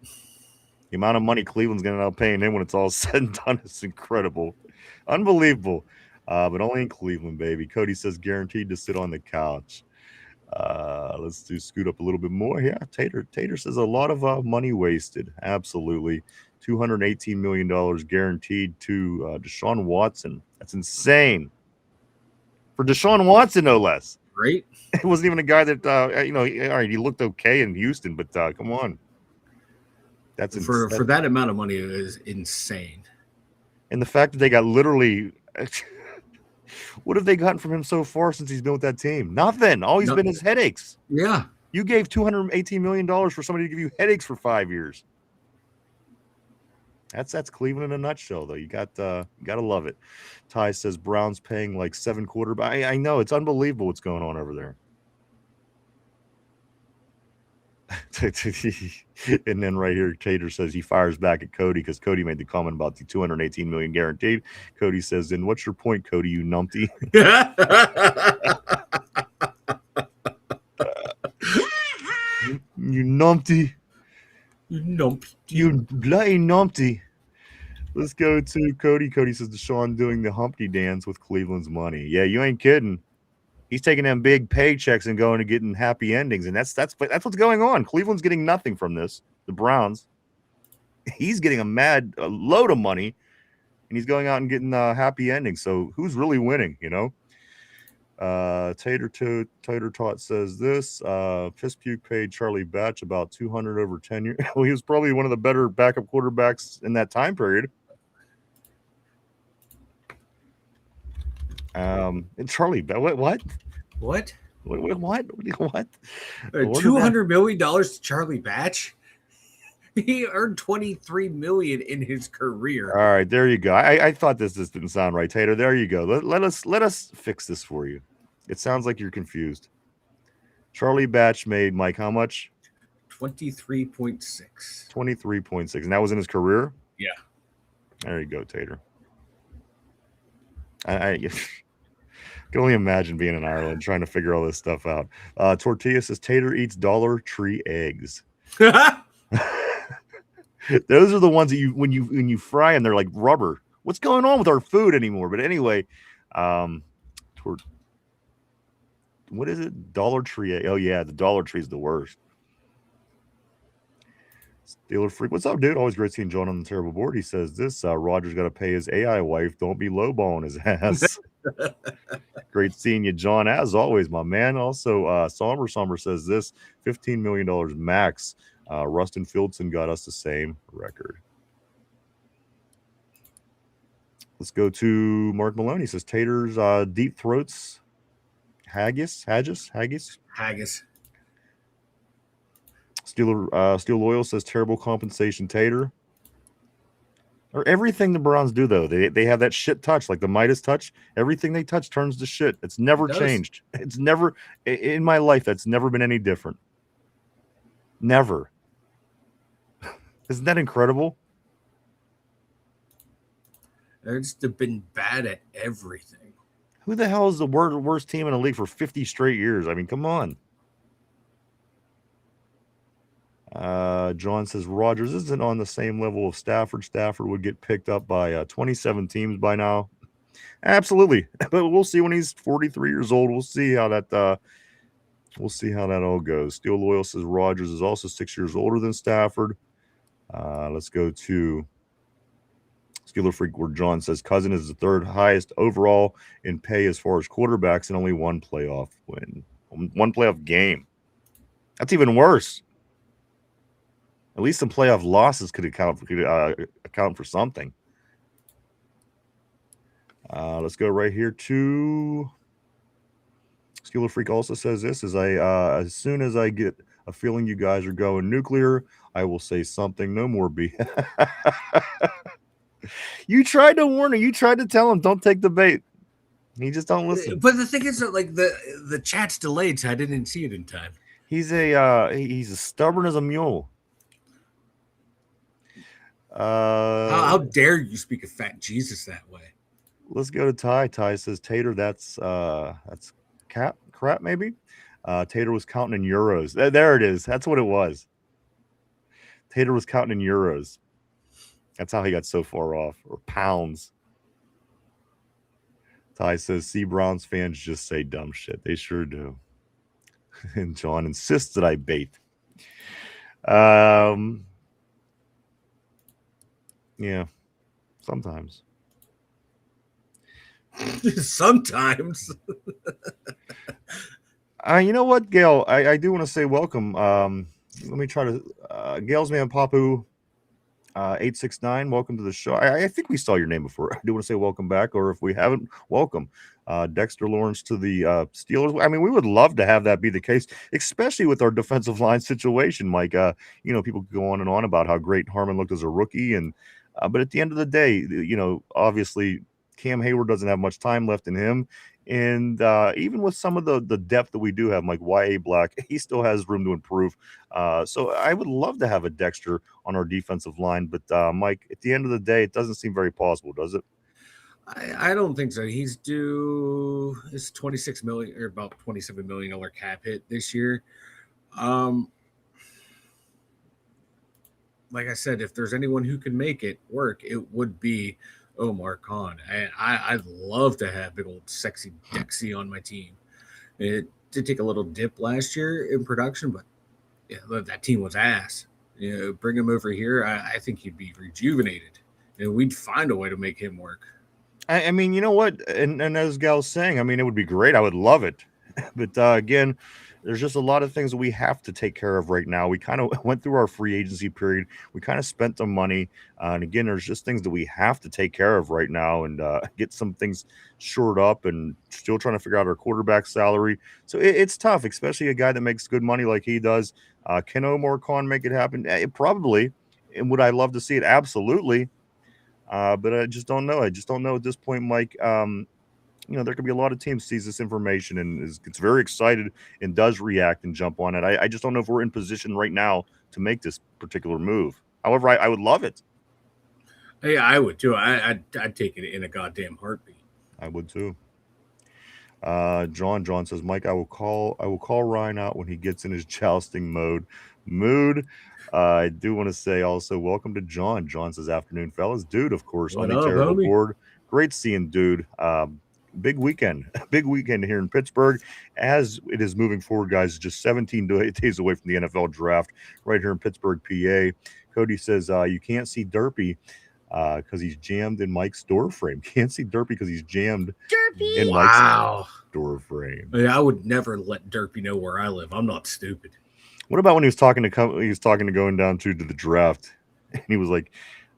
The amount of money Cleveland's going to end up paying him when it's all said and done is incredible, unbelievable. But only in Cleveland, baby. Cody says, "Guaranteed to sit on the couch." Let's scoot up a little bit more. Yeah, Tater says a lot of money wasted. Absolutely. $218 million guaranteed to Deshaun Watson. That's insane. For Deshaun Watson, no less. Great. It wasn't even a guy that, all right, he looked okay in Houston, but come on. That's for that amount of money, it is insane. And the fact that they got literally... What have they gotten from him so far since he's been with that team? Nothing. All he's been is headaches. Yeah. You gave $218 million for somebody to give you headaches for 5 years. That's Cleveland in a nutshell, though. You gotta love it. Ty says Browns paying like 7 quarterbacks. I know, it's unbelievable what's going on over there. And then right here, Tater says he fires back at Cody because Cody made the comment about the $218 million guaranteed. Cody says, "Then what's your point, Cody? You numpty." You numpty. You bloody numpty. Let's go to Cody. Cody says Deshaun doing the Humpty dance with Cleveland's money. Yeah, you ain't kidding. He's taking them big paychecks and going and getting happy endings, and that's what's going on. Cleveland's getting nothing from this. The Browns, he's getting a load of money, and he's going out and getting happy endings. So who's really winning? Tater Tot says this. Piss Puke paid Charlie Batch about $200 over 10 years. Well, he was probably one of the better backup quarterbacks in that time period. And Charlie, what? What? $200 million to Charlie Batch? He earned $23 million in his career. All right, there you go. I thought this didn't sound right, Tater. There you go. Let us fix this for you. It sounds like you're confused. Charlie Batch made Mike how much? 23.6. 23.6, and that was in his career. Yeah. There you go, Tater. can only imagine being in Ireland trying to figure all this stuff out. Tortilla says Tater eats Dollar Tree eggs. Those are the ones that when you fry them, they're like rubber. What's going on with our food anymore? But anyway, what is it? Dollar Tree egg. Oh yeah, the Dollar Tree is the worst. Steeler Freak, what's up, dude? Always great seeing John on the terrible board. He says this: Roger's got to pay his AI wife. Don't be lowballing his ass. Great seeing you, John, as always, my man. Also, Somber says this: $15 million max. Rustin Fieldson got us the same record. Let's go to Mark Maloney. He says Taters, deep throats, haggis. Steel Loyal says terrible compensation Tater. Or everything the Browns do, though, they have that shit touch, like the Midas touch. Everything they touch turns to shit. It's never changed. It's never, in my life, that's never been any different. Never. Isn't that incredible? They've just been bad at everything. Who the hell is the worst team in the league for 50 straight years? I mean, come on. John says Rodgers isn't on the same level of Stafford. Stafford would get picked up by 27 teams by now. Absolutely, but we'll see when he's 43 years old. We'll see how that all goes. Steel Loyal says Rodgers is also 6 years older than Stafford. Let's go to Steeler Freak, where John says Cousin is the third highest overall in pay as far as quarterbacks and only one playoff win, one playoff game. That's even worse. At least some playoff losses could account for something. Let's go right here to Steeler Freak. Also says this: as soon as I get a feeling you guys are going nuclear, I will say something. No more B. You tried to warn him. You tried to tell him, don't take the bait. He just don't listen. But the thing is that, like, the chat's delayed, so I didn't see it in time. He's as stubborn as a mule. How dare you speak of fat Jesus that way? Let's go to Ty. Ty says Tater, that's crap maybe. Tater was counting in euros. There it is. That's what it was. Tater was counting in euros. That's how he got so far off. Or pounds. Ty says, see, Browns fans just say dumb shit. They sure do. And John insists that I bait. Yeah, sometimes. Sometimes. You know what, Gail? I do want to say welcome. Let me try to Gail's man Papu 869. Welcome to the show. I think we saw your name before. I do want to say welcome back, or if we haven't, welcome. Dexter Lawrence to the Steelers. I mean, we would love to have that be the case, especially with our defensive line situation, Mike. People go on and on about how great Harmon looked as a rookie, and but at the end of the day, obviously Cam Hayward doesn't have much time left in him. And even with some of the depth that we do have, like Y.A. Black, he still has room to improve. So I would love to have a Dexter on our defensive line. But, Mike, at the end of the day, it doesn't seem very possible, does it? I don't think so. He's due his $26 million or about $27 million cap hit this year. Like I said, if there's anyone who can make it work, it would be Omar Khan. I'd love to have big old sexy Dexy on my team. It did take a little dip last year in production, but yeah, that team was ass. Bring him over here. I think he'd be rejuvenated, and we'd find a way to make him work. I mean, you know what? And as Gal's saying, I mean, it would be great. I would love it. But again, there's just a lot of things that we have to take care of right now. We kind of went through our free agency period. We kind of spent some money. And again, there's just things that we have to take care of right now and get some things shored up, and still trying to figure out our quarterback salary. So it's tough, especially a guy that makes good money like he does. Can Omar Khan make it happen? Probably. And would I love to see it? Absolutely. But I just don't know. I just don't know at this point, Mike. There could be a lot of teams sees this information and gets very excited and does react and jump on it. I just don't know if we're in position right now to make this particular move. However, I would love it. Hey, I would too. I'd take it in a goddamn heartbeat. I would too. John says, Mike, I will call Ryan out when he gets in his jousting mood. I do want to say also, welcome to John. John says, afternoon, fellas. Dude, of course, What on the up, terrible homie? board. Great seeing Dude. Big weekend, big weekend here in Pittsburgh as it is moving forward, guys. Just 17 days away from the NFL draft right here in Pittsburgh, PA. Cody says, you can't see Derpy because he's jammed in Mike's door frame. Can't see Derpy because he's jammed Derpy. in Mike's Wow. door frame. I would never let Derpy know where I live. I'm not stupid. What about when he was talking to going down to the draft, and he was like,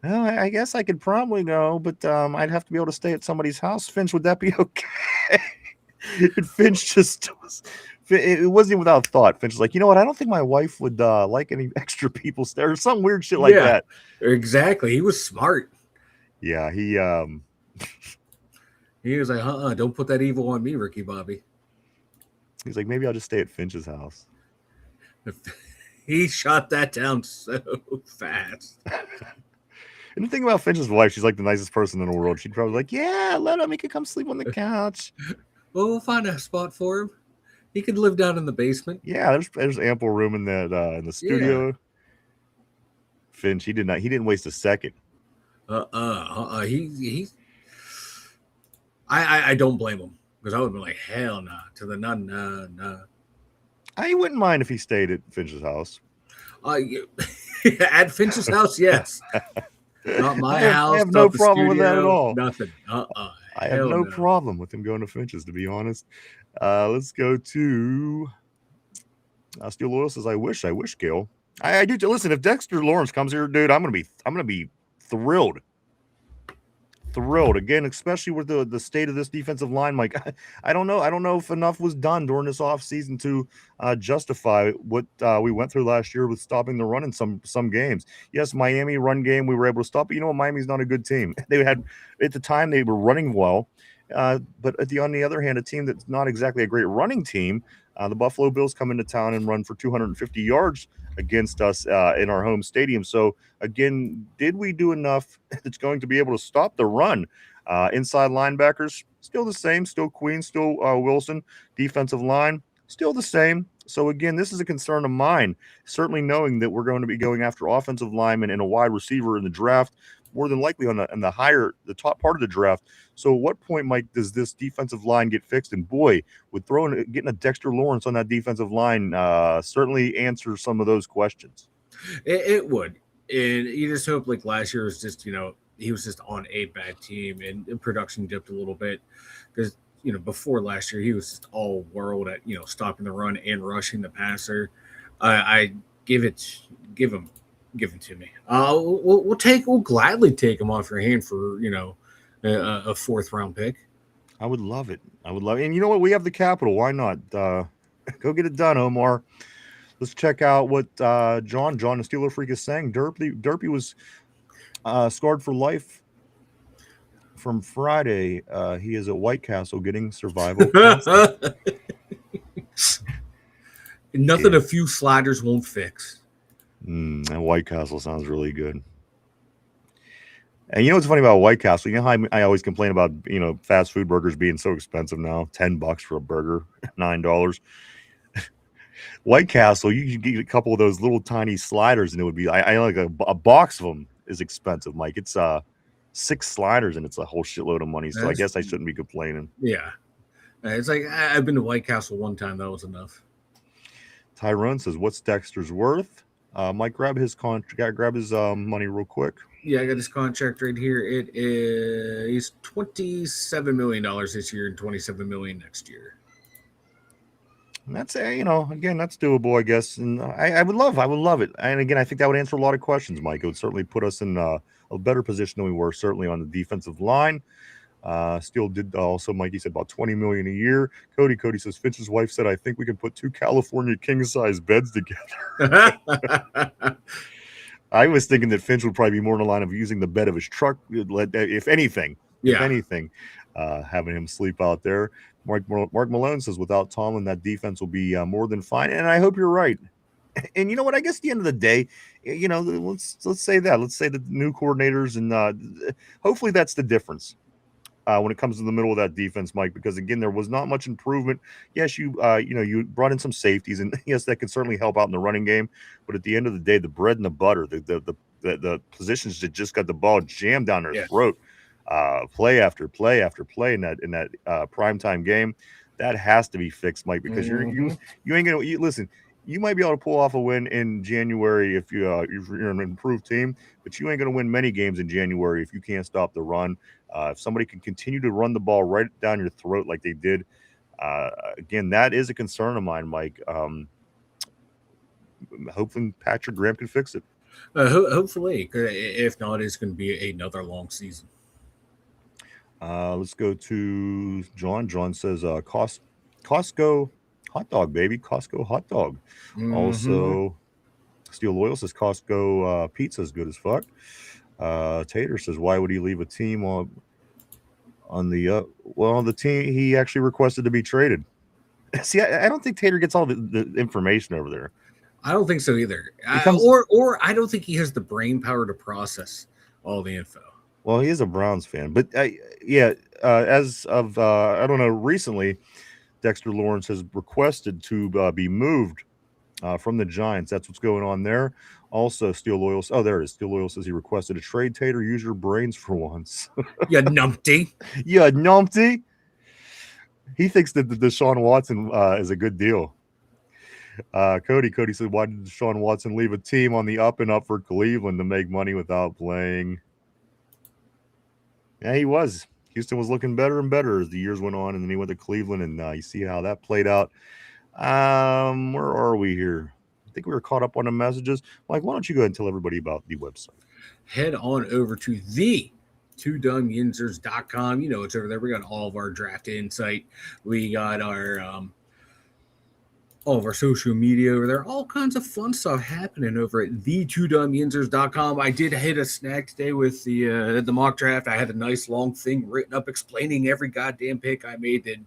"Well, I guess I could probably go, but I'd have to be able to stay at somebody's house. Finch, would that be okay?" And Finch just it wasn't even without thought. Finch was like, "You know what? I don't think my wife would like any extra people stay or some weird shit like that." Exactly. He was smart. Yeah, he He was like, don't put that evil on me, Ricky Bobby. he's like, maybe I'll just stay at Finch's house. He shot that down so fast. And the thing about Finch's wife, she's like the nicest person in the world. She'd probably like, yeah, let him. He could come sleep on the couch. Well, we'll find a spot for him. He could live down in the basement. Yeah, there's ample room in that in the studio. Yeah. Finch, he didn't waste a second. I don't blame him because I would be like, hell nah, to the none, nah. I wouldn't mind if he stayed at Finch's house. At Finch's house, yes. Not my house. I have no not the problem with that at studio, all. Nothing. I have no problem with him going to Finch's, to be honest. Let's go to Steel Loyal says, I wish, Gil. I do. Listen, if Dexter Lawrence comes here, dude, I'm gonna be thrilled. Again, especially with the state of this defensive line. Mike, I don't know if enough was done during this offseason to justify what we went through last year with stopping the run in some games. Yes, Miami run game we were able to stop, but you know what? Miami's not a good team. They had at the time they were running well, but on the other hand, a team that's not exactly a great running team. The Buffalo Bills come into town and run for 250 yards against us in our home stadium. So again, did we do enough that's going to be able to stop the run? Inside linebackers, still the same, still Queen, still Wilson. Defensive line, still the same. So again, this is a concern of mine, certainly knowing that we're going to be going after offensive linemen and a wide receiver in the draft, more than likely on the top part of the draft. So at what point, Mike, does this defensive line get fixed? And boy, with getting a Dexter Lawrence on that defensive line certainly answers some of those questions. It would. And you just hope like last year was just, he was just on a bad team and production dipped a little bit because, before last year, he was just all world at, stopping the run and rushing the passer. I give him to me. We'll gladly take him off your hand for, a fourth round pick. I would love it. And you know what? We have the capital. Why not? Go get it done, Omar. Let's check out what John the Steeler Freak is saying. Derpy was scarred for life from Friday. He is at White Castle getting survival. Nothing a few sliders won't fix. And White Castle sounds really good. And you know what's funny about White Castle? You know how I always complain about fast food burgers being so expensive now? $10 for a burger, $9. White Castle, you get a couple of those little tiny sliders, and it would be I like a box of them is expensive, Mike. It's 6 sliders, and it's a whole shitload of money. So I guess I shouldn't be complaining. Yeah, it's like I've been to White Castle one time. That was enough. Tyrone says, "What's Dexter's worth?" Mike, grab his money real quick. Yeah, I got his contract right here. It is $27 million this year and $27 million next year. And that's again, that's doable, I guess. And I would love it. And again, I think that would answer a lot of questions, Mike. It would certainly put us in a better position than we were, certainly on the defensive line. Still did also, Mikey said about $20 million a year. Cody says Finch's wife said, I think we can put 2 California king-size beds together. I was thinking that Finch would probably be more in the line of using the bed of his truck, if anything. Having him sleep out there. Mark Malone says, without Tomlin, that defense will be more than fine. And I hope you're right. And you know what? I guess at the end of the day, let's say that. Let's say the new coordinators, and hopefully that's the difference. when it comes to the middle of that defense, Mike, because again, there was not much improvement. Yes, you brought in some safeties, and yes, that can certainly help out in the running game. But at the end of the day, the bread and the butter, the positions that just got the ball jammed down their throat, play after play after play in that primetime game, that has to be fixed, Mike, because you ain't gonna listen. You might be able to pull off a win in January if you're an improved team, but you ain't going to win many games in January if you can't stop the run. If somebody can continue to run the ball right down your throat like they did, again, that is a concern of mine, Mike. Hopefully Patrick Graham can fix it. Hopefully. If not, it's going to be another long season. Let's go to John. John says Costco hot dog, baby. Costco hot dog. Also, Steel Loyal says Costco pizza is good as fuck. Tater says, why would he leave a team on the team he actually requested to be traded? See, I don't think Tater gets all the information over there. I don't think so either. Or I don't think he has the brain power to process all the info. Well, he is a Browns fan, but as of I don't know, recently, Dexter Lawrence has requested to be moved from the Giants. That's what's going on there. Also, Steel Loyal. Oh, there it is. Steel Loyal says he requested a trade. Tater, use your brains for once. You numpty. Yeah, numpty. He thinks that the Deshaun Watson is a good deal. Cody said, why did Deshaun Watson leave a team on the up and up for Cleveland to make money without playing? Yeah, he was. Houston was looking better and better as the years went on, and then he went to Cleveland, and you see how that played out. Where are we here? I think we were caught up on the messages. Mike, why don't you go ahead and tell everybody about the website? Head on over to the dumyinzers.com. You know, it's over there. We got all of our draft insight. We got our all of our social media over there. All kinds of fun stuff happening over at the2dumyinzers.com. I did hit a snag today with the mock draft. I had a nice long thing written up explaining every goddamn pick I made, and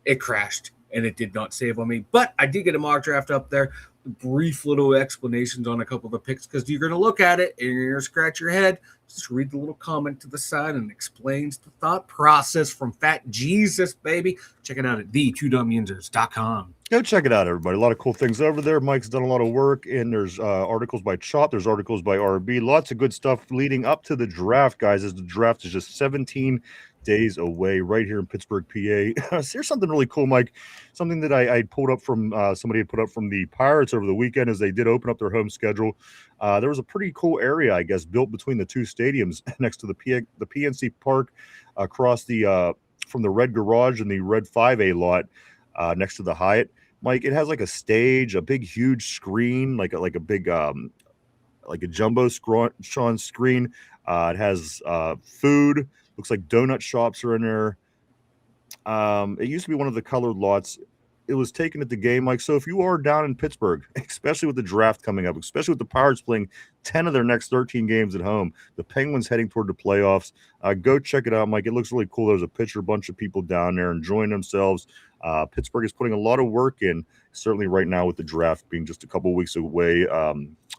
it crashed. And it did not save on me. But I did get a mock draft up there. Brief little explanations on a couple of the picks because you're going to look at it and you're going to scratch your head. Just read the little comment to the side and explains the thought process from Fat Jesus, baby. Check it out at the2dumyinzers.com. Go check it out, everybody. A lot of cool things over there. Mike's done a lot of work, and there's articles by Chop. There's articles by RB. Lots of good stuff leading up to the draft, guys, as the draft is just 17 days away right here in Pittsburgh, PA. Here's something really cool, Mike. Something that I pulled up from somebody had put up from the Pirates over the weekend as they did open up their home schedule. There was a pretty cool area, I guess, built between the two stadiums next to the PNC Park across the from the Red Garage and the Red 5A lot next to the Hyatt. Mike, it has like a stage, a big, huge screen, like a big like a jumbo screen. It has food. Looks like donut shops are in there. It used to be one of the colored lots. It was taken at the game, Mike. So if you are down in Pittsburgh, especially with the draft coming up, especially with the Pirates playing 10 of their next 13 games at home, the Penguins heading toward the playoffs, go check it out, Mike. It looks really cool. There's a picture, a bunch of people down there enjoying themselves. Pittsburgh is putting a lot of work in, certainly right now with the draft being just a couple weeks away.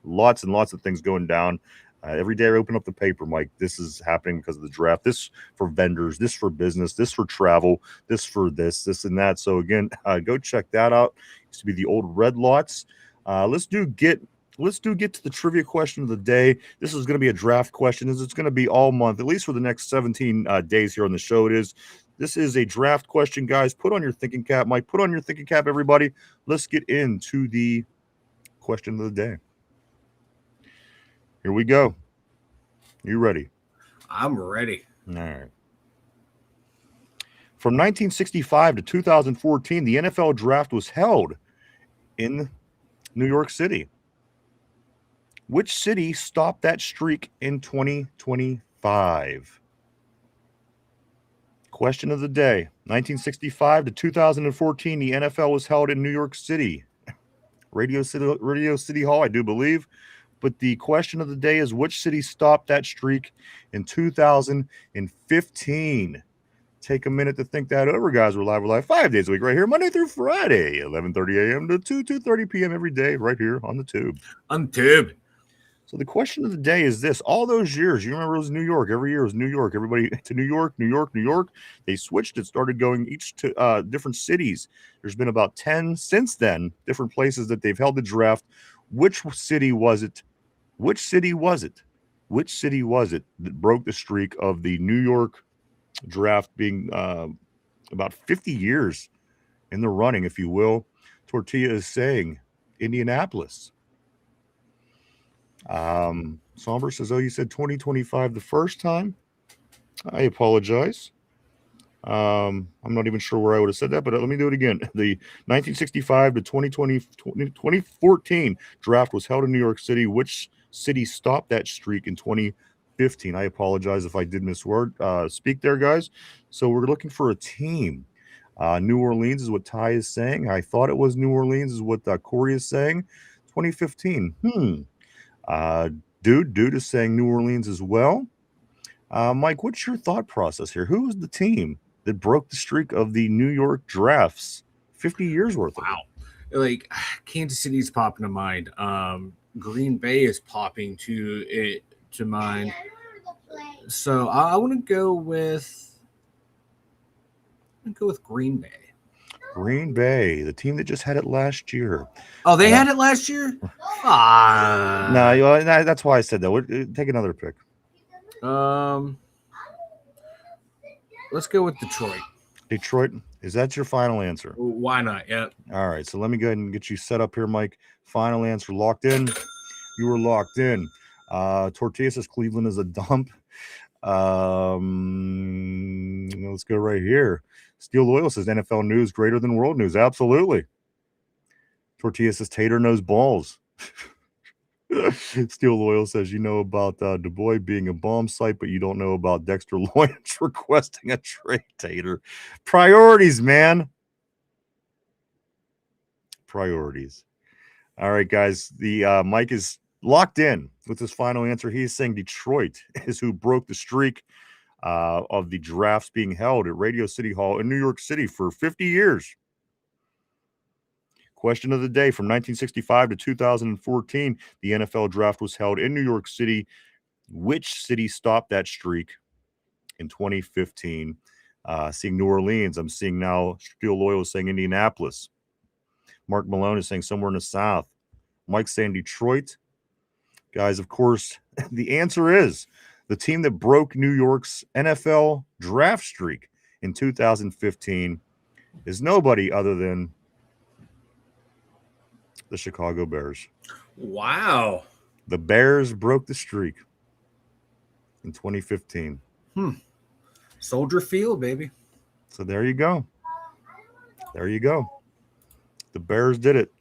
Lots and lots of things going down. Every day I open up the paper, Mike, this is happening because of the draft. This for vendors, this for business, this for travel, this for this and that. So again, go check that out. Used to be the old red lots. Let's do get to the trivia question of the day. This is going to be a draft question. It's going to be all month, at least for the next 17 days here on the show. This is a draft question, guys. Put on your thinking cap, Mike. Put on your thinking cap, everybody. Let's get into the question of the day. Here we go. You ready? I'm ready. All right. From 1965 to 2014, the NFL draft was held in New York City. Which city stopped that streak in 2025? Question of the day. 1965 to 2014, the NFL was held in New York City. Radio City Hall, I do believe. But the question of the day is, which city stopped that streak in 2015? Take a minute to think that over, guys. We're live 5 days a week right here, Monday through Friday, 11:30 a.m. to 2:30 p.m. every day right here on the Tube. On Tube. So the question of the day is this: all those years, you remember it was New York. Every year it was New York. Everybody to New York, New York, New York. They switched it, started going each to different cities. There's been about 10 since then, different places that they've held the draft. Which city was it? Which city was it? Which city was it that broke the streak of the New York draft being about 50 years in the running, if you will? Tortilla is saying Indianapolis. Somber says, "Oh, you said 2025 the first time." I apologize. I'm not even sure where I would have said that, but let me do it again. The 1965 to 2014 draft was held in New York City. Which city stopped that streak in 2015? I apologize if I did speak there, guys. So we're looking for a team. New Orleans is what Ty is saying. I thought it was New Orleans is what Corey is saying. 2015. Dude is saying New Orleans as well. Mike, what's your thought process here? Who was the team that broke the streak of the New York drafts? 50 years worth of it. Wow. Like Kansas City's popping to mind. Green Bay is popping to mind. So I want to go with Green Bay. Green Bay, the team that just had it last year. Oh, they had it last year? No, that's why I said that. Take another pick. Let's go with Detroit. Detroit, is that your final answer? Why not? Yeah. All right, so let me go ahead and get you set up here, Mike. Final answer locked in. You were locked in. Tortilla says Cleveland is a dump. Let's go right here. Steel Loyal says NFL news greater than world news. Absolutely. Tortilla says Tater knows balls. Steel Loyal says you know about Du Bois being a bomb site, but you don't know about Dexter Lawrence requesting a trade. Tater. Priorities, man. Priorities. All right, guys. The Mike is locked in with his final answer. He is saying Detroit is who broke the streak of the drafts being held at Radio City Hall in New York City for 50 years. Question of the day: from 1965 to 2014, the NFL draft was held in New York City. Which city stopped that streak in 2015? Seeing New Orleans. I'm seeing now Steel Loyal is saying Indianapolis. Mark Malone is saying somewhere in the South. Mike's saying Detroit. Guys, of course, the answer is the team that broke New York's NFL draft streak in 2015 is nobody other than the Chicago Bears. Wow. The Bears broke the streak in 2015. Soldier Field, baby. So there you go. There you go. The Bears did it.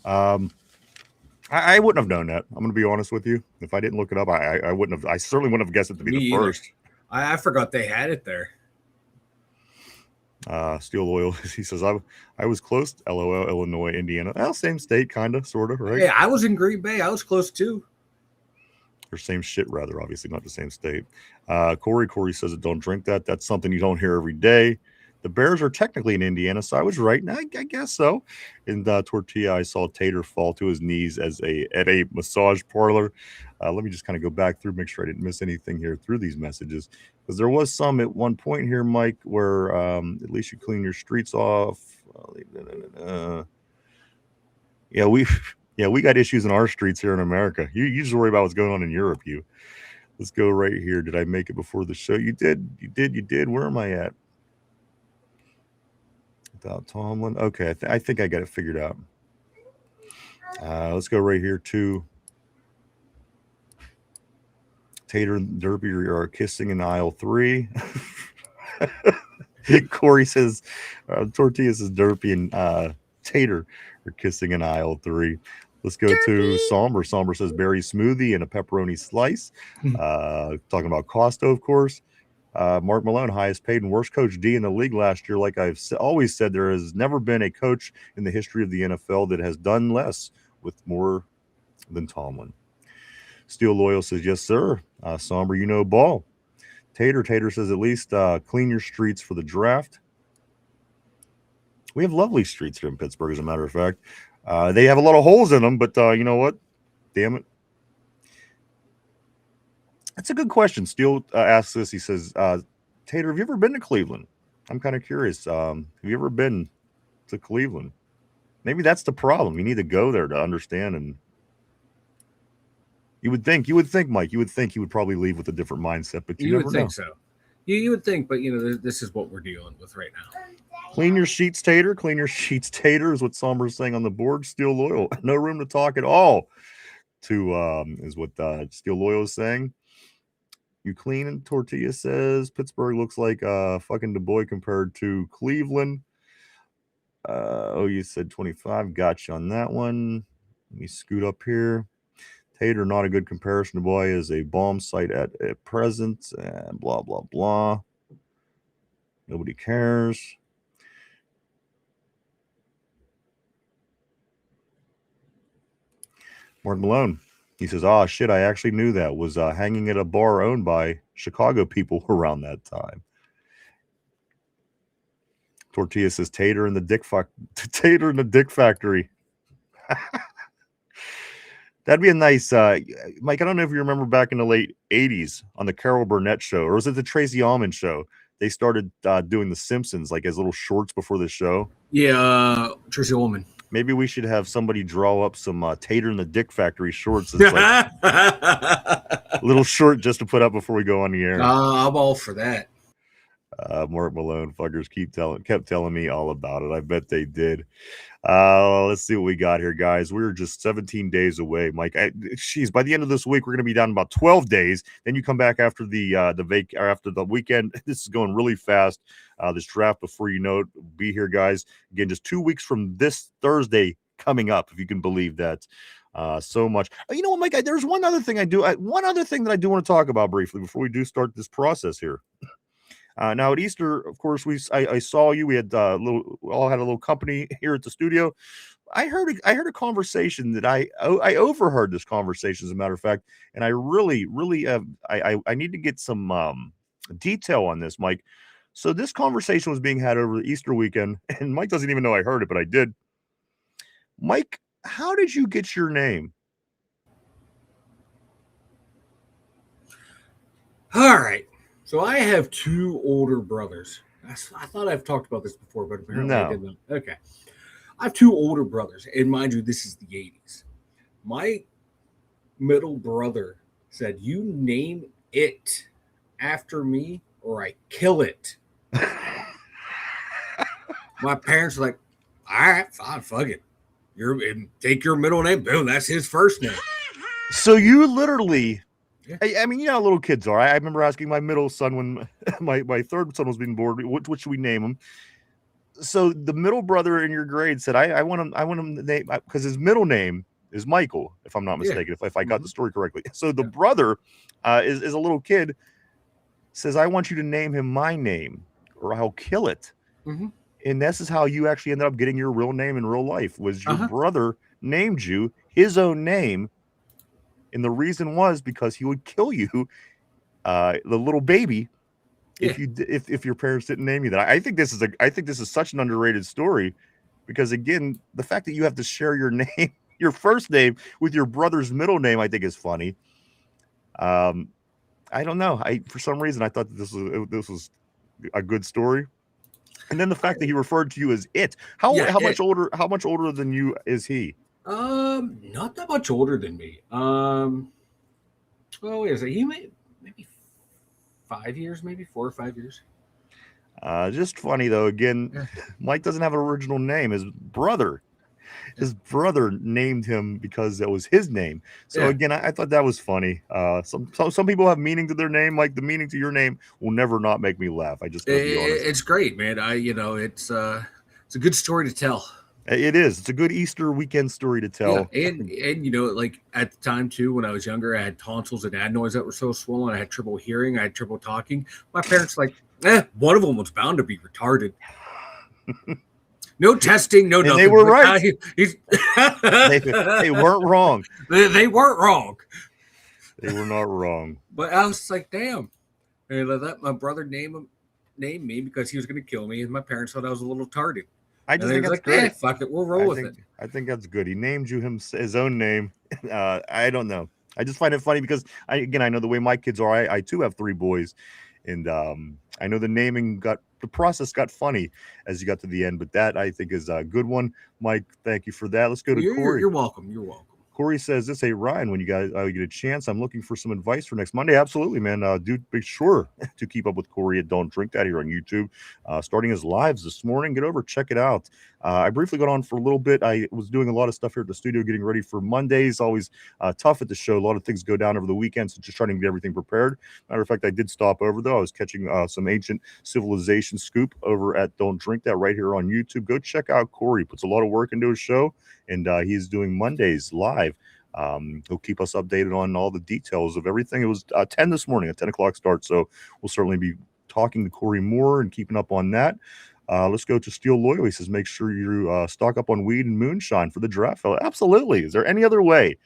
I wouldn't have known that. I'm going to be honest with you. If I didn't look it up, I wouldn't have. I certainly wouldn't have guessed it to be Me the either. first. I forgot they had it there. Steel Loyal, he says, I was close. LOL, Illinois, Indiana. Well, same state, kind of, sort of, right? Yeah, I was in Green Bay. I was close too. Or same shit, rather, obviously, not the same state. Corey says, don't drink that. That's something you don't hear every day. The Bears are technically in Indiana, so I was right. I guess so. In Tortilla, I saw Tater fall to his knees at a massage parlor. Let me just kind of go back through, make sure I didn't miss anything here through these messages. Because there was some at one point here, Mike, where at least you clean your streets off. Yeah, we got issues in our streets here in America. You just worry about what's going on in Europe. Let's go right here. Did I make it before the show? You did. Where am I at? Without Tomlin. Okay, I think I got it figured out. Let's go right here to Tater and Derby are kissing in aisle 3. Corey says Tortilla says Derby and Tater are kissing in aisle 3. Let's go to Somber. Somber says berry smoothie and a pepperoni slice. Talking about Costa, of course. Mark Malone, highest paid and worst coach D in the league last year. Like I've always said, there has never been a coach in the history of the NFL that has done less with more than Tomlin. Steel Loyal says, yes, sir. Somber, you know ball. Tater says, at least clean your streets for the draft. We have lovely streets here in Pittsburgh, as a matter of fact. They have a lot of holes in them, but you know what? Damn it. That's a good question. Steele asks this. He says, Tater, have you ever been to Cleveland? I'm kind of curious. Have you ever been to Cleveland? Maybe that's the problem. You need to go there to understand. And you would think, Mike, you would think he would probably leave with a different mindset, but you You never would know. think so. You would think, but this is what we're dealing with right now. Clean your sheets, Tater. Clean your sheets, Tater is what Somber's saying on the board. Steel Loyal, no room to talk at all. Is what Steel Loyal is saying. You clean and Tortilla says Pittsburgh looks like fucking Du Bois compared to Cleveland. You said 25. Got you on that one. Let me scoot up here. Tater, not a good comparison. Du Bois is a bomb site at present, and blah, blah, blah. Nobody cares. Mark Malone. He says, shit, I actually knew that. Was hanging at a bar owned by Chicago people around that time. Tortilla says, Tater in the Dick Factory. That'd be a nice, Mike, I don't know if you remember back in the late 80s on the Carol Burnett show, or was it the Tracy Ullman show? They started doing The Simpsons like as little shorts before the show. Yeah, Tracy Ullman. Maybe we should have somebody draw up some Tater in the Dick Factory shorts. It's like a little short just to put up before we go on the air. I'm all for that. Mark Malone fuckers kept telling me all about it. I bet they did. Let's see what we got here, guys. We're just 17 days away, Mike. By the end of this week, we're going to be down about 12 days. Then you come back after after the weekend. This is going really fast. This draft, before you know it, will be here, guys. Again, just 2 weeks from this Thursday coming up, if you can believe that. So much. You know what, Mike? There's one other thing one other thing that I do want to talk about briefly before we do start this process here. Now at Easter, of course, I saw you. We had all had a little company here at the studio. I heard a conversation that I overheard this conversation, as a matter of fact, and I really I need to get some detail on this, Mike. So this conversation was being had over the Easter weekend, and Mike doesn't even know I heard it, but I did. Mike, how did you get your name? All right. So I have two older brothers. I thought I've talked about this before, but apparently I didn't. Okay. I have two older brothers, and mind you, this is the 80s. My middle brother said, "You name it after me or I kill it." My parents were like, "All right, fine, fuck it. Take your middle name." Boom, that's his first name. So you literally... Yeah. I mean, you know how little kids are. I remember asking my middle son when my third son was being born, what should we name him? So the middle brother in your grade said, I want him to name, because his middle name is Michael, if I'm not mistaken, if I got the story correctly. So the brother is a little kid, says, I want you to name him my name or I'll kill it. Mm-hmm. And this is how you actually ended up getting your real name in real life, was your brother named you his own name. And the reason was because he would kill you, the little baby, if your parents didn't name you that. I think this is such an underrated story, because again, the fact that you have to share your name, your first name, with your brother's middle name, I think is funny. I don't know. For some reason I thought that this was a good story. And then the fact that he referred to you as it. How much older than you is he? Not that much older than me. Well, wait a second. He maybe 5 years, maybe 4 or 5 years. Just funny though. Again, Mike doesn't have an original name. His brother named him because that was his name. So again, I thought that was funny. Some people have meaning to their name. Like the meaning to your name will never not make me laugh. I just gotta be honest. It's great, man. It's a good story to tell. It is. It's a good Easter weekend story to tell. Yeah, and like at the time too, when I was younger, I had tonsils and adenoids that were so swollen. I had trouble hearing. I had trouble talking. My parents one of them was bound to be retarded. No testing, no nothing. They were right. They weren't wrong. They weren't wrong. They were not wrong. But I was like, damn. And I let my brother name me because he was going to kill me, and my parents thought I was a little retarded. I just think that's great. Fuck it, we'll roll with it. I think that's good. He named you his own name. I don't know. I just find it funny because I know the way my kids are. I too have 3 boys, and I know the process got funny as you got to the end, but that I think is a good one. Mike, thank you for that. Let's go to Corey. You're welcome. You're welcome. Corey says this, hey Ryan, when you guys get a chance, I'm looking for some advice for next Monday. Absolutely, man. Do be sure to keep up with Corey at Don't Drink That here on YouTube. Starting his lives this morning. Get over, check it out. I briefly got on for a little bit. I was doing a lot of stuff here at the studio, getting ready for Mondays. Always tough at the show. A lot of things go down over the weekend, so just trying to get everything prepared. Matter of fact, I did stop over though. I was catching some ancient civilization scoop over at Don't Drink That right here on YouTube. Go check out Corey. He puts a lot of work into his show, and he's doing Mondays live. He'll keep us updated on all the details of everything. It was 10 this morning, a 10 o'clock start. So we'll certainly be talking to Corey more and keeping up on that. Let's go to Steel Loyal. He says, make sure you stock up on weed and moonshine for the draft, fella. Absolutely. Is there any other way?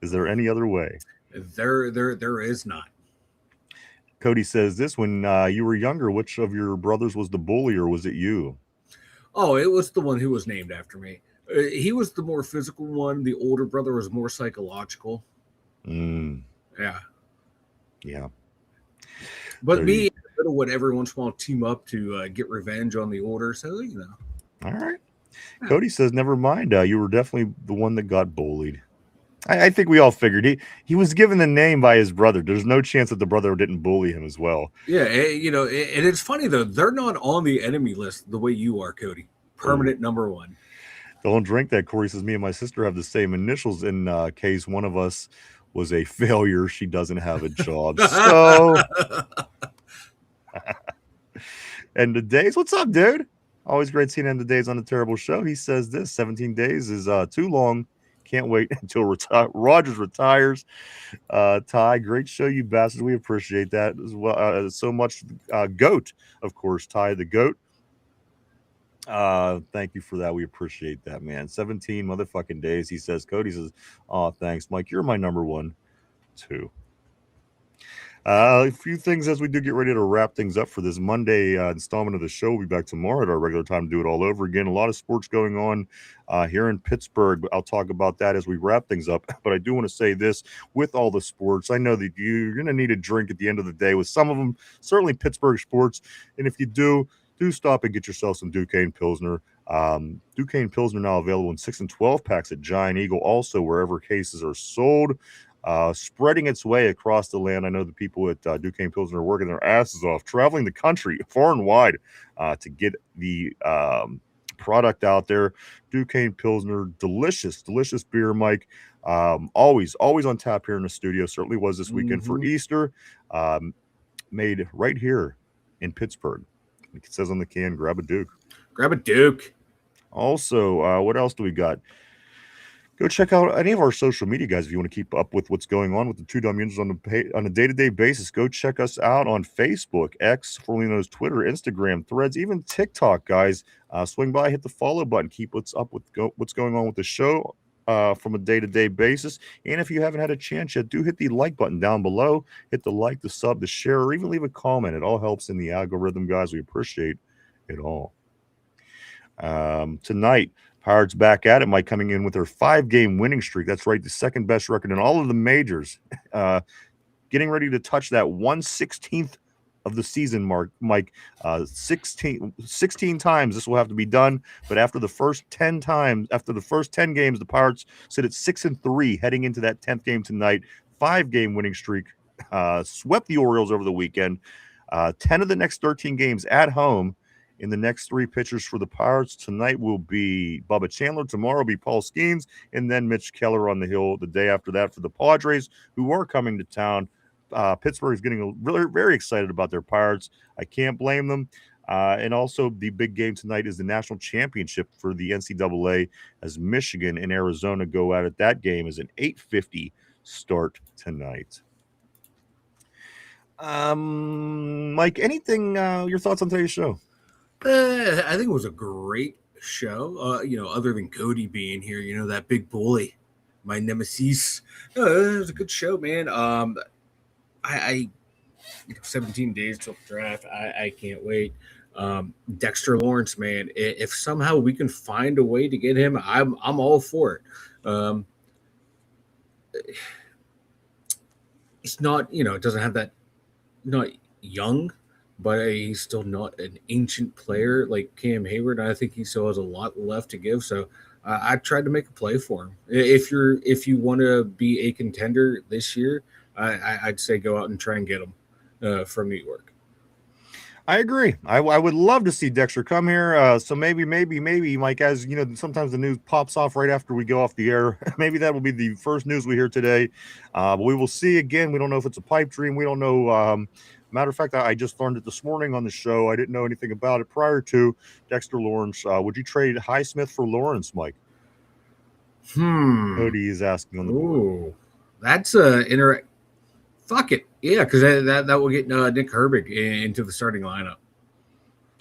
Is there any other way? There is not. Cody says this, when you were younger, which of your brothers was the bully, or was it you? Oh, it was the one who was named after me. He was the more physical one. The older brother was more psychological. Mm, Yeah. yeah. But There me you- and the middle would every once in a while team up to get revenge on the older. So, All right. Cody says, never mind. You were definitely the one that got bullied. I think we all figured he was given the name by his brother. There's no chance that the brother didn't bully him as well. Yeah. And it's funny, though. They're not on the enemy list the way you are, Cody. Permanent number 1. Don't drink that. Corey says, me and my sister have the same initials in case one of us was a failure. She doesn't have a job. So, and the days, what's up, dude? Always great seeing End of Days on the Terrible Show. He says this 17 days is too long. Can't wait until Rogers retires. Ty, great show, you bastards. We appreciate that as well. So much. Goat, of course, Ty the Goat. Thank you for that. We appreciate that, man. 17 motherfucking days. He says, Cody says, oh, thanks, Mike. You're my number 1, too. A few things as we do get ready to wrap things up for this Monday installment of the show. We'll be back tomorrow at our regular time to do it all over again. A lot of sports going on here in Pittsburgh. I'll talk about that as we wrap things up. But I do want to say this, with all the sports, I know that you're going to need a drink at the end of the day with some of them, certainly Pittsburgh sports. And if you do stop and get yourself some Duquesne Pilsner. Duquesne Pilsner now available in 6 and 12 packs at Giant Eagle, also wherever cases are sold. Spreading its way across the land. I know the people at Duquesne Pilsner are working their asses off, traveling the country far and wide to get the product out there. Duquesne Pilsner, delicious beer, Mike. Always on tap here in the studio. Certainly was this weekend for Easter. Made right here in Pittsburgh. It says on the can, grab a Duke. Grab a Duke. Also, what else do we got? Go check out any of our social media, guys, if you want to keep up with what's going on with the two Dum Yinzers on a day-to-day basis. Go check us out on Facebook, X, formerly known as Twitter, Instagram, Threads, even TikTok, guys. Swing by, hit the follow button, keep what's going on with the show from a day-to-day basis. And if you haven't had a chance yet, do hit the like button down below. Hit the like, the sub, the share, or even leave a comment. It all helps in the algorithm, guys. We appreciate it all. Tonight, Pirates back at it, Mike, coming in with their 5-game winning streak. That's right, the second best record in all of the majors. Getting ready to touch that 1/16th of the season mark, Mike. 16 times this will have to be done. But after the first 10 games, the Pirates sit at 6-3 heading into that 10th game tonight. 5-game winning streak. Swept the Orioles over the weekend. 10 of the next 13 games at home. In the next 3 pitchers for the Pirates tonight will be Bubba Chandler. Tomorrow will be Paul Skeens, and then Mitch Keller on the hill the day after that for the Padres, who are coming to town. Pittsburgh is getting really very excited about their Pirates. I can't blame them. And also the big game tonight is the national championship for the NCAA as Michigan and Arizona go at it. That game is an 8:50 start tonight. Mike, anything, your thoughts on today's show? I think it was a great show. Other than Cody being here, that big bully, my nemesis. It was a good show, man. I 17 days till the draft. I can't wait. Dexter Lawrence, man. If somehow we can find a way to get him, I'm all for it. It's not, it doesn't have that, not young, but he's still not an ancient player like Cam Hayward. And I think he still has a lot left to give. So I tried to make a play for him. If you want to be a contender this year, I'd say go out and try and get him from New York. I agree. I would love to see Dexter come here. So maybe, Mike, as you know, sometimes the news pops off right after we go off the air. Maybe that will be the first news we hear today. But we will see again. We don't know if it's a pipe dream. We don't know. Matter of fact, I just learned it this morning on the show. I didn't know anything about it prior to Dexter Lawrence. Would you trade Highsmith for Lawrence, Mike? Cody is asking on the board. Ooh, that's a Fuck it, yeah, because that will get Nick Herbig into the starting lineup.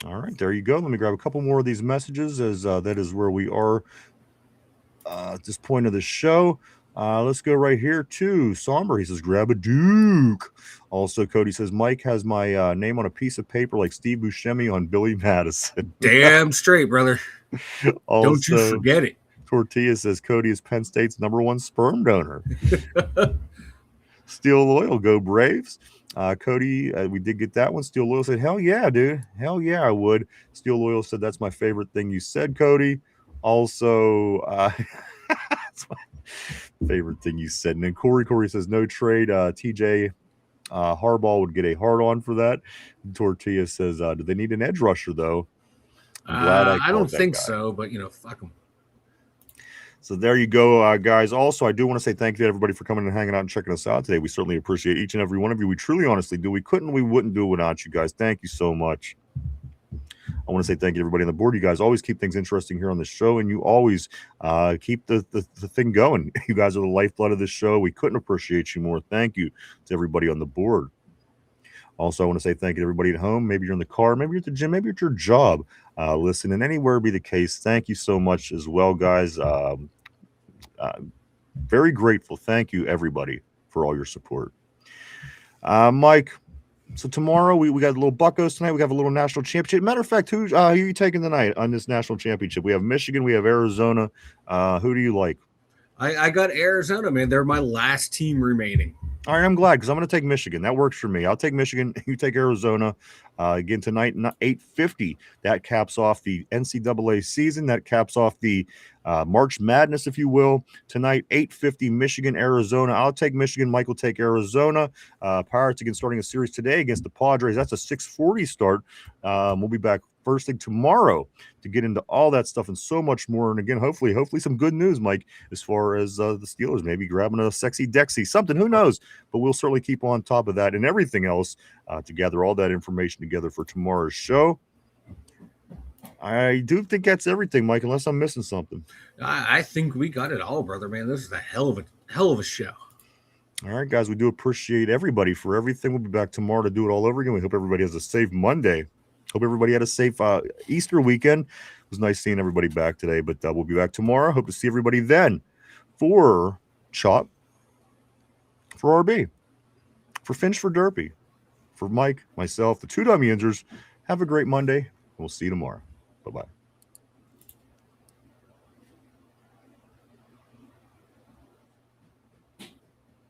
All right, there you go. Let me grab a couple more of these messages, as that is where we are at this point of the show. Let's go right here to Somber. He says, grab a Duke. Also, Cody says, Mike has my name on a piece of paper like Steve Buscemi on Billy Madison. Damn straight, brother. Also, don't you forget it. Tortilla says, Cody is Penn State's #1 sperm donor. Steel Loyal, go Braves. Cody, we did get that one. Steel Loyal said, hell yeah, dude. Hell yeah, I would. Steel Loyal said, that's my favorite thing you said, Cody. Also, that's my favorite thing you said. And then Corey says, no trade. TJ Harbaugh would get a hard on for that. Tortilla says, do they need an edge rusher, though? I'm glad I don't think so, but, fuck them. So there you go, guys. Also, I do want to say thank you to everybody for coming and hanging out and checking us out today. We certainly appreciate each and every one of you. We truly, honestly do. We wouldn't do it without you guys. Thank you so much. I want to say thank you to everybody on the board. You guys always keep things interesting here on the show, and you always keep the thing going. You guys are the lifeblood of this show. We couldn't appreciate you more. Thank you to everybody on the board. Also, I want to say thank you to everybody at home. Maybe you're in the car, maybe you're at the gym, maybe you're at your job. Listen, and anywhere be the case, thank you so much as well, guys. Very grateful. Thank you, everybody, for all your support. Mike, so tomorrow we got a little Buccos tonight. We have a little national championship. Matter of fact, who are you taking tonight on this national championship? We have Michigan. We have Arizona. Who do you like? I got Arizona, man. They're my last team remaining. All right, I'm glad because I'm going to take Michigan. That works for me. I'll take Michigan. You take Arizona. Again, tonight, 8:50. That caps off the NCAA season. That caps off the March Madness, if you will. Tonight, 8:50, Michigan, Arizona. I'll take Michigan. Mike will take Arizona. Pirates, again, starting a series today against the Padres. That's a 6:40 start. We'll be back first thing tomorrow to get into all that stuff and so much more. And again, hopefully some good news, Mike, as far as the Steelers maybe grabbing a sexy Dexy, something, who knows, but we'll certainly keep on top of that and everything else to gather all that information together for tomorrow's show. I do think that's everything, Mike, unless I'm missing something. I think we got it all, brother, man. This is a hell of a show. All right, guys, we do appreciate everybody for everything. We'll be back tomorrow to do it all over again. We hope everybody has a safe Monday. Hope everybody had a safe Easter weekend. It was nice seeing everybody back today, but we'll be back tomorrow. Hope to see everybody then. For Chop, for RB, for Finch, for Derpy, for Mike, myself, the two Dum Yinzers. Have a great Monday. We'll see you tomorrow. Bye-bye.